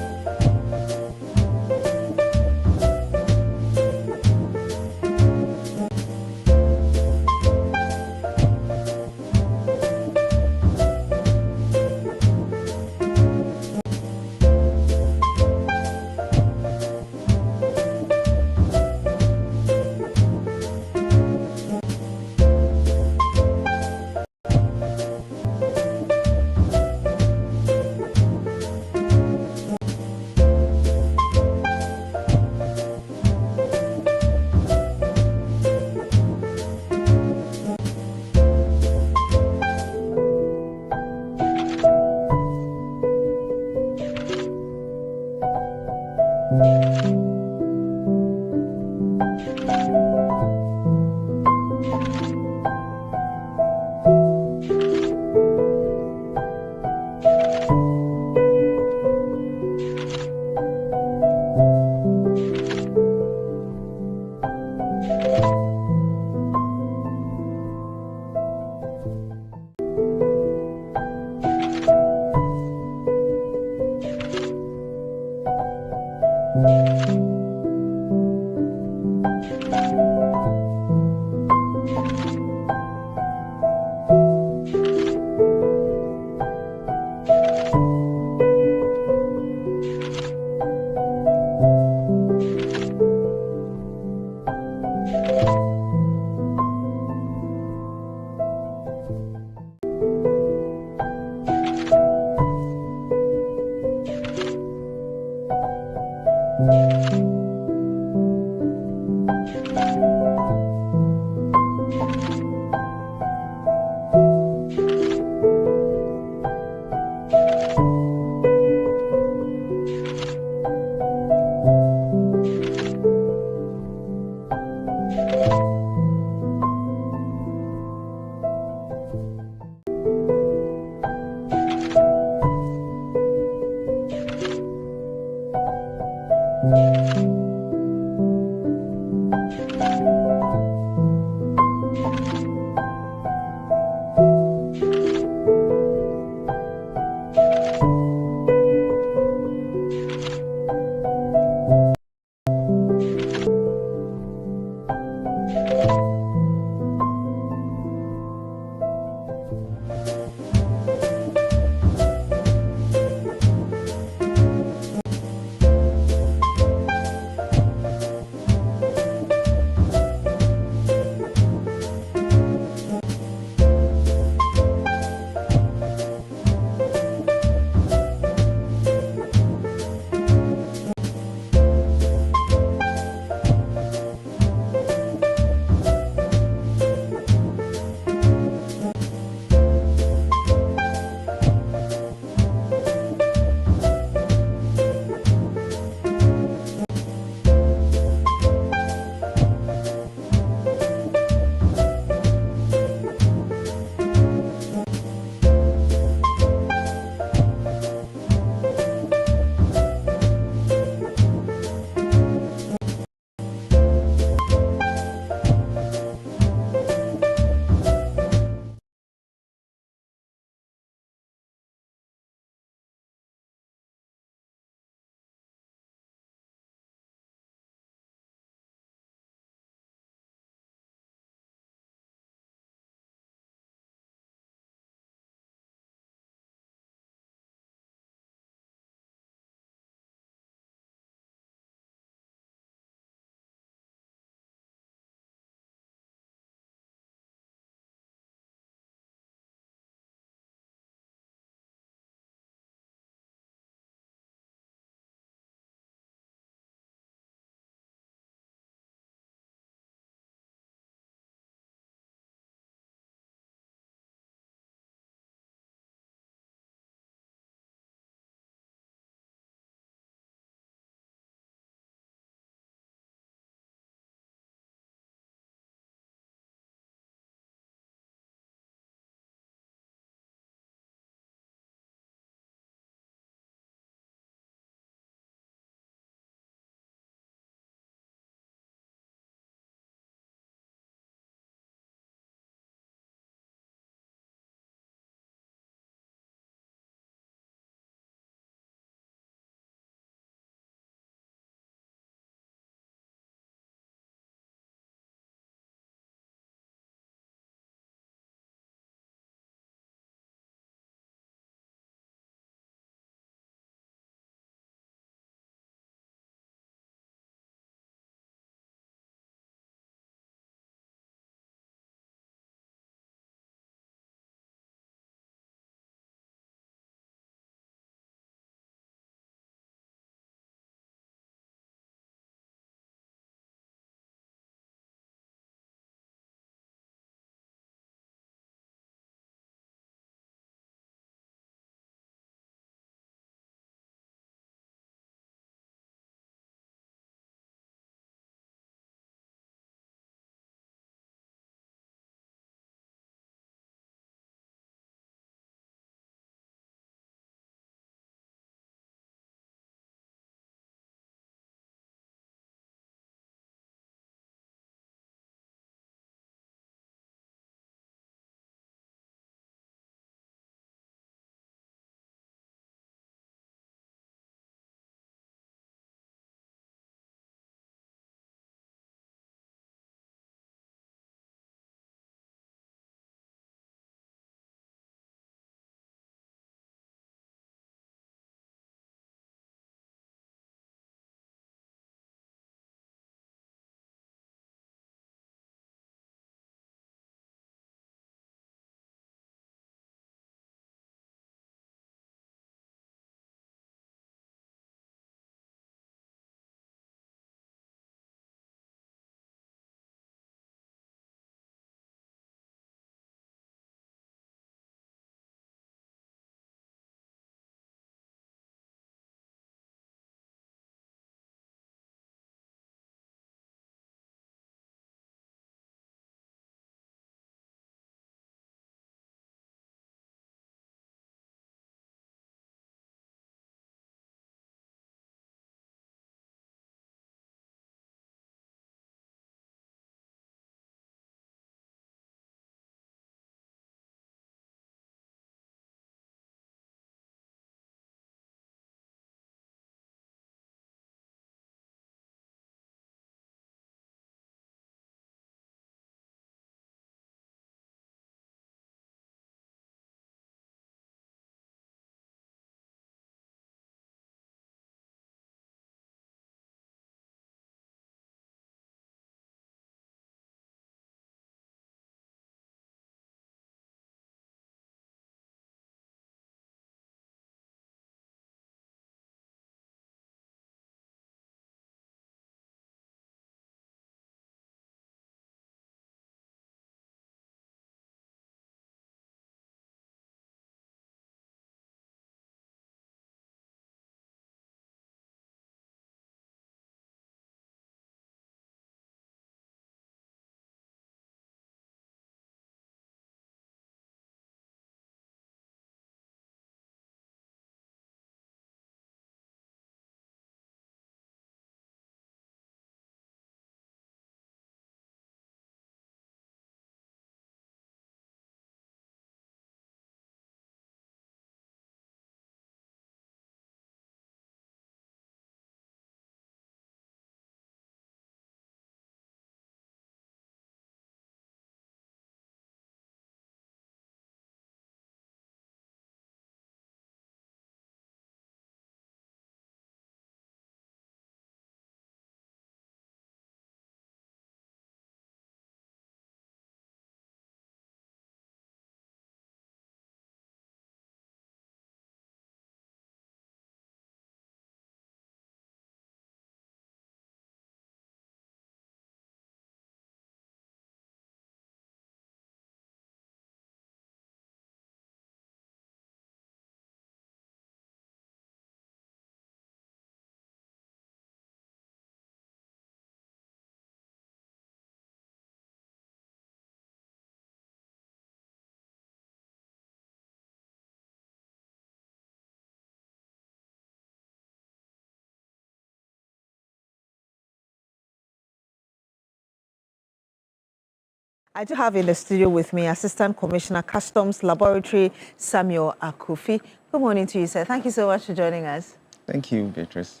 I do have in the studio with me Assistant Commissioner Customs Laboratory, Samuel Akufi. Good morning to you, sir. Thank you so much for joining us. Thank you, Beatrice.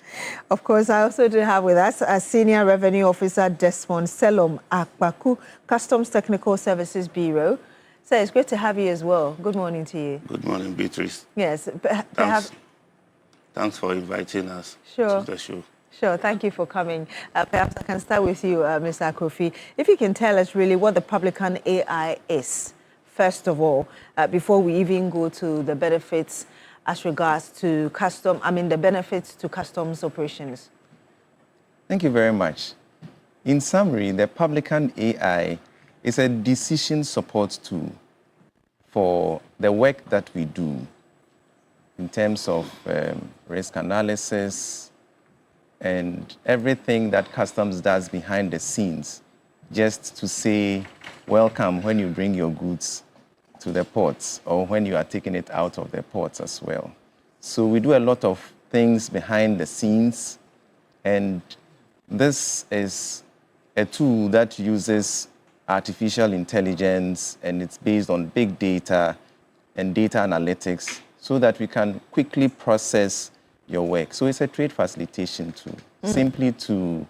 Of course, I also do have with us a Senior Revenue Officer, Desmond Selom Akbaku, Customs Technical Services Bureau. Sir, it's great to have you as well. Good morning to you. Good morning, Beatrice. Yes. Thanks for inviting us to the show. Sure, thank you for coming. Perhaps I can start with you, Mr. Akufi. If you can tell us really what the Publican AI is, first of all, before we even go to the benefits as regards to the benefits to customs operations. Thank you very much. In summary, the Publican AI is a decision support tool for the work that we do in terms of risk analysis, and everything that customs does behind the scenes, just to say welcome when you bring your goods to the ports or when you are taking it out of the ports as well. So we do a lot of things behind the scenes, and this is a tool that uses artificial intelligence, and it's based on big data and data analytics so that we can quickly process your work. So it's a trade facilitation tool, simply to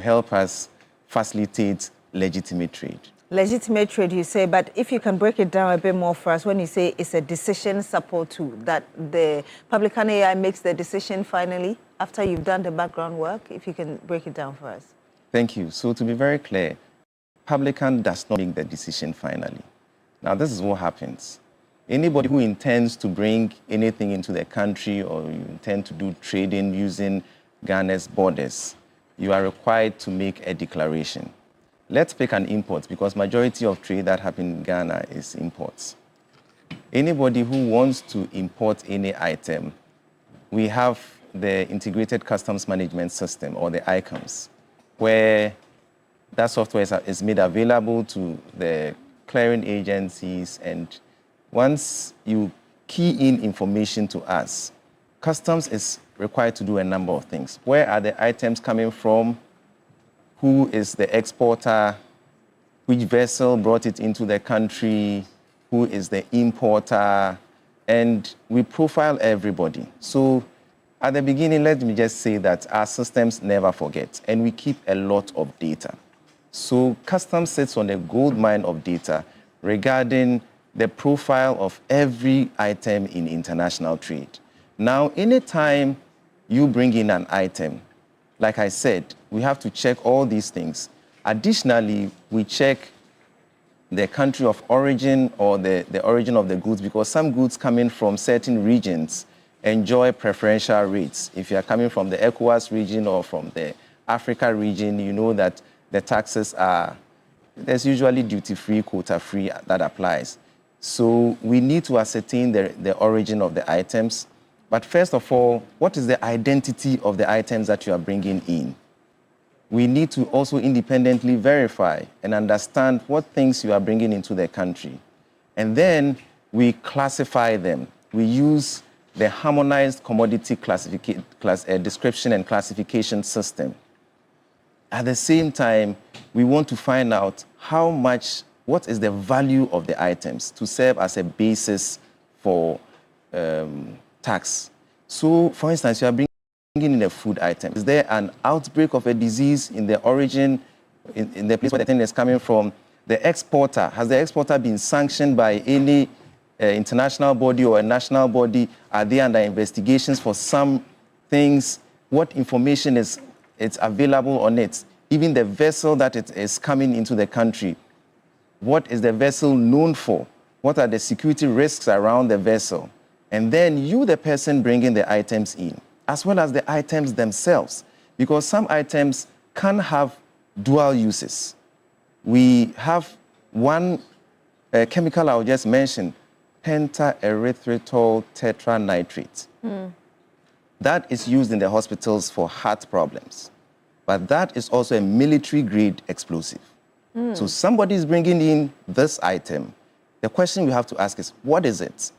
help us facilitate legitimate trade. Legitimate trade, you say, but if you can break it down a bit more for us, when you say it's a decision support tool, that the Publican AI makes the decision finally after you've done the background work, if you can break it down for us. Thank you. So to be very clear, Publican does not make the decision finally. Now, this is what happens. Anybody who intends to bring anything into the country or you intend to do trading using Ghana's borders, you are required to make a declaration. Let's pick an import, because majority of trade that happens in Ghana is imports. Anybody who wants to import any item, we have the Integrated Customs Management System, or the ICAMS, where that software is made available to the clearing agencies, and once you key in information to us, customs is required to do a number of things. Where are the items coming from? Who is the exporter? Which vessel brought it into the country? Who is the importer? And we profile everybody. So at the beginning, let me just say that our systems never forget, and we keep a lot of data. So customs sits on a gold mine of data regarding the profile of every item in international trade. Now, anytime you bring in an item, like I said, we have to check all these things. Additionally, we check the country of origin or the origin of the goods, because some goods coming from certain regions enjoy preferential rates. If you are coming from the ECOWAS region or from the Africa region, you know that the taxes there's usually duty-free, quota-free that applies. So we need to ascertain the origin of the items. But first of all, what is the identity of the items that you are bringing in? We need to also independently verify and understand what things you are bringing into the country. And then we classify them. We use the harmonized commodity description and classification system. At the same time, we want to find out what is the value of the items to serve as a basis for tax. So, for instance, you are bringing in a food item. Is there an outbreak of a disease in the origin, in the place where the thing is coming from? The exporter, has the exporter been sanctioned by any international body or a national body? Are they under investigations for some things? What information is available on it? Even the vessel that it is coming into the country, what is the vessel known for? What are the security risks around the vessel? And then you, the person bringing the items in, as well as the items themselves, because some items can have dual uses. We have one chemical I'll just mention, pentaerythritol tetranitrate. That is used in the hospitals for heart problems. But that is also a military-grade explosive. So somebody is bringing in this item. The question we have to ask is, what is it?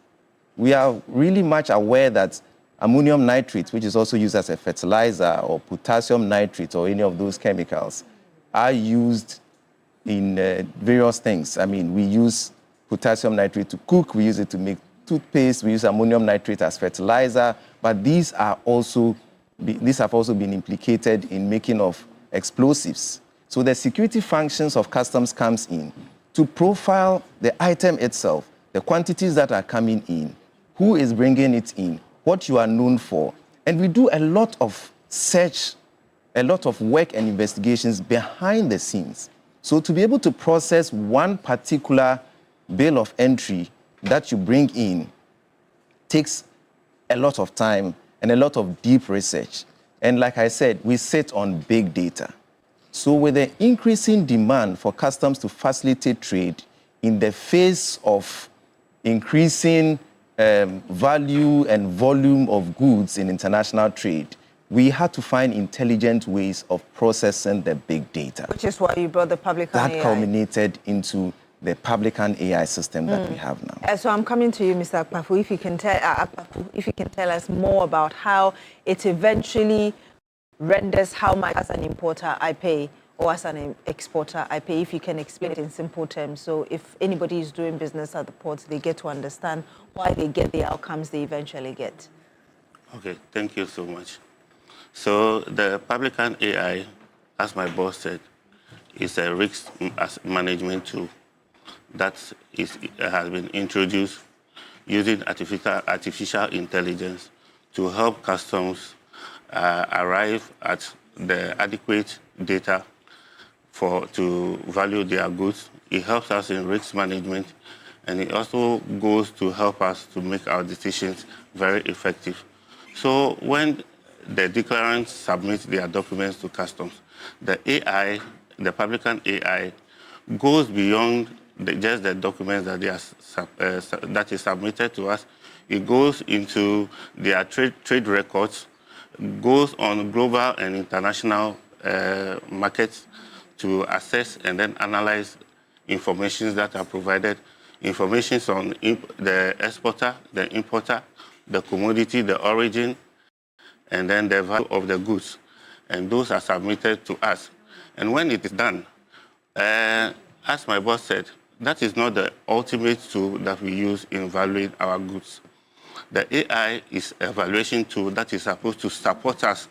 We are really much aware that ammonium nitrate, which is also used as a fertilizer, or potassium nitrate, or any of those chemicals, are used in various things. I mean, we use potassium nitrate to cook, we use it to make toothpaste, we use ammonium nitrate as fertilizer, but these have also been implicated in making of explosives. So the security functions of customs comes in to profile the item itself, the quantities that are coming in, who is bringing it in, what you are known for. And we do a lot of search, a lot of work and investigations behind the scenes. So to be able to process one particular bill of entry that you bring in takes a lot of time and a lot of deep research. And like I said, we sit on big data. So with the increasing demand for customs to facilitate trade in the face of increasing value and volume of goods in international trade, we had to find intelligent ways of processing the big data. Which is why you brought the Publican that AI. culminated into the Publican AI system that we have now. So I'm coming to you, Mr. Akpafu, if you can tell us more about how it eventually renders how much as an importer I pay or as an exporter I pay, if you can explain it in simple terms. So if anybody is doing business at the ports, they get to understand why they get the outcomes they eventually get. Okay, thank you so much. So the Publican AI, as my boss said, is a risk management tool that has been introduced using artificial intelligence to help customs arrive at the adequate data to value their goods. It helps us in risk management, and it also goes to help us to make our decisions very effective. So when the declarants submit their documents to customs, the AI, the Publican AI, goes beyond just the documents that that is submitted to us. It goes into their trade records, goes on global and international markets to assess and then analyze information that are provided, information on the exporter, the importer, the commodity, the origin, and then the value of the goods. And those are submitted to us. And when it is done, as my boss said, that is not the ultimate tool that we use in valuing our goods. The AI is a valuation tool that is supposed to support us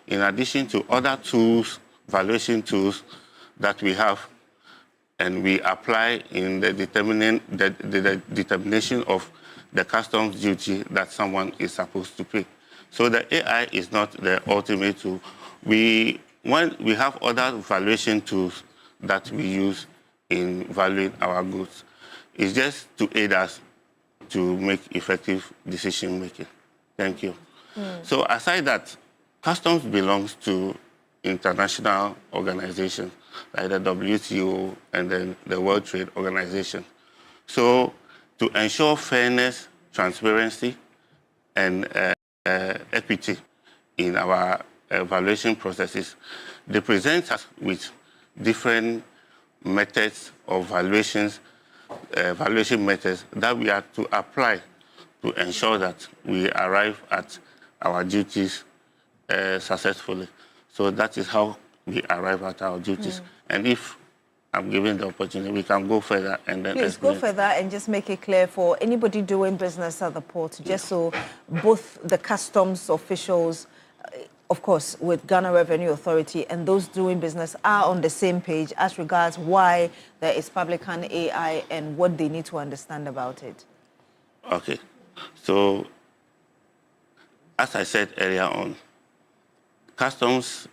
in addition to other tools, valuation tools that we have, and we apply in the determination of the customs duty that someone is supposed to pay. So the AI is not the ultimate tool. We have other valuation tools that we use in valuing our goods. It's just to aid us to make effective decision making. Thank you. So aside that, customs belongs to international organizations like the WTO and then the World Trade Organization. So to ensure fairness, transparency, and equity in our evaluation processes, they present us with different methods of valuation methods that we are to apply to ensure that we arrive at our duties successfully. So that is how we arrive at our duties. And if I'm given the opportunity, we can go further and then Please go further and just make it clear for anybody doing business at the port, just so both the customs officials, of course, with Ghana Revenue Authority, and those doing business are on the same page as regards why there is Publican AI and what they need to understand about it. Okay. So, as I said earlier on, customs,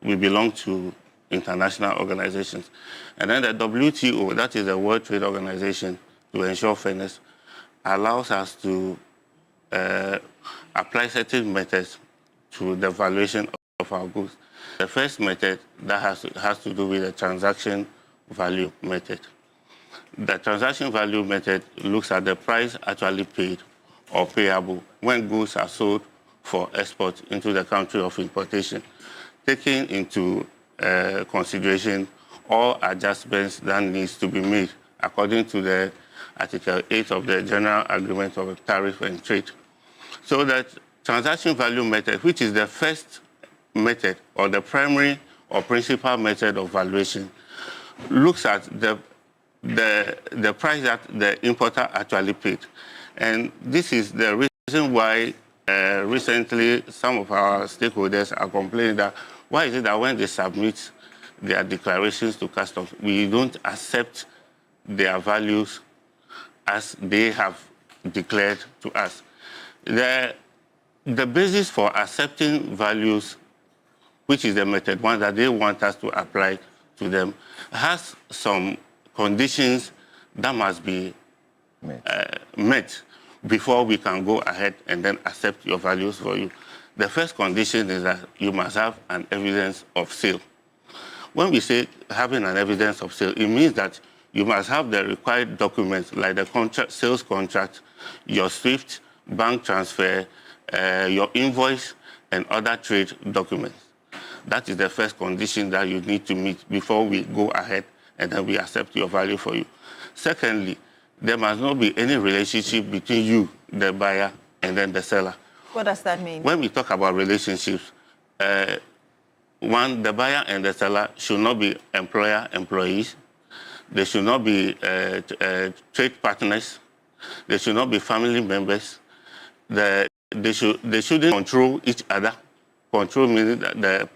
we belong to international organizations. And then the WTO, that is the World Trade Organization, to ensure fairness, allows us to apply certain methods to the valuation of our goods. The first method that has to do with the transaction value method. The transaction value method looks at the price actually paid or payable when goods are sold for export into the country of importation, taking into consideration all adjustments that needs to be made according to the Article 8 of the General Agreement of Tariff and Trade. So that transaction value method, which is the first method or the primary or principal method of valuation looks at the price that the importer actually paid. And this is the reason why recently some of our stakeholders are complaining that why is it that when they submit their declarations to customs, we don't accept their values as they have declared to us. The basis for accepting values, which is the method one that they want us to apply to them, has some conditions that must be met before we can go ahead and then accept your values for you. The first condition is that you must have an evidence of sale. When we say having an evidence of sale, it means that you must have the required documents like the contract, sales contract, your SWIFT, bank transfer, your invoice, and other trade documents. That is the first condition that you need to meet before we go ahead and then we accept your value for you. Secondly, there must not be any relationship between you, the buyer, and then the seller. What does that mean? When we talk about relationships, one, the buyer and the seller should not be employer-employees. They should not be trade partners. They should not be family members. They shouldn't control each other. Control meaning that the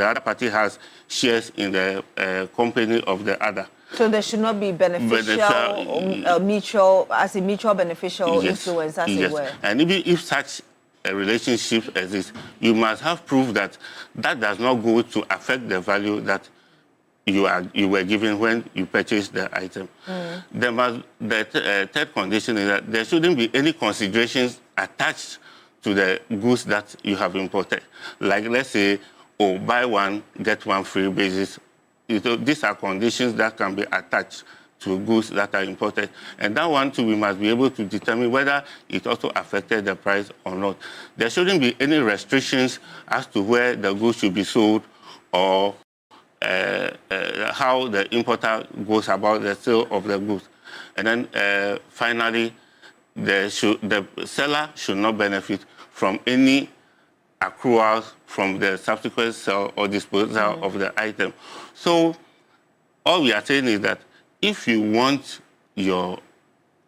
other party has shares in the company of the other. So there should not be beneficial, mutual beneficial influence, as it were. And even if such a relationship exists, you must have proof that that does not go to affect the value that you were given when you purchased the item. The third condition is that there shouldn't be any considerations attached to the goods that you have imported. Like, let's say, buy one, get one free basis. These are conditions that can be attached to goods that are imported. And that one, too, we must be able to determine whether it also affected the price or not. There shouldn't be any restrictions as to where the goods should be sold or how the importer goes about the sale of the goods. And then finally, the seller should not benefit from any accruals from the subsequent sale or disposal of the item. So all we are saying is that if you want your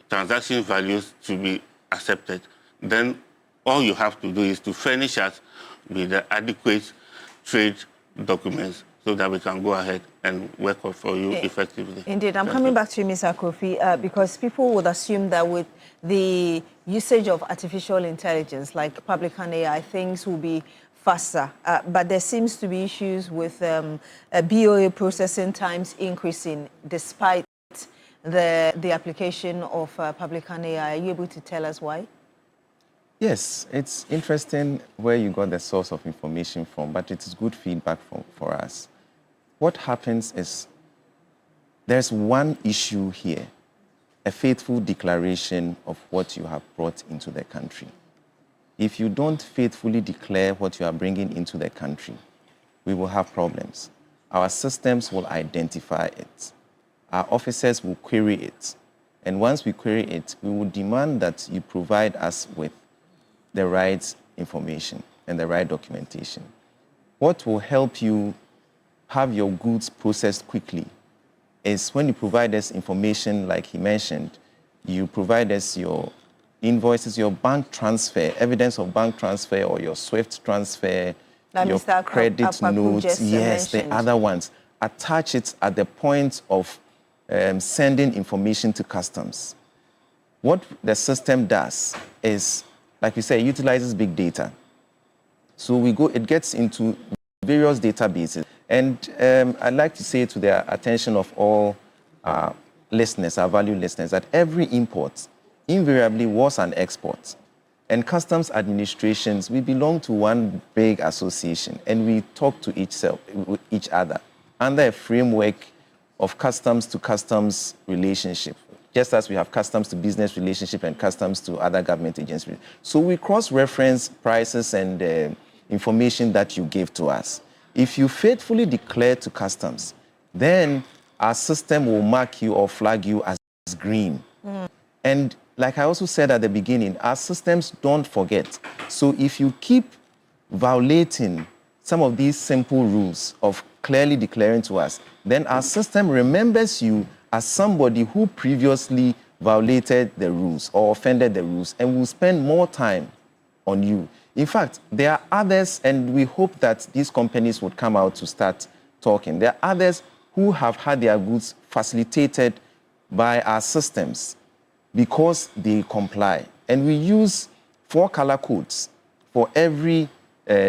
transaction values to be accepted, then all you have to do is to furnish us with the adequate trade documents so that we can go ahead and work for you effectively. Indeed. I'm coming back to you, Mr. Kofi, because people would assume that with the usage of artificial intelligence, like Publican AI, things will be faster. But there seems to be issues with BOA processing times increasing despite the application of Publican AI. Are you able to tell us why? Yes, it's interesting where you got the source of information from, but it is good feedback for us. What happens is there's one issue here, a faithful declaration of what you have brought into the country. If you don't faithfully declare what you are bringing into the country, we will have problems. Our systems will identify it. Our officers will query it. And once we query it, we will demand that you provide us with the right information and the right documentation. What will help you have your goods processed quickly is when you provide us information like he mentioned, you provide us your invoices, your bank transfer, evidence of bank transfer or your SWIFT transfer, like your Mr. credit notes, yes, the other ones. Attach it at the point of sending information to customs. What the system does is, like we say, it utilizes big data. So it gets into various databases. And I'd like to say to the attention of all our listeners, our valued listeners, that every import invariably was an export. And customs administrations, we belong to one big association, and we talk to each other under a framework of customs to customs relationship, just as we have customs to business relationship and customs to other government agencies. So we cross-reference prices and information that you give to us. If you faithfully declare to customs, then our system will mark you or flag you as green. And like I also said at the beginning, our systems don't forget. So if you keep violating some of these simple rules of clearly declaring to us, then our system remembers you as somebody who previously violated the rules or offended the rules and will spend more time on you. In fact, there are others, and we hope that these companies would come out to start talking. There are others who have had their goods facilitated by our systems because they comply. And we use 4 color codes for every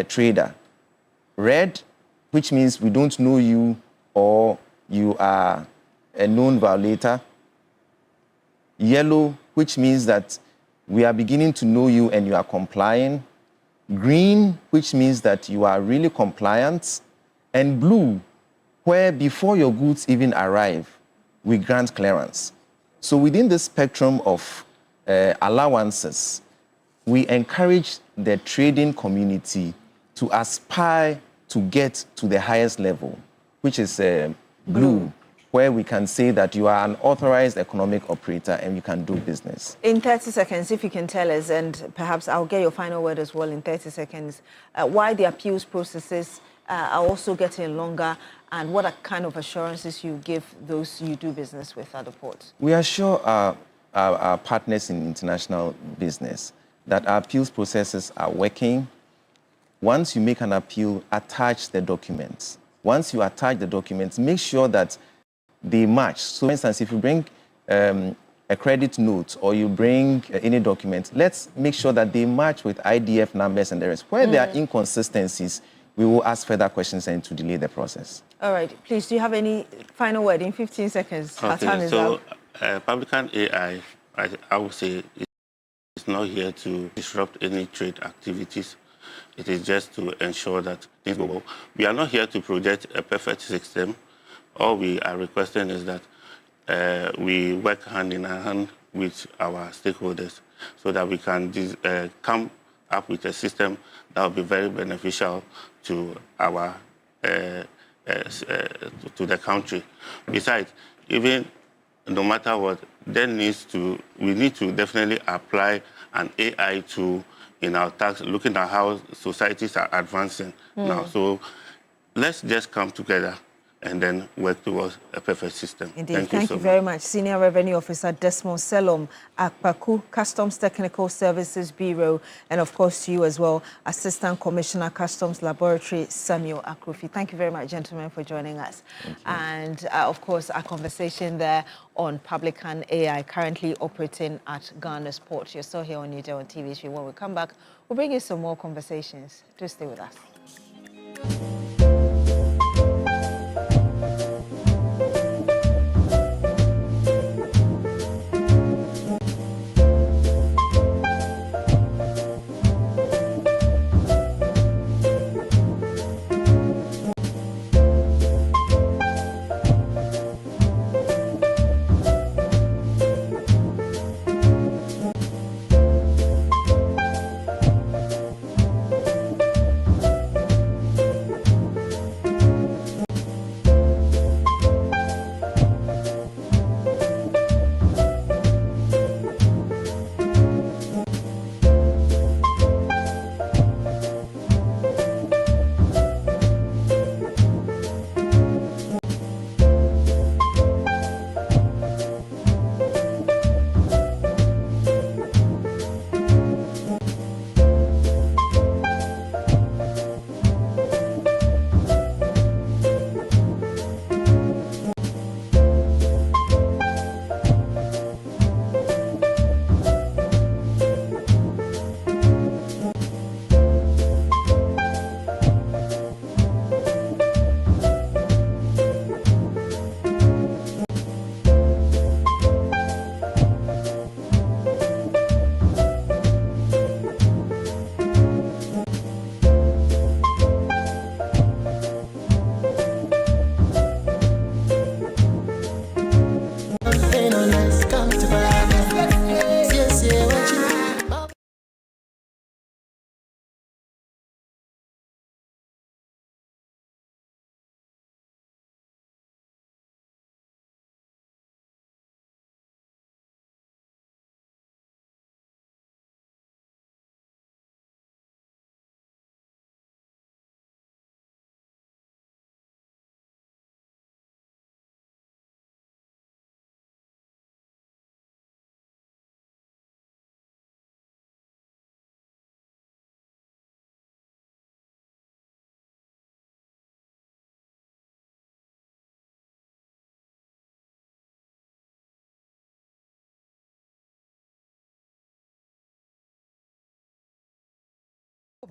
trader. Red, which means we don't know you or you are a known violator. Yellow, which means that we are beginning to know you and you are complying. Green, which means that you are really compliant. And blue, where before your goods even arrive, we grant clearance. So within the spectrum of allowances, we encourage the trading community to aspire to get to the highest level, which is blue, where we can say that you are an authorized economic operator and you can do business. In 30 seconds, if you can tell us, and perhaps I'll get your final word as well in 30 seconds, why the appeals processes are also getting longer and what are kind of assurances you give those you do business with at the ports? We assure our partners in international business that our appeals processes are working. Once you make an appeal, attach the documents. Once you attach the documents, make sure that they match. So, for instance, if you bring a credit note or you bring any document, let's make sure that they match with IDF numbers and the rest. Where there are inconsistencies, we will ask further questions and to delay the process. All right. Please, do you have any final word in 15 seconds? Okay, our time is so up. Publican AI, I would say, is not here to disrupt any trade activities. It is just to ensure that things go well. We are not here to project a perfect system. All we are requesting is that we work hand in hand with our stakeholders so that we can come up with a system that will be very beneficial to our to the country. Besides, even no matter what, we need to definitely apply an AI tool in our tax, looking at how societies are advancing now. So let's just come together and then work towards a perfect system. Indeed. Thank you very much. Senior Revenue Officer Desmond Selom, Akpaku Customs Technical Services Bureau, and of course to you as well, Assistant Commissioner Customs Laboratory Samuel Akrofi. Thank you very much, gentlemen, for joining us. And of course, our conversation there on Publican AI currently operating at Ghana's port. You're still here on Newday on TV3. When we come back, we'll bring you some more conversations. Do stay with us.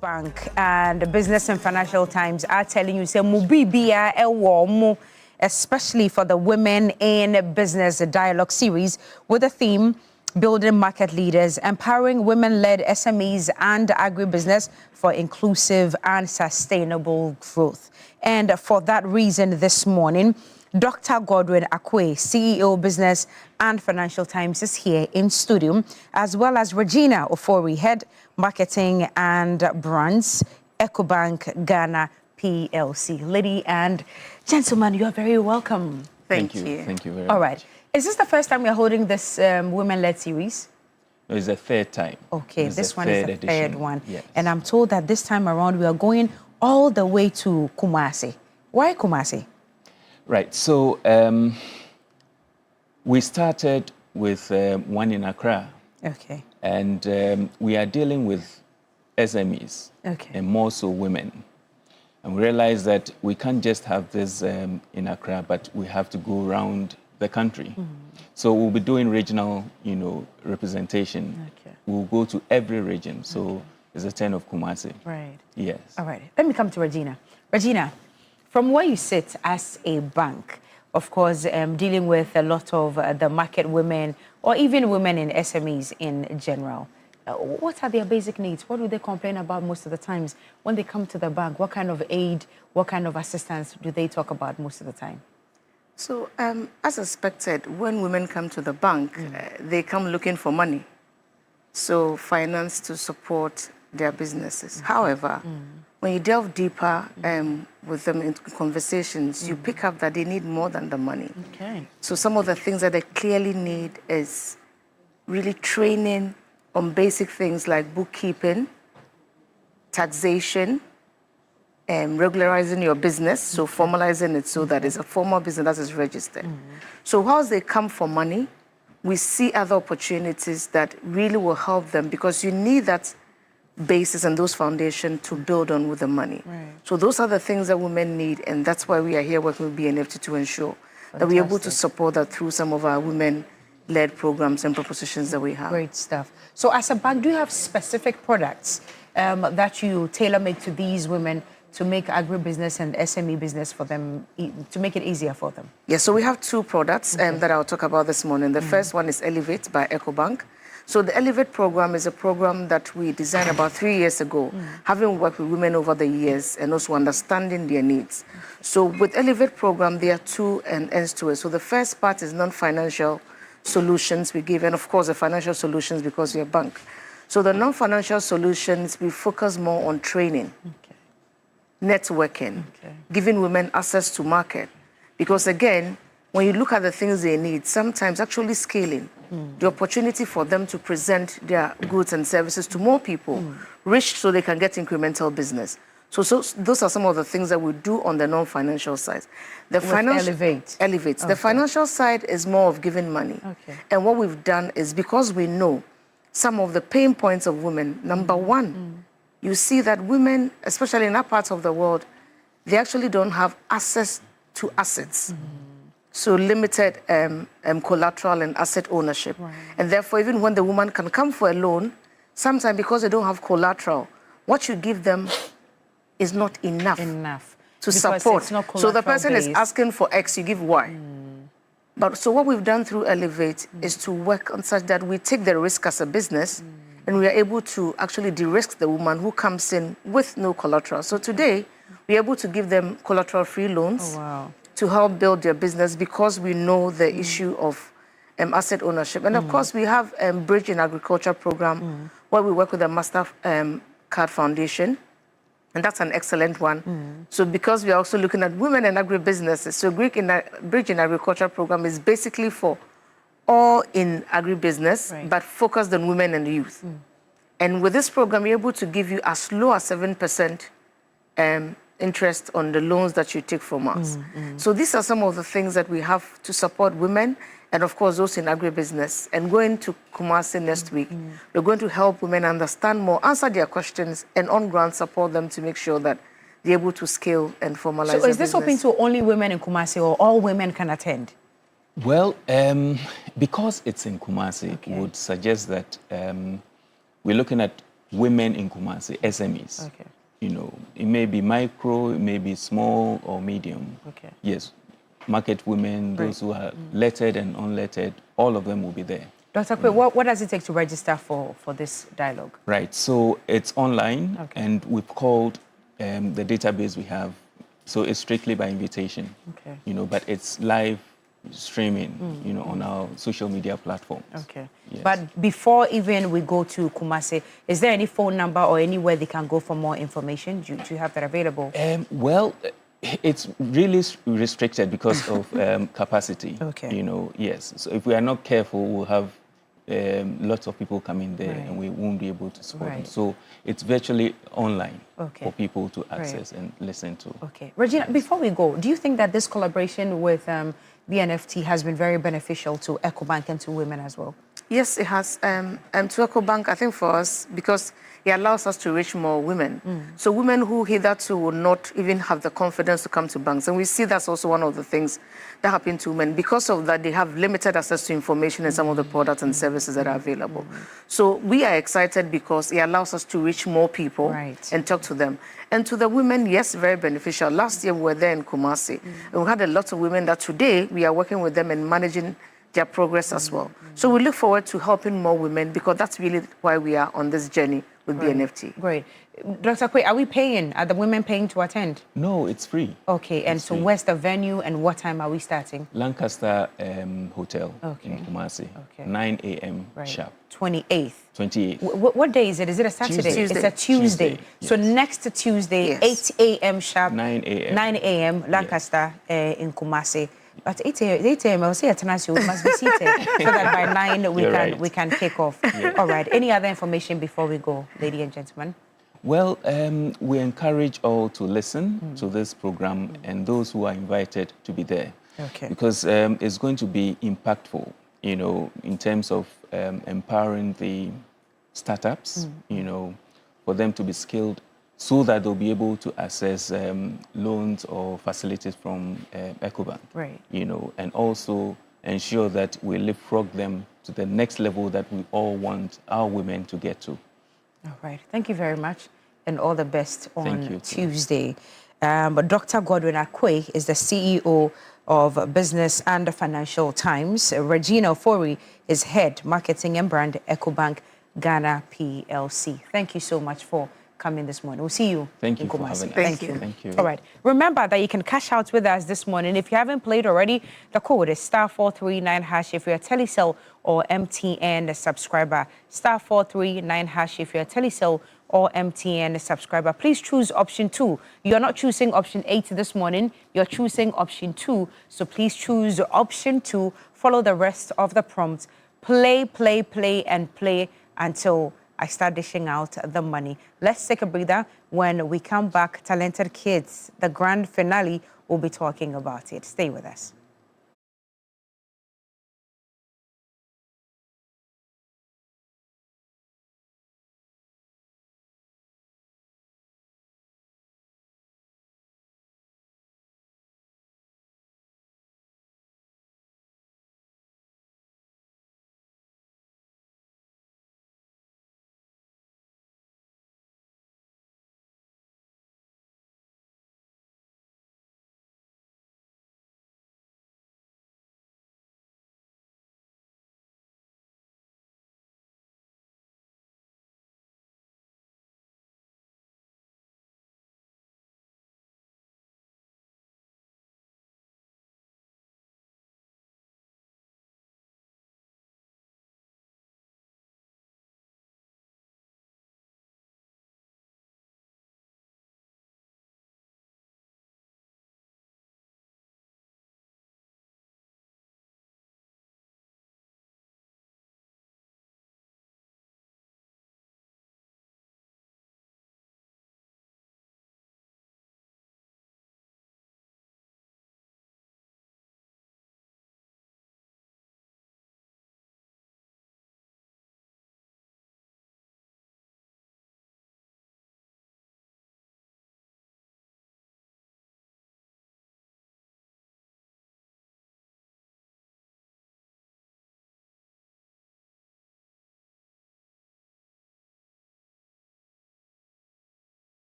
Bank and Business and Financial Times are telling you, say, Mubibia Ewomo, especially for the Women in Business Dialogue series with the theme Building Market Leaders, Empowering Women-Led SMEs and Agribusiness for Inclusive and Sustainable Growth. And for that reason, this morning, Dr. Godwin Akwe, CEO Business and Financial Times, is here in studio, as well as Regina Ofori, Head Marketing and Brands, EcoBank Ghana PLC. Lady and gentlemen, you are very welcome. Thank you. Thank you very much. All right. Is this the first time you're holding this women-led series? No, it's the third time. Okay, this one is the third one. Yes. And I'm told that this time around we are going all the way to Kumasi. Why Kumasi? Right. So we started with one in Accra. Okay. And we are dealing with SMEs. Okay. And more so women. And we realized that we can't just have this in Accra, but we have to go around the country. Mm-hmm. So we'll be doing regional, representation. Okay. We'll go to every region. So it's a turn of Kumasi. Right. Yes. All right. Let me come to Regina. Regina, from where you sit as a bank, of course, dealing with a lot of the market women or even women in SMEs in general, what are their basic needs? What do they complain about most of the times when they come to the bank? What kind of aid, what kind of assistance do they talk about most of the time? So, as expected, when women come to the bank, they come looking for money. So, finance to support their businesses. However, when you delve deeper with them in conversations, you pick up that they need more than the money. Okay. So, some of the things that they clearly need is really training on basic things like bookkeeping, taxation, regularizing your business, so formalizing it so that it's a formal business that is registered. So whilst they come for money, we see other opportunities that really will help them because you need that basis and those foundations to build on with the money. Right. So those are the things that women need, and that's why we are here working with BNFT to ensure that we're able to support that through some of our women-led programs and propositions that we have. Great stuff. So as a bank, do you have specific products that you tailor-make to these women to make agribusiness and SME business for them, to make it easier for them? Yes, so we have two products that I'll talk about this morning. The first one is Elevate by EcoBank. So the Elevate program is a program that we designed about 3 years ago, having worked with women over the years and also understanding their needs. So with Elevate program, there are two ends to it. So the first part is non-financial solutions we give, and of course the financial solutions because we're a bank. So the non-financial solutions, we focus more on training, networking, giving women access to market. Because again, when you look at the things they need, sometimes actually scaling, the opportunity for them to present their goods and services to more people, rich so they can get incremental business. So those are some of the things that we do on the non-financial side. The Elevate. Elevates. The financial side is more of giving money. Okay. And what we've done is because we know some of the pain points of women, number one, you see that women, especially in our parts of the world, they actually don't have access to assets. So limited collateral and asset ownership. Right. And therefore, even when the woman can come for a loan, sometimes because they don't have collateral, what you give them is not enough to Because support. it's not So the person is collateral-based. asking for X, you give Y. But so what we've done through Elevate is to work on such that we take the risk as a business and we are able to actually de-risk the woman who comes in with no collateral. So today, we're able to give them collateral-free loans to help build their business because we know the issue of asset ownership. And of course, we have a Bridge in Agriculture program where we work with the Master Card Foundation. And that's an excellent one. So because we are also looking at women and agribusinesses, so Bridge in Agriculture program is basically for all in agribusiness, but focused on women and youth. And with this program, we're able to give you as low as 7% interest on the loans that you take from us. So these are some of the things that we have to support women and of course those in agribusiness. And going to Kumasi next week, we're going to help women understand more, answer their questions, and on ground support them to make sure that they're able to scale and formalize So their is this business. open to only women in Kumasi or all women can attend? Well, because it's in Kumasi, we would suggest that we're looking at women in Kumasi, SMEs. Okay. You know, it may be micro, it may be small or medium. Okay. Yes, market women, those who are lettered and unlettered, all of them will be there. Dr. Kwe, what does it take to register for this dialogue? Right, so it's online, and we've called the database we have, so it's strictly by invitation. Okay. You know, but it's live streaming, you know, on our social media platforms. Okay. Yes. But before even we go to Kumasi, is there any phone number or anywhere they can go for more information? Do you have that available? Well, it's really restricted because of capacity. Okay. You know, yes. So if we are not careful, we'll have lots of people coming there, and we won't be able to support them. So it's virtually online for people to access and listen to. Okay. Regina, before we go, do you think that this collaboration with BNFT has been very beneficial to EcoBank and to women as well? Yes, it has. To EcoBank, I think for us, because it allows us to reach more women. So women who hitherto would not even have the confidence to come to banks. And we see that's also one of the things that happen to women. Because of that, they have limited access to information and some of the products and services that are available. So we are excited because it allows us to reach more people and talk to them. And to the women, yes, very beneficial. Last year, we were there in Kumasi. And we had a lot of women that today we are working with them and managing their progress as well. So we look forward to helping more women because that's really why we are on this journey with BNFT. Great. Dr. Kwe, are we paying? Are the women paying to attend? No, it's free. Okay, and It's so free. where's the venue and what time are we starting? Lancaster Hotel in Kumasi, 9 a.m. sharp. 28th. 28th. What day is it? Is it a Saturday? Tuesday. It's a Tuesday. Tuesday, So next Tuesday, 8 a.m. sharp. 9 a.m. 9 a.m. Lancaster in Kumasi. At 8 a.m. I'll say at Tanasi, we must be seated so that by 9 we can kick off. All right. Any other information before we go, ladies and gentlemen? Well, we encourage all to listen to this program and those who are invited to be there. Okay. Because it's going to be impactful, you know, in terms of empowering the startups, you know, for them to be skilled so that they'll be able to access loans or facilities from EcoBank. Right. You know, and also ensure that we leapfrog them to the next level that we all want our women to get to. All right. Thank you very much, and all the best Thank on you, Tuesday. Dr. Godwin Akwe is the CEO of Business and Financial Times. Regina Ofori is Head Marketing and Brand, EcoBank Ghana PLC. Thank you so much for coming this morning. We'll see you. Thank you in for Kumasi. having us. Thank you. Thank you. All right. Remember that you can cash out with us this morning. If you haven't played already, the code is *439# if you're a Telecel or MTN subscriber. *439# if you're a Telecel or MTN subscriber. Please choose option 2. You're not choosing option 8 this morning. You're choosing option 2. So please choose option 2. Follow the rest of the prompts. Play, play, play, and play until I start dishing out the money. Let's take a breather. When we come back, Talented Kids, the grand finale, we'll be talking about it. Stay with us.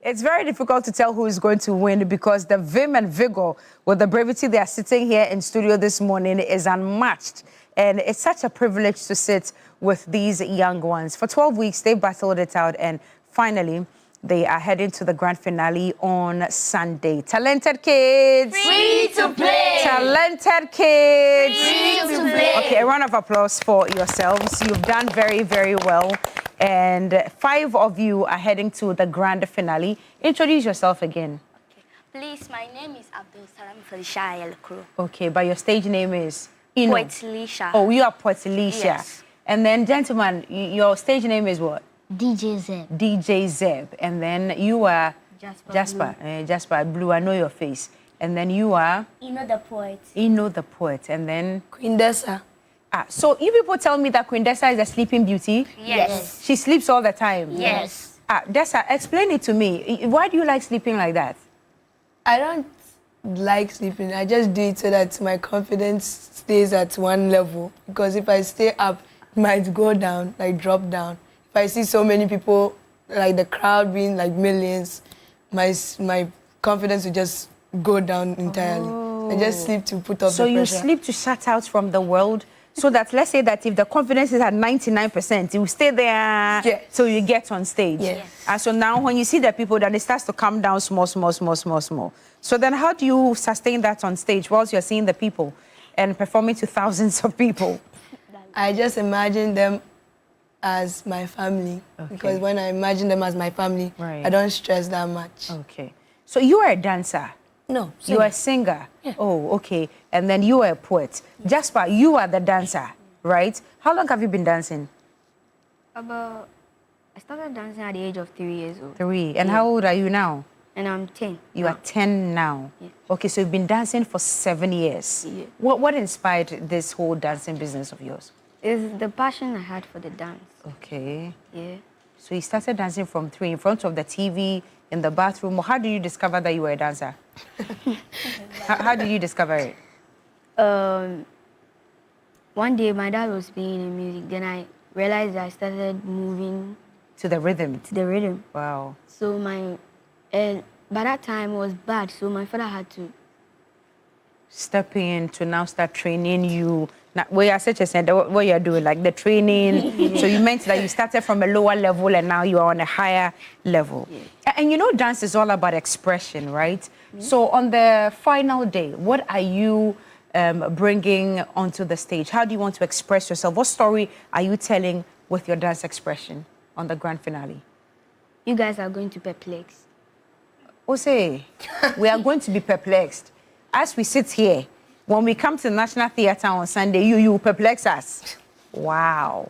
It's very difficult to tell who is going to win because the vim and vigor with the brevity they are sitting here in studio this morning is unmatched. And it's such a privilege to sit with these young ones. For 12 weeks, they've battled it out, and finally, they are heading to the grand finale on Sunday. Talented kids. Free to play. Talented kids. Free to play. Okay, a round of applause for yourselves. You've done very, very well. And 5 of you are heading to the grand finale. Introduce yourself again. Please, my name is Abdul Salam Felicia Ayelkro. Okay, but your stage name is? Poetlisha. Oh, you are Poetlisha. Yes. And then, gentlemen, your stage name is what? DJ Zeb. DJ Zeb. And then you are? Jasper. Jasper Blue, I know your face. And then you are? Ino the Poet. Ino the Poet. And then? Queen Dessa. So you people tell me that Queen Dessa is a sleeping beauty? Yes. She sleeps all the time? Yes. Dessa, explain it to me. Why do you like sleeping like that? I don't like sleeping. I just do it so that my confidence stays at one level. Because if I stay up, it might go down, like drop down. If I see so many people, like the crowd being like millions, my confidence will just go down entirely. I just sleep to put off the pressure. So you sleep to shut out from the world, so that, let's say that if the confidence is at 99%, you stay there till you get on stage. Yes. And so now when you see the people, then it starts to come down small. So then how do you sustain that on stage whilst you're seeing the people and performing to thousands of people? I just imagine them as my family. Because when I imagine them as my family, I don't stress that much. Okay. So you are a dancer? No. You are a singer? Yeah. Oh, okay. And then you are a poet. Jasper, you are the dancer, right? How long have you been dancing? I started dancing at the age of 3 years old. 3. And how old are you now? And I'm 10. You are 10 now? Yeah. Okay, so you've been dancing for 7 years. Yeah. What inspired this whole dancing business of yours? It's the passion I had for the dance. Okay. Yeah. So you started dancing from 3 in front of the TV, in the bathroom. How did you discover that you were a dancer? How did you discover it? One day my dad was playing in music. Then I realized I started moving to the rhythm. Wow. So by that time it was bad. So my father had to step in to now start training you. Now, what you're doing, like the training. So you meant that you started from a lower level and now you are on a higher level. Yeah. And you know, dance is all about expression, right? Yeah. So on the final day, what are you bringing onto the stage? How do you want to express yourself? What story are you telling with your dance expression on the grand finale? You guys are going to perplex. Ose, we are going to be perplexed. As we sit here, when we come to the National Theatre on Sunday, you perplex us. Wow.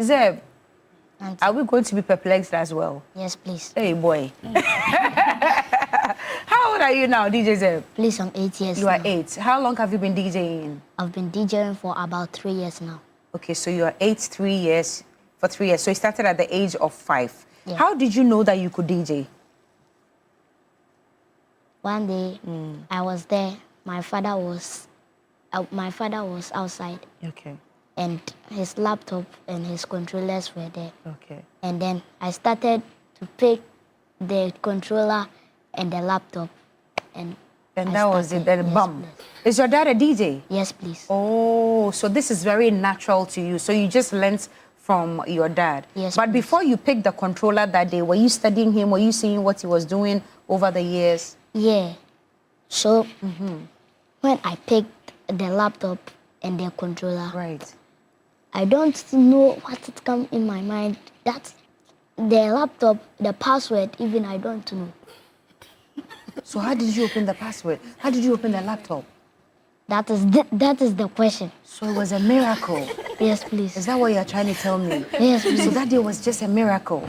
Zeb, are we going to be perplexed as well? Yes, please. Hey, boy. How old are you now, DJ Zeb? Please, I'm 8 years You are 8. How long have you been DJing? I've been DJing for about 3 years now. Okay, so you are 8, 3 years, for 3 years. So you started at the age of 5. Yeah. How did you know that you could DJ? One day, I was there. My father was outside. Okay. And his laptop and his controllers were there. Okay. And then I started to pick the controller and the laptop. And that was it, then bam. Is your dad a DJ? Yes, please. Oh, so this is very natural to you. So you just learnt from your dad. Yes, but before you picked the controller that day, were you studying him? Were you seeing what he was doing over the years? Yeah. So when I picked the laptop and the controller, I don't know what it come in my mind. That the laptop, the password, even I don't know. So how did you open the password? How did you open the laptop? That is the question. So it was a miracle? Yes, please. Is that what you're trying to tell me? Yes, please. So that day was just a miracle.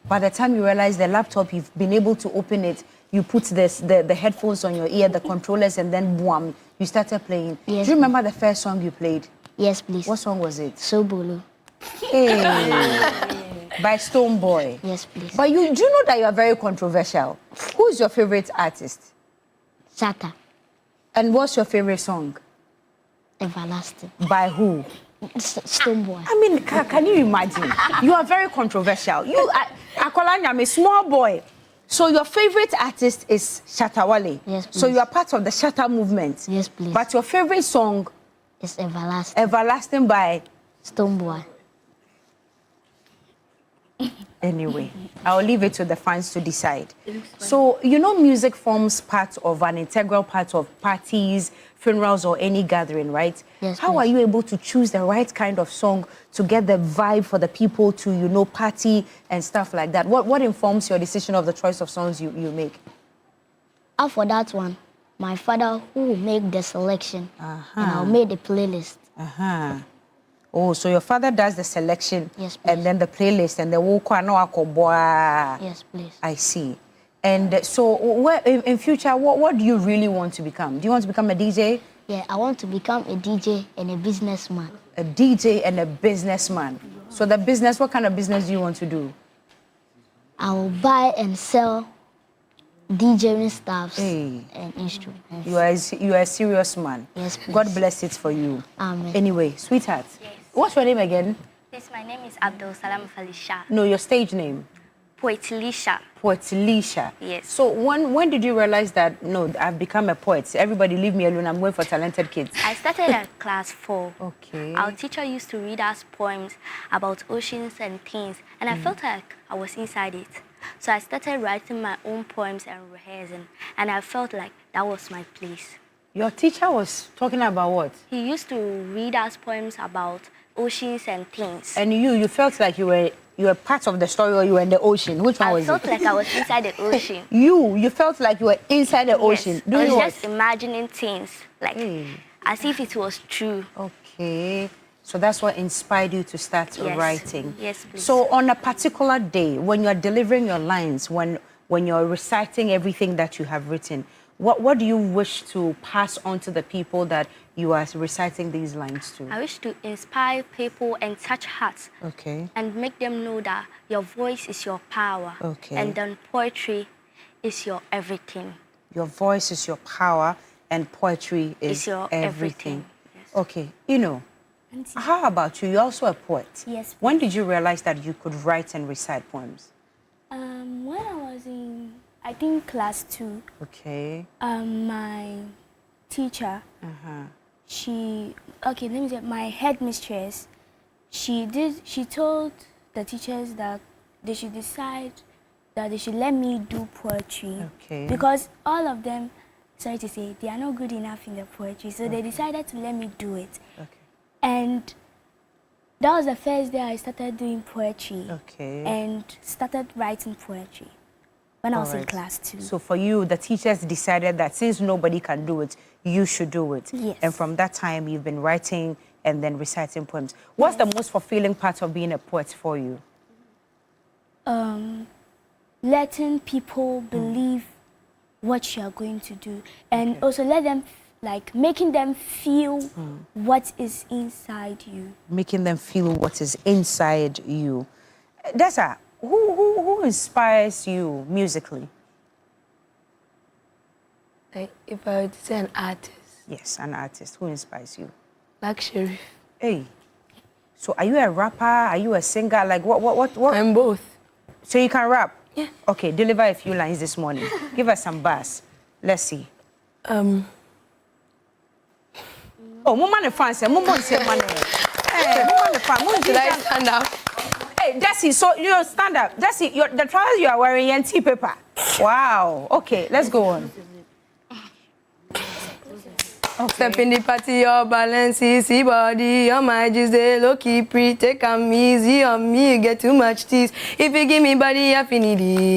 By the time you realize the laptop, you've been able to open it, you put the headphones on your ear, the controllers, and then boom, you started playing. Yes. Do you remember the first song you played? Yes, please. What song was it? Sobolo. Hey. By Stone Boy. Yes, please. But do you know that you are very controversial? Who's your favorite artist? Sata. And what's your favorite song? Everlasting. By who? Stoneboy. I mean, can you imagine? You are very controversial. You, Akolanya, I'm a small boy. So your favorite artist is Shatta Wale. Yes, please. So you are part of the Shatta movement. Yes, please. But your favorite song is Everlasting. Everlasting by Stoneboy. Anyway, I'll leave it to the fans to decide. So, you know, music forms part of an integral part of parties, funerals, or any gathering, right? Yes, How are you able to choose the right kind of song to get the vibe for the people to, you know, party and stuff like that? What informs your decision of the choice of songs you make? For that one, my father who will make the selection, and I'll make the playlist. Oh, so your father does the selection, yes, please. And then the playlist, and the yes, please. I see. And so, in future, what do you really want to become? Do you want to become a DJ? Yeah, I want to become a DJ and a businessman. A DJ and a businessman. So the business, what kind of business do you want to do? I will buy and sell DJing stuffs and instruments. You are a serious man. Yes, please. God bless it for you. Amen. Anyway, sweetheart, what's your name again? Yes, my name is Abdul Salam Falisha. No, your stage name. Poet Lisha. Poet Lisha. Yes. So when did you realize that, no, I've become a poet? Everybody leave me alone. I'm going for talented kids. I started at class 4. Okay. Our teacher used to read us poems about oceans and things, and I felt like I was inside it. So I started writing my own poems and rehearsing, and I felt like that was my place. Your teacher was talking about what? He used to read us poems about oceans and things. And you felt like you were part of the story, or you were in the ocean? Which one was it? I felt like I was inside the ocean. You felt like you were inside the ocean. I was just imagining things, like as if it was true. Okay. So that's what inspired you to start writing. Yes, please. So on a particular day, when you're delivering your lines, when you're reciting everything that you have written, what do you wish to pass on to the people that you are reciting these lines to? I wish to inspire people and touch hearts. Okay. And make them know that your voice is your power. Okay. And then poetry is your everything. Your voice is your power, and poetry is your everything. Yes. Okay. You know, how about you? You're also a poet. Yes. When did you realize that you could write and recite poems? When I was in, I think, class 2. Okay. My teacher, my headmistress, she told the teachers that they should decide that they should let me do poetry. Okay. Because all of them, sorry to say, they are not good enough in the poetry. So they decided to let me do it. Okay. And that was the first day I started doing poetry. Okay. And started writing poetry when I was in class 2. So for you, the teachers decided that since nobody can do it, you should do it. Yes. And from that time, you've been writing and then reciting poems. What's the most fulfilling part of being a poet for you? Letting people believe what you are going to do, and also let them, making them feel what is inside you. Making them feel what is inside you. Dessa, who inspires you musically? If I were to say an artist. Yes, an artist. Who inspires you? Like Sherif. Hey. So are you a rapper? Are you a singer? Like what? I'm both. So you can rap? Yeah. Okay, deliver a few lines this morning. Give us some bars. Let's see. Oh, Mama fans, Mama say money. Hey, Mama fans, should I stand up? Hey, Teshie, so you stand up. Teshie, the trousers you are wearing and tea paper. Wow. Okay, let's go on. Okay. Step in the party, your balance, easy body, your mind just a low-key pre, take 'em easy on me, get too much tease. If you give me body, I feel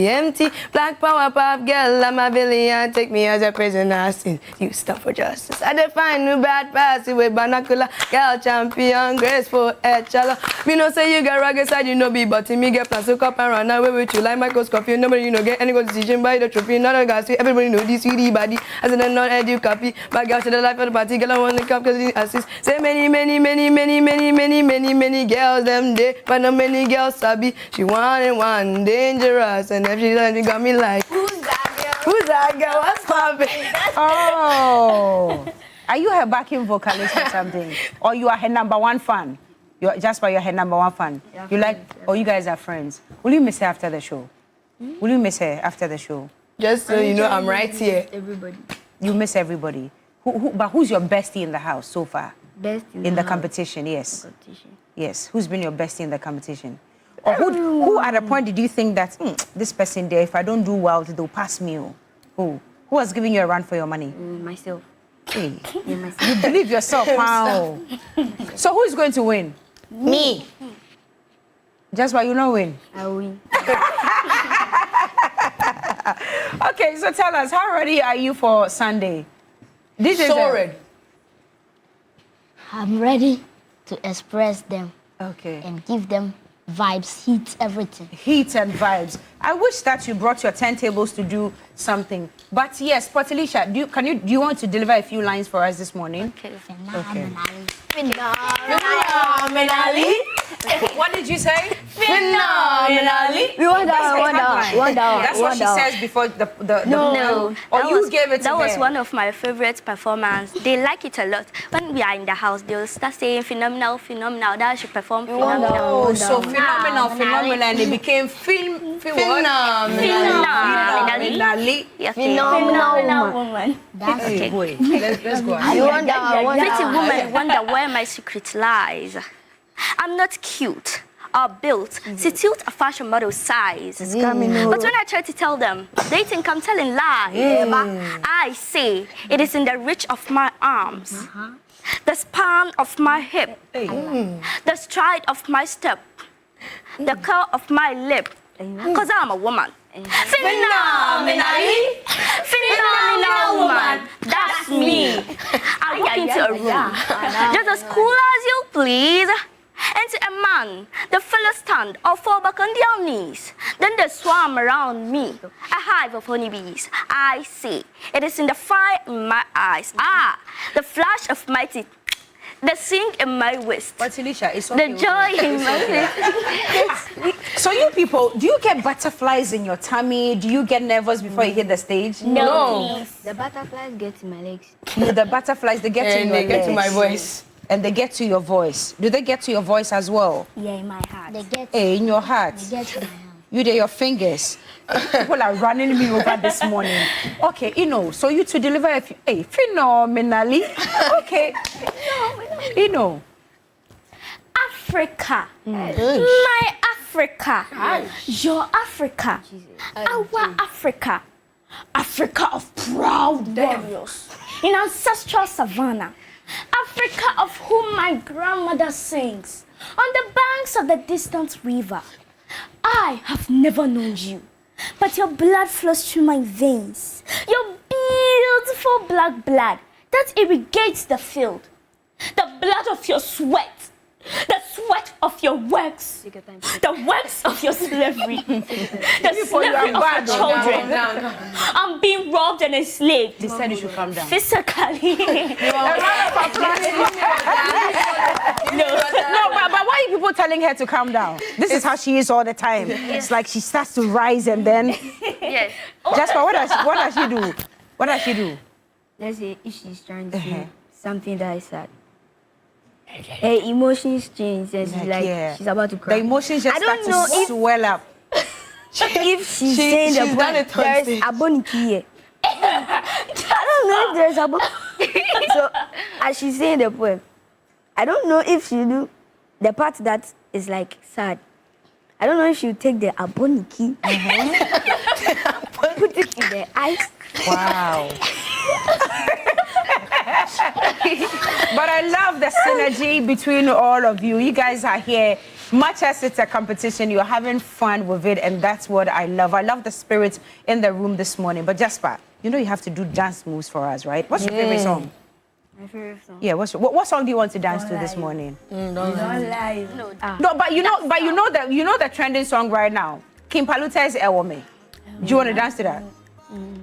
empty. Black power pop girl, I'm a villain, take me as a prisoner, since you stand for justice. I define new bad pass with binocular, girl champion, graceful, chala. Me no say you get rugged side, you know be, but me get plans to cup and run away with you like microscopy. Nobody you know get any good decision by the trophy, not a gas, everybody know this sweetie body, as in a non-edu copy, but girl to the life of the party, girl I want to come cause it assist. Say many girls them day, but not many girls sabi. She one dangerous, and if she got me like, who's that girl? Who's that girl? What's poppin'? Oh. Are you her backing vocalist or something? Or you are her #1 fan? You're her #1 fan. Yeah, you like, or you guys are friends. Will you miss her after the show? Will you miss her after the show? Just so you know, I'm right here. Everybody. You miss everybody. But who's your bestie in the house so far? Best in the competition, yes. Yes. Who's been your bestie in the competition? Or who at a point did you think that this person there, if I don't do well, they'll pass me? Who was giving you a run for your money? Myself. Hey. Yeah, myself. You believe yourself, wow. So who is going to win? Me. Just why you not win? I win. Okay, so tell us, how ready are you for Sunday? This is ready. I'm ready to express them. Okay. And give them vibes, heat, everything. Heat and vibes. I wish that you brought your turntables to do something. But yes, Portelisha, do you want to deliver a few lines for us this morning? Okay. Phenomenally. What did you say? Phenomenally. We want that. That's what she says before the No. Or you gave it to That was her. one of my favorite performances. They like it a lot. When we are in the house, they'll start saying phenomenal. That should perform phenomenal. Oh, so phenomenal, and it became phenomenally. Phenomenal woman. That's okay. Let's go. Pretty woman wonder where my secret lies. I'm not cute or built to tilt a fashion model size. But when I try to tell them, they think I'm telling lies. I say it is in the reach of my arms, the span of my hip, the stride of my step, the curl of my lip, because I'm a woman. Phenomenally, phenomenal woman, that's me. I walk into a room, just as cool as you please. And to a man, the fellows stand or fall back on their knees. Then they swarm around me, a hive of honeybees. I see, it is in the fire in my eyes. The flash of my teeth, the sing in my waist, Alicia, it's okay, the joy in my face. So you people, do you get butterflies in your tummy? Do you get nervous before you hit the stage? No. The butterflies get to my legs. The butterflies, they get to your legs. They get to my voice. And they get to your voice. Do they get to your voice as well? Yeah, in my heart. They get in your heart. They get to my hand. You do your fingers. People are running me over this morning. Okay, so you to deliver phenomenally. Okay. Africa. My Africa. Your Africa. Our Africa. Africa of proud warriors in ancestral savannah. Africa of whom my grandmother sings on the banks of the distant river. I have never known you, but your blood flows through my veins. Your beautiful black blood that irrigates the field. The blood of your sweat. The sweat of your works, the works of your slavery, the slavery of your children. I'm being robbed and enslaved. They said you should calm down. Physically. No, but why are people telling her to calm down? This is how she is all the time. It's like she starts to rise and then. Yes. Jasper, what does she do? What does she do? Let's say if she's trying to do something that is sad. Her emotions change and she's about to cry. The emotions just start to swell up. If she's saying the poem, there's a boniki here. I don't know if there's a boniki. So, as she's saying the poem, I don't know if she do the part that is like sad. I don't know if she'll take the aboniki, put it in the eyes. Wow. But I love the synergy between all of you. You guys are here. Much as it's a competition, you're having fun with it, and that's what I love. I love the spirit in the room this morning. But Jasper, you have to do dance moves for us, right? What's your favorite song? My favorite song. Yeah, what song do you want to dance to this morning? Don't lie. No, but you know the trending song right now. Kim Palute's Ewome. Do you want to dance to that?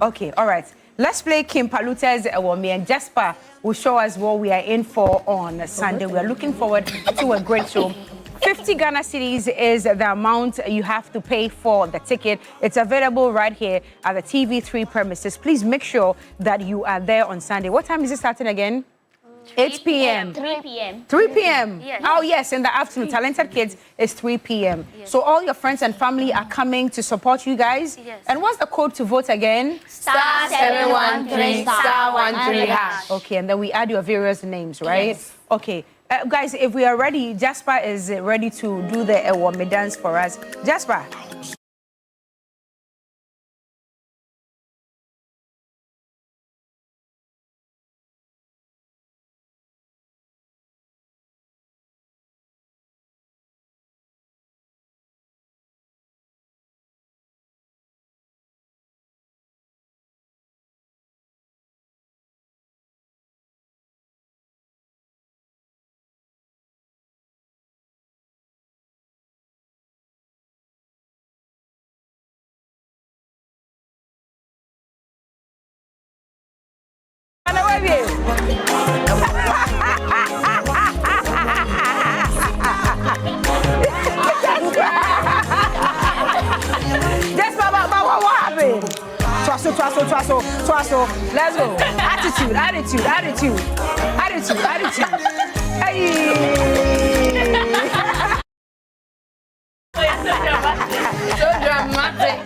Okay, all right. Let's play Kim Palute's Ewome, and Jasper will show us what we are in for on Sunday. We are looking forward to a great show. 50 Ghana cedis is the amount you have to pay for the ticket. It's available right here at the TV3 premises. Please make sure that you are there on Sunday. What time is it starting again? 8 p.m. 3 p.m. 3 p.m. Yes. Oh, yes, in the afternoon. Talented Kids is 3 p.m. Yes. So all your friends and family are coming to support you guys? Yes. And what's the code to vote again? *713*1 Okay, and then we add your various names, right? Yes. Okay. Guys, if we are ready, Jasper is ready to do the Ewame dance for us. Jasper. Twasso. Let's go. Attitude. Hey. So dramatic.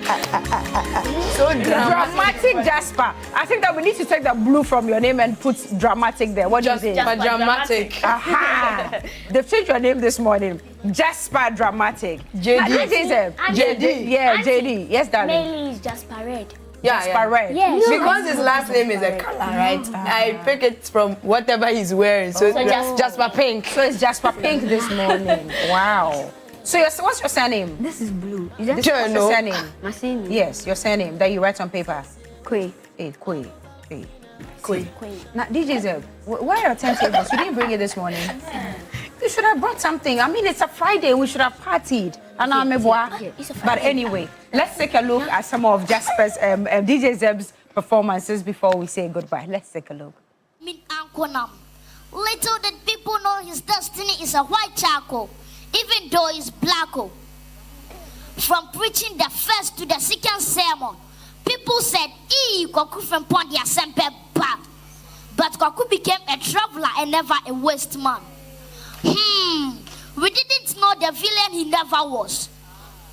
Dramatic Jasper. I think that we need to take the blue from your name and put dramatic there. What do you think? Jasper Dramatic. Aha. They've changed your name this morning. Jasper Dramatic. JD. Yeah, JD. Yes, darling. Mainly is Jasper Red. Jasper Red. Yes. Because his last name is a color, right? I pick it from whatever he's wearing. So Jasper Pink. So it's Jasper Pink this morning. Wow. So what's your surname? This is blue. What's your surname? My surname. Yes, your surname that you write on paper. Kwe. Kwe. Now, DJ Zeb, where are your turntables? You didn't bring it this morning. You should have brought something. I mean, it's a Friday. We should have partied. But anyway, let's take a look at some of Jasper's, DJ Zeb's performances before we say goodbye. Let's take a look. Little did people know his destiny is a white charcoal, even though he's black. From preaching the first to the second sermon, people said, Kwaku from Pondia Sempe bad. But Kwaku became a traveler and never a waste man. We didn't know the villain he never was.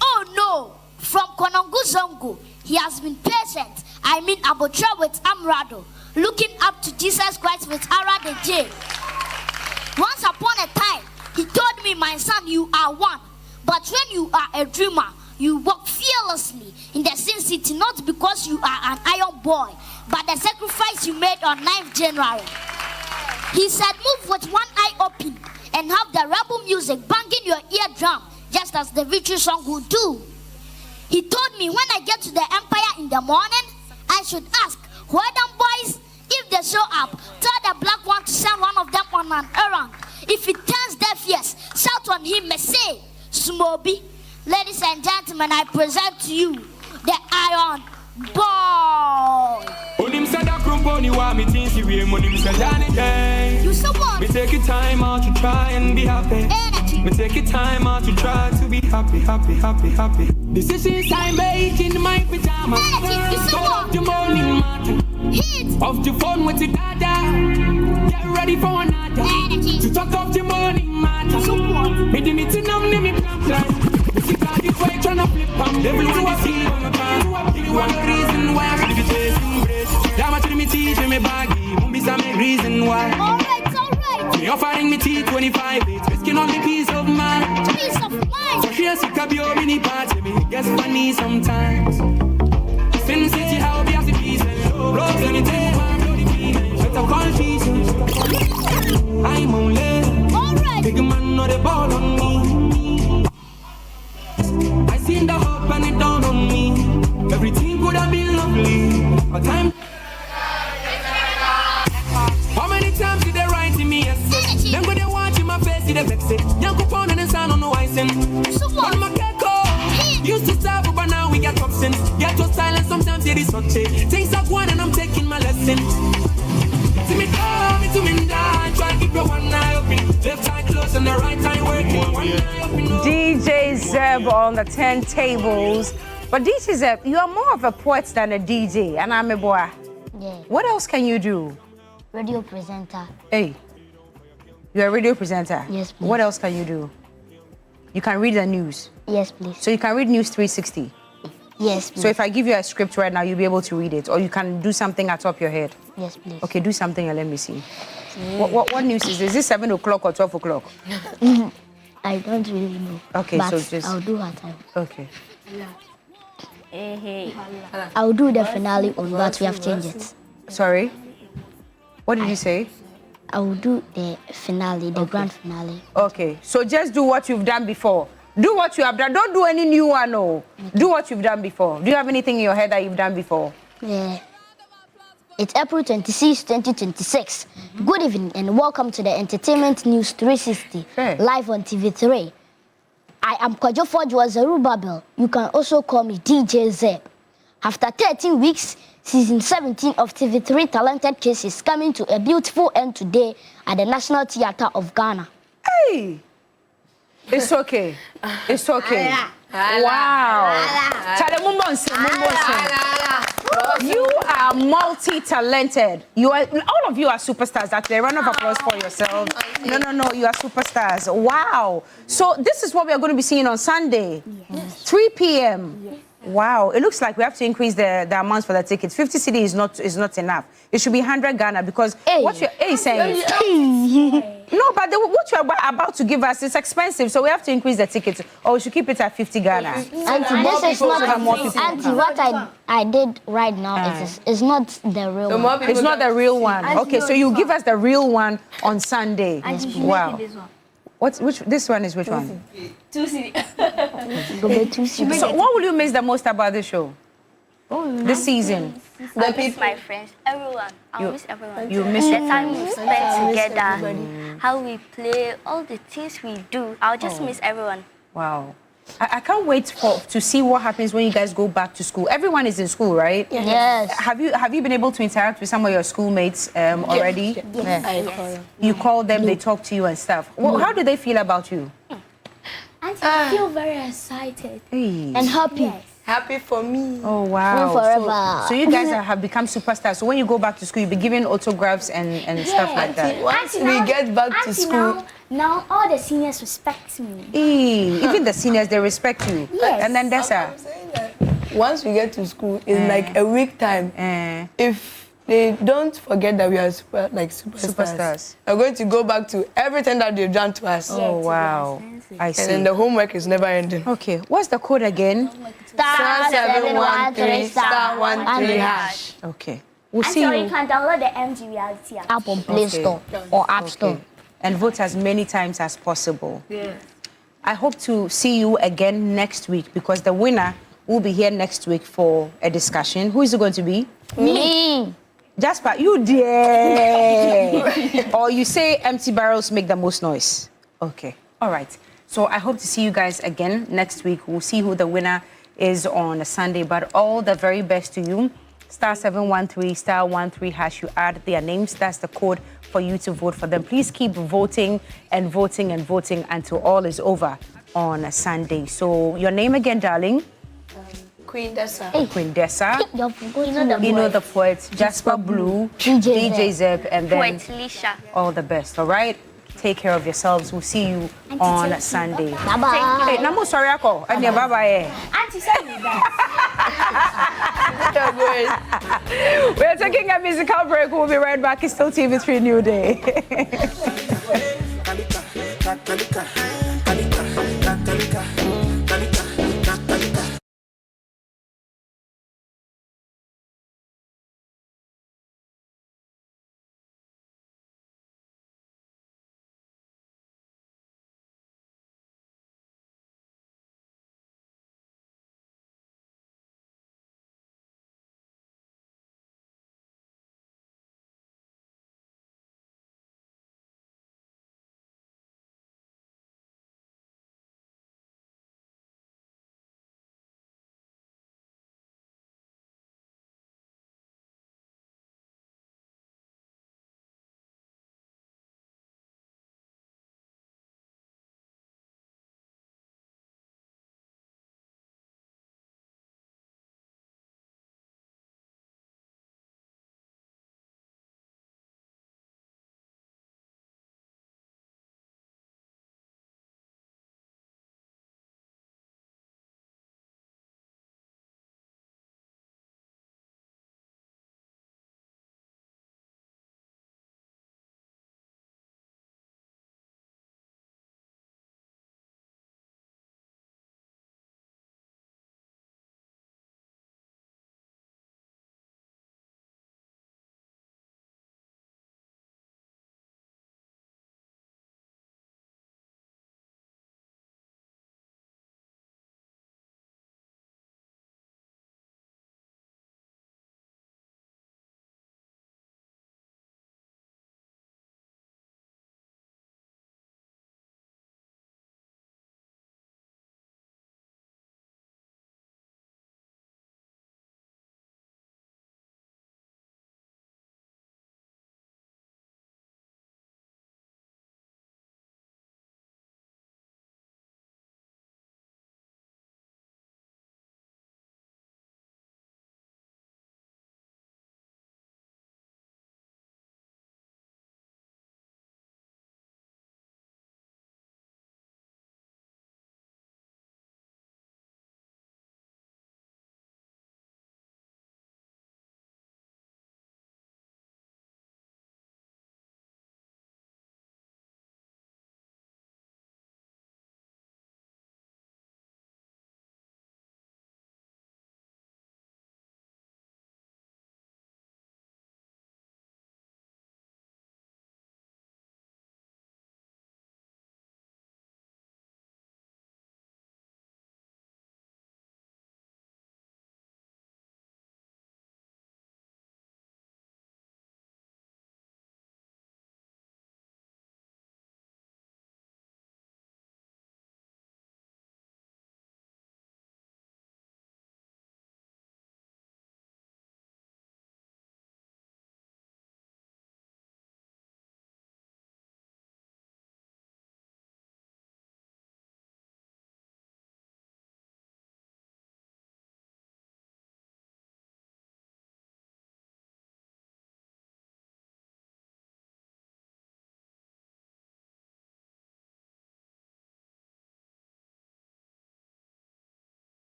Oh no, from Konongo Zongo, he has been patient. I mean Abotra with Amrado, looking up to Jesus Christ with Ara the J. Once upon a time, he told me, my son, you are one. But when you are a dreamer, you walk fearlessly in the Sin City, not because you are an iron boy, but the sacrifice you made on 9th January. He said, move with one eye open and have the rebel music banging your eardrum, just as the victory song would do. He told me when I get to the Empire in the morning, I should ask, where them boys? If they show up, tell the black one to send one of them on an errand. If he turns deaf ears, shout on him and say, Smoby. Ladies and gentlemen, I present to you the Iron Boy. You so what? We take your time out to try and be happy. We take your time out to try to be happy. Decisions I make in my pajamas. Off the morning matter. Off the phone with your dada. Get ready for another. To talk off the morning matter. Me do me to numb me plan. This got this way tryna flip on. Everyone I see on the pan. You want the reason why I give you chasing bread. Damn to me teeth in me baggy. Won't be some reason why. Alright. Me offering me T25. It's risking on the peace of mind. Peace of mind. So here's a cabio mini party. Me guess funny sometimes. Sin City how be as a piece. Rocks on the table. Better call Jesus. I'm only. Alright. Big man know the ball on me. I seen the hope and it down on me. Everything could have been lovely, but I'm. How many times did they write to me? Yes, them go they watch in my face, did they vex it? Young Capone and the sound on the icing. On my gecko, used to serve, but now we got options. Get to silence, sometimes it is such a things are one and I'm taking my lesson. See me come, me to me die. Try to keep your one eye open, left eye closed and the right eye working. One eye open. DJ Zeb on the turntables. But DJ Zeb, you are more of a poet than a DJ, and I'm a boy. Yeah. What else can you do? Radio presenter. Hey, You're a radio presenter? Yes, please. What else can you do? You can read the news? Yes, please. So you can read News 360? Yes, please. So if I give you a script right now, you'll be able to read it, or you can do something at top of your head? Yes, please. Okay, do something and let me see. What news is this? Is this 7 o'clock or 12 o'clock? I don't really know. Okay, but so just... I'll do what I... Okay. I'll do the finale on what we have changed it. Sorry? What did you say? I will do the finale, the grand finale. Okay, so just do what you've done before. Do what you have done. Don't do any new one, no. Do what you've done before. Do you have anything in your head that you've done before? Yeah. It's April 26, 2026. Good evening and welcome to the Entertainment News 360, live on TV3. I am Kwajofo Zerubbabel. You can also call me DJ Zeb. After 13 weeks, season 17 of TV3 Talented Case is coming to a beautiful end today at the National Theatre of Ghana. Hey! It's okay. It's okay. Wow. You are multi-talented. All of you are superstars. Actually, a round of applause for yourselves. No, you are superstars. Wow. So this is what we are going to be seeing on Sunday, 3 p.m. Wow. It looks like we have to increase the amounts for the tickets. 50 cedi is not enough. It should be 100 Ghana because what you're saying. No, but what you're about to give us is expensive, so we have to increase the tickets, or we should keep it at 50 Ghana. Auntie, this is not Auntie, what I did right now is not the real one. It's not the real one. Okay, so you give us the real one on Sunday. Wow. This one is which one? 2 cedi. So what will you miss the most about this show? This season? I miss my friends, everyone. I miss everyone. You miss the your time we friends. spend together, how we play, all the things we do. I'll just miss everyone. Wow. I can't wait to see what happens when you guys go back to school. Everyone is in school, right? Yes. Have you been able to interact with some of your schoolmates already? Yes. You call them, they talk to you and stuff. Well, how do they feel about you? I feel very excited. And happy. Yes. Happy for me. Oh, wow. Forever. So you guys have become superstars. So when you go back to school, you'll be giving autographs and stuff like that. Once we get back to school... Now all the seniors respect me. Even the seniors, they respect you. Yes. And then that's once we get to school, it's like a week time. If they don't forget that we are superstars. We're going to go back to everything that they've done to us. Oh, wow. I see. And then the homework is never ending. Okay. What's the code again? *713 *13 hash. Okay. We'll see you. You can download the MG Reality app on Play Store or App Store. And vote as many times as possible. Yeah. I hope to see you again next week because the winner will be here next week for a discussion. Who is it going to be? Me. Jasper, you dare. Or you say empty barrels make the most noise. Okay. All right. So I hope to see you guys again next week. We'll see who the winner is on a Sunday. But all the very best to you. *713 *13 hash. You add their names. That's the code for you to vote for them. Please keep voting and voting and voting until all is over on a Sunday. So your name again, darling? Queen Dessa. Queen Dessa. You know the poet. Jasper Blue. DJ Zeb. And then Poet Lisha. all the best, all right? Take care of yourselves. We'll see you on Sunday. Bye-bye. Hey, Namu sorry ako. Bye-bye. Auntie said me that. We're taking a musical break. We'll be right back. It's still TV3 Newday.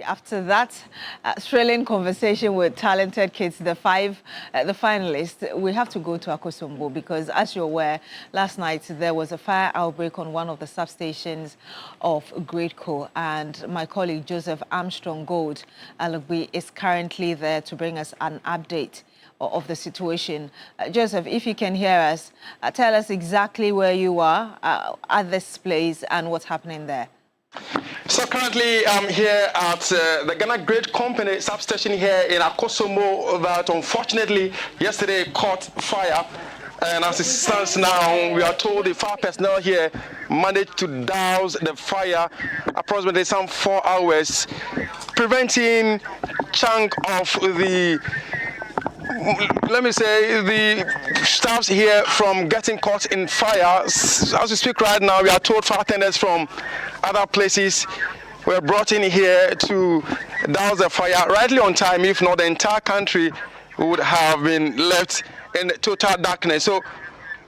After that thrilling conversation with talented kids, the finalists, we have to go to Akosombo because, as you're aware, last night there was a fire outbreak on one of the substations of GRIDCo, and my colleague Joseph Armstrong Gold Alugbi is currently there to bring us an update of the situation. Joseph, if you can hear us, tell us exactly where you are at this place and what's happening there. So currently I'm here at the Ghana Great Company substation here in Akosombo that unfortunately yesterday caught fire. And as it stands now, we are told the fire personnel here managed to douse the fire approximately some 4 hours, preventing chunk of the, let me say, the staffs here from getting caught in fire. As we speak right now, we are told fire tenders from other places were brought in here to douse the fire rightly on time. If not, the entire country would have been left in total darkness. So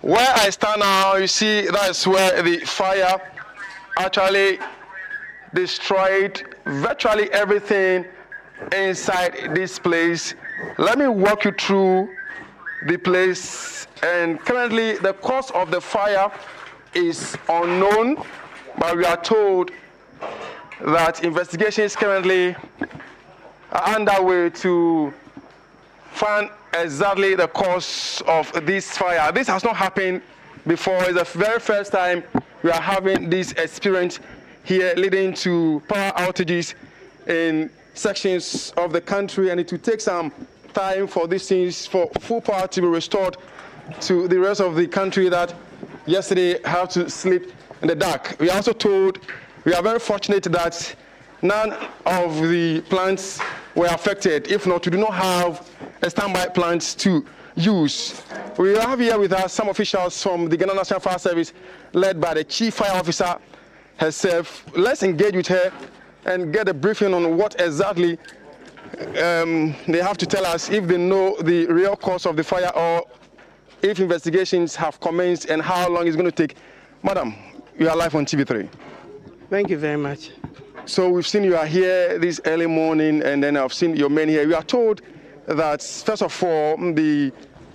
where I stand now, you see that's where the fire actually destroyed virtually everything inside this place. Let me walk you through the place, and currently the cause of the fire is unknown, but we are told that investigations currently are underway to find exactly the cause of this fire. This has not happened before. It's the very first time we are having this experience here, leading to power outages in sections of the country, and it will take some time for these things, for full power to be restored to the rest of the country that yesterday had to sleep in the dark. We are also told, we are very fortunate that none of the plants were affected. If not, we do not have a standby plant to use. We have here with us some officials from the Ghana National Fire Service, led by the Chief Fire Officer herself. Let's engage with her and get a briefing on what exactly they have to tell us, if they know the real cause of the fire or if investigations have commenced and how long it's going to take. Madam, you are live on TV3. Thank you very much. So we've seen you are here this early morning, and then I've seen your men here. We are told that, first of all, the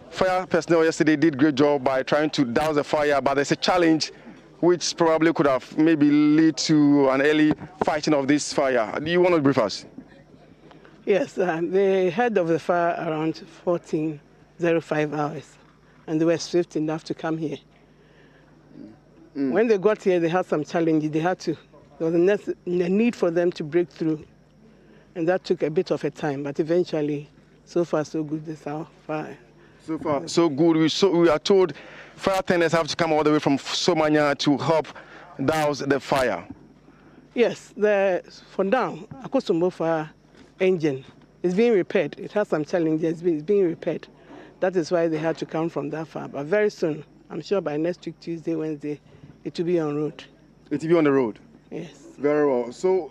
fire personnel yesterday did a great job by trying to douse the fire, but there's a challenge which probably could have maybe lead to an early fighting of this fire. Do you want to brief us? Yes, they heard of the fire around 14:05 hours, and they were swift enough to come here. When they got here, they had some challenges. There was a need for them to break through, and that took a bit of a time, but eventually, so far so good, this our fire. So far so good. We are told fire tenders have to come all the way from Somanya to help douse the fire. Yes, for now, Akosombo fire engine is being repaired. It has some challenges, it's being repaired. That is why they had to come from that far. But very soon, I'm sure by next week, Tuesday, Wednesday, it will be on road. It will be on the road? Yes. Very well. So,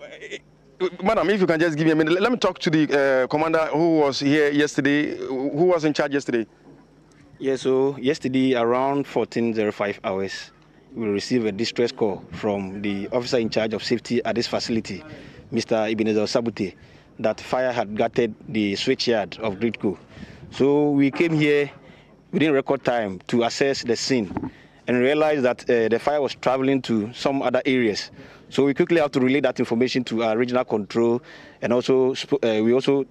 madam, if you can just give me a minute, let me talk to the commander who was here yesterday, who was in charge yesterday. Yeah, so yesterday around 14:05 hours, we received a distress call from the officer in charge of safety at this facility, Mr. Ebenezer Sabute, that fire had gutted the switchyard of GRIDCo. So we came here within record time to assess the scene and realized that the fire was traveling to some other areas. So we quickly have to relay that information to our regional control, and also we also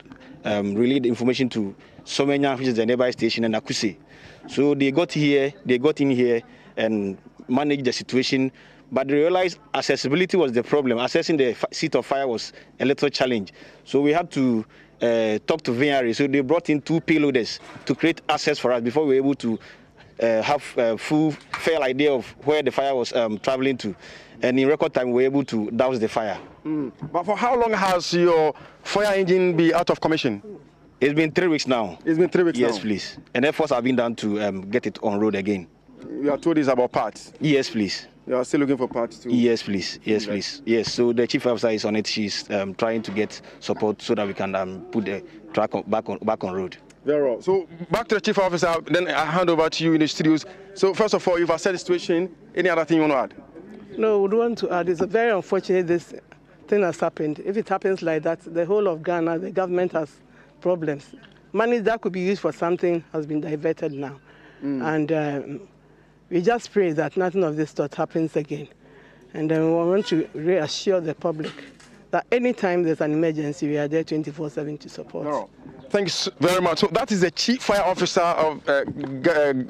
relayed the information to Somenya, which is the nearby station, and Akuse. So they got in here and managed the situation, but they realized accessibility was the problem. Accessing the seat of fire was a little challenge. So we had to talk to VNRA. So they brought in 2 payloaders to create access for us before we were able to have a fair idea of where the fire was traveling to. And in record time, we were able to douse the fire. But for how long has your fire engine been out of commission? It's been 3 weeks now. It's been 3 weeks now? Yes, please. And efforts have been done to get it on road again. You are told it's about parts? Yes, please. You are still looking for parts too? Yes, please. Yes, please. Yes, so the chief officer is on it. She's trying to get support so that we can put the track back on road. Very well. So back to the chief officer, then I hand over to you in the studios. So first of all, you've assessed the situation. Any other thing you want to add? No, we want to add. It's a very unfortunate this thing has happened. If it happens like that, the whole of Ghana, the government has problems. Money that could be used for something has been diverted now. And we just pray that nothing of this sort happens again. And then we want to reassure the public that anytime there's an emergency, we are there 24/7 to support. No. Thanks very much. So that is the Chief Fire Officer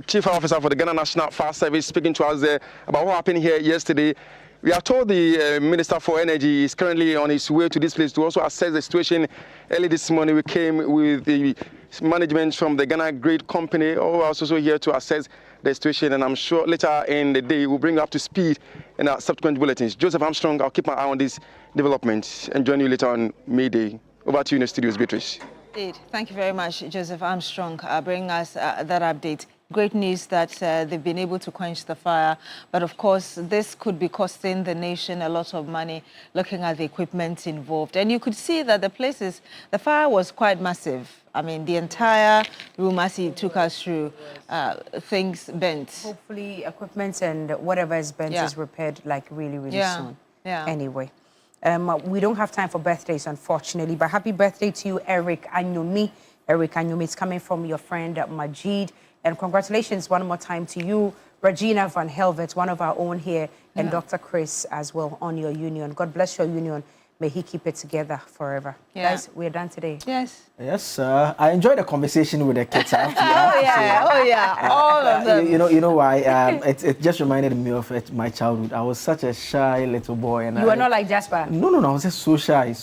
Chief Fire Officer for the Ghana National Fire Service speaking to us there about what happened here yesterday. We are told the Minister for Energy is currently on his way to this place to also assess the situation. Early this morning, we came with the management from the Ghana Grid company, who are also here to assess the situation, and I'm sure later in the day we'll bring you up to speed in our subsequent bulletins. Joseph Armstrong, I'll keep my eye on this development and join you later on Mayday. Over to you in the studios, Beatrice. Thank you very much, Joseph Armstrong, bringing us that update. Great news that they've been able to quench the fire. But of course, this could be costing the nation a lot of money, looking at the equipment involved. And you could see that the fire was quite massive. I mean, the entire room, as he took us through, things bent. Hopefully, equipment and whatever is bent is repaired like really, really soon. Anyway, we don't have time for birthdays, unfortunately, but happy birthday to you, Eric Anyomi. Eric Anyomi, it's coming from your friend Majid. And congratulations one more time to you, Regina Van Helvet, one of our own here, and Dr. Chris as well on your union. God bless your union. May he keep it together forever. Guys, we're done today. Yes. Yes, I enjoyed the conversation with the kids. Oh yeah, all of them. You know why? It just reminded me of my childhood. I was such a shy little boy, and you were not like Jasper. No. I was just so shy,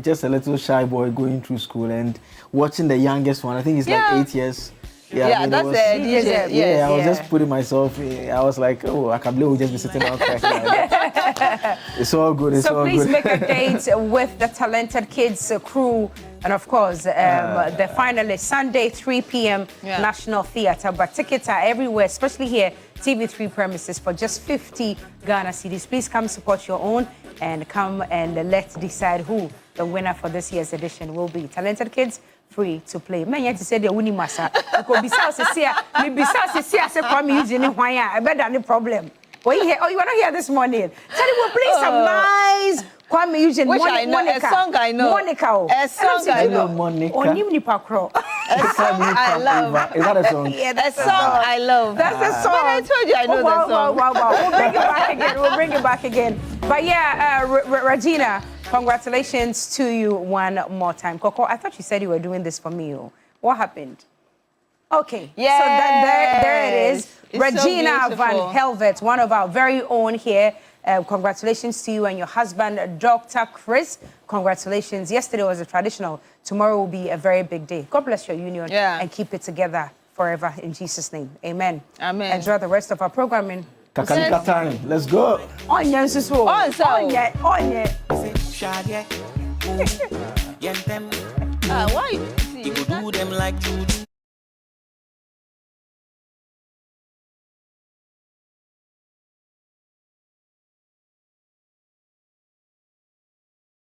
just a little shy boy going through school and watching the youngest one. I think he's like 8 years. Yeah, that's the DJ. Yeah, I was just putting myself. I was like, oh, I can't believe we just be sitting out cracking like that. It's all good. It's all good. So please make a date with the Talented Kids crew, and of course the finalists Sunday 3 p.m. National Theatre. But tickets are everywhere, especially here TV3 premises for just 50 Ghana cedis. Please come support your own and come and let's decide who the winner for this year's edition will be. Talented Kids, free to play. Man, you said the winning massa. Because besides say come using why I bet any problem. Oh, you were not here this morning. Tell you we'll play some nice Kwame Eugene. Which I know, a song I know. Monica. A song I know. Monica. I love. Is that a song? Yeah, that's a song I love. That's the song. But I told you I know the song. Wow. We'll bring it back again. But yeah, Regina, congratulations to you one more time. Coco, I thought you said you were doing this for me. What happened? Okay. Yeah. So there it is. It's Regina so Van Helvet, one of our very own here. Congratulations to you and your husband, Dr. Chris. Congratulations. Yesterday was a traditional. Tomorrow will be a very big day. God bless your union and keep it together forever in Jesus' name. Amen. Amen. Enjoy the rest of our programming. Kakalika time. Let's go. Onye. Why? You go do them like Judy.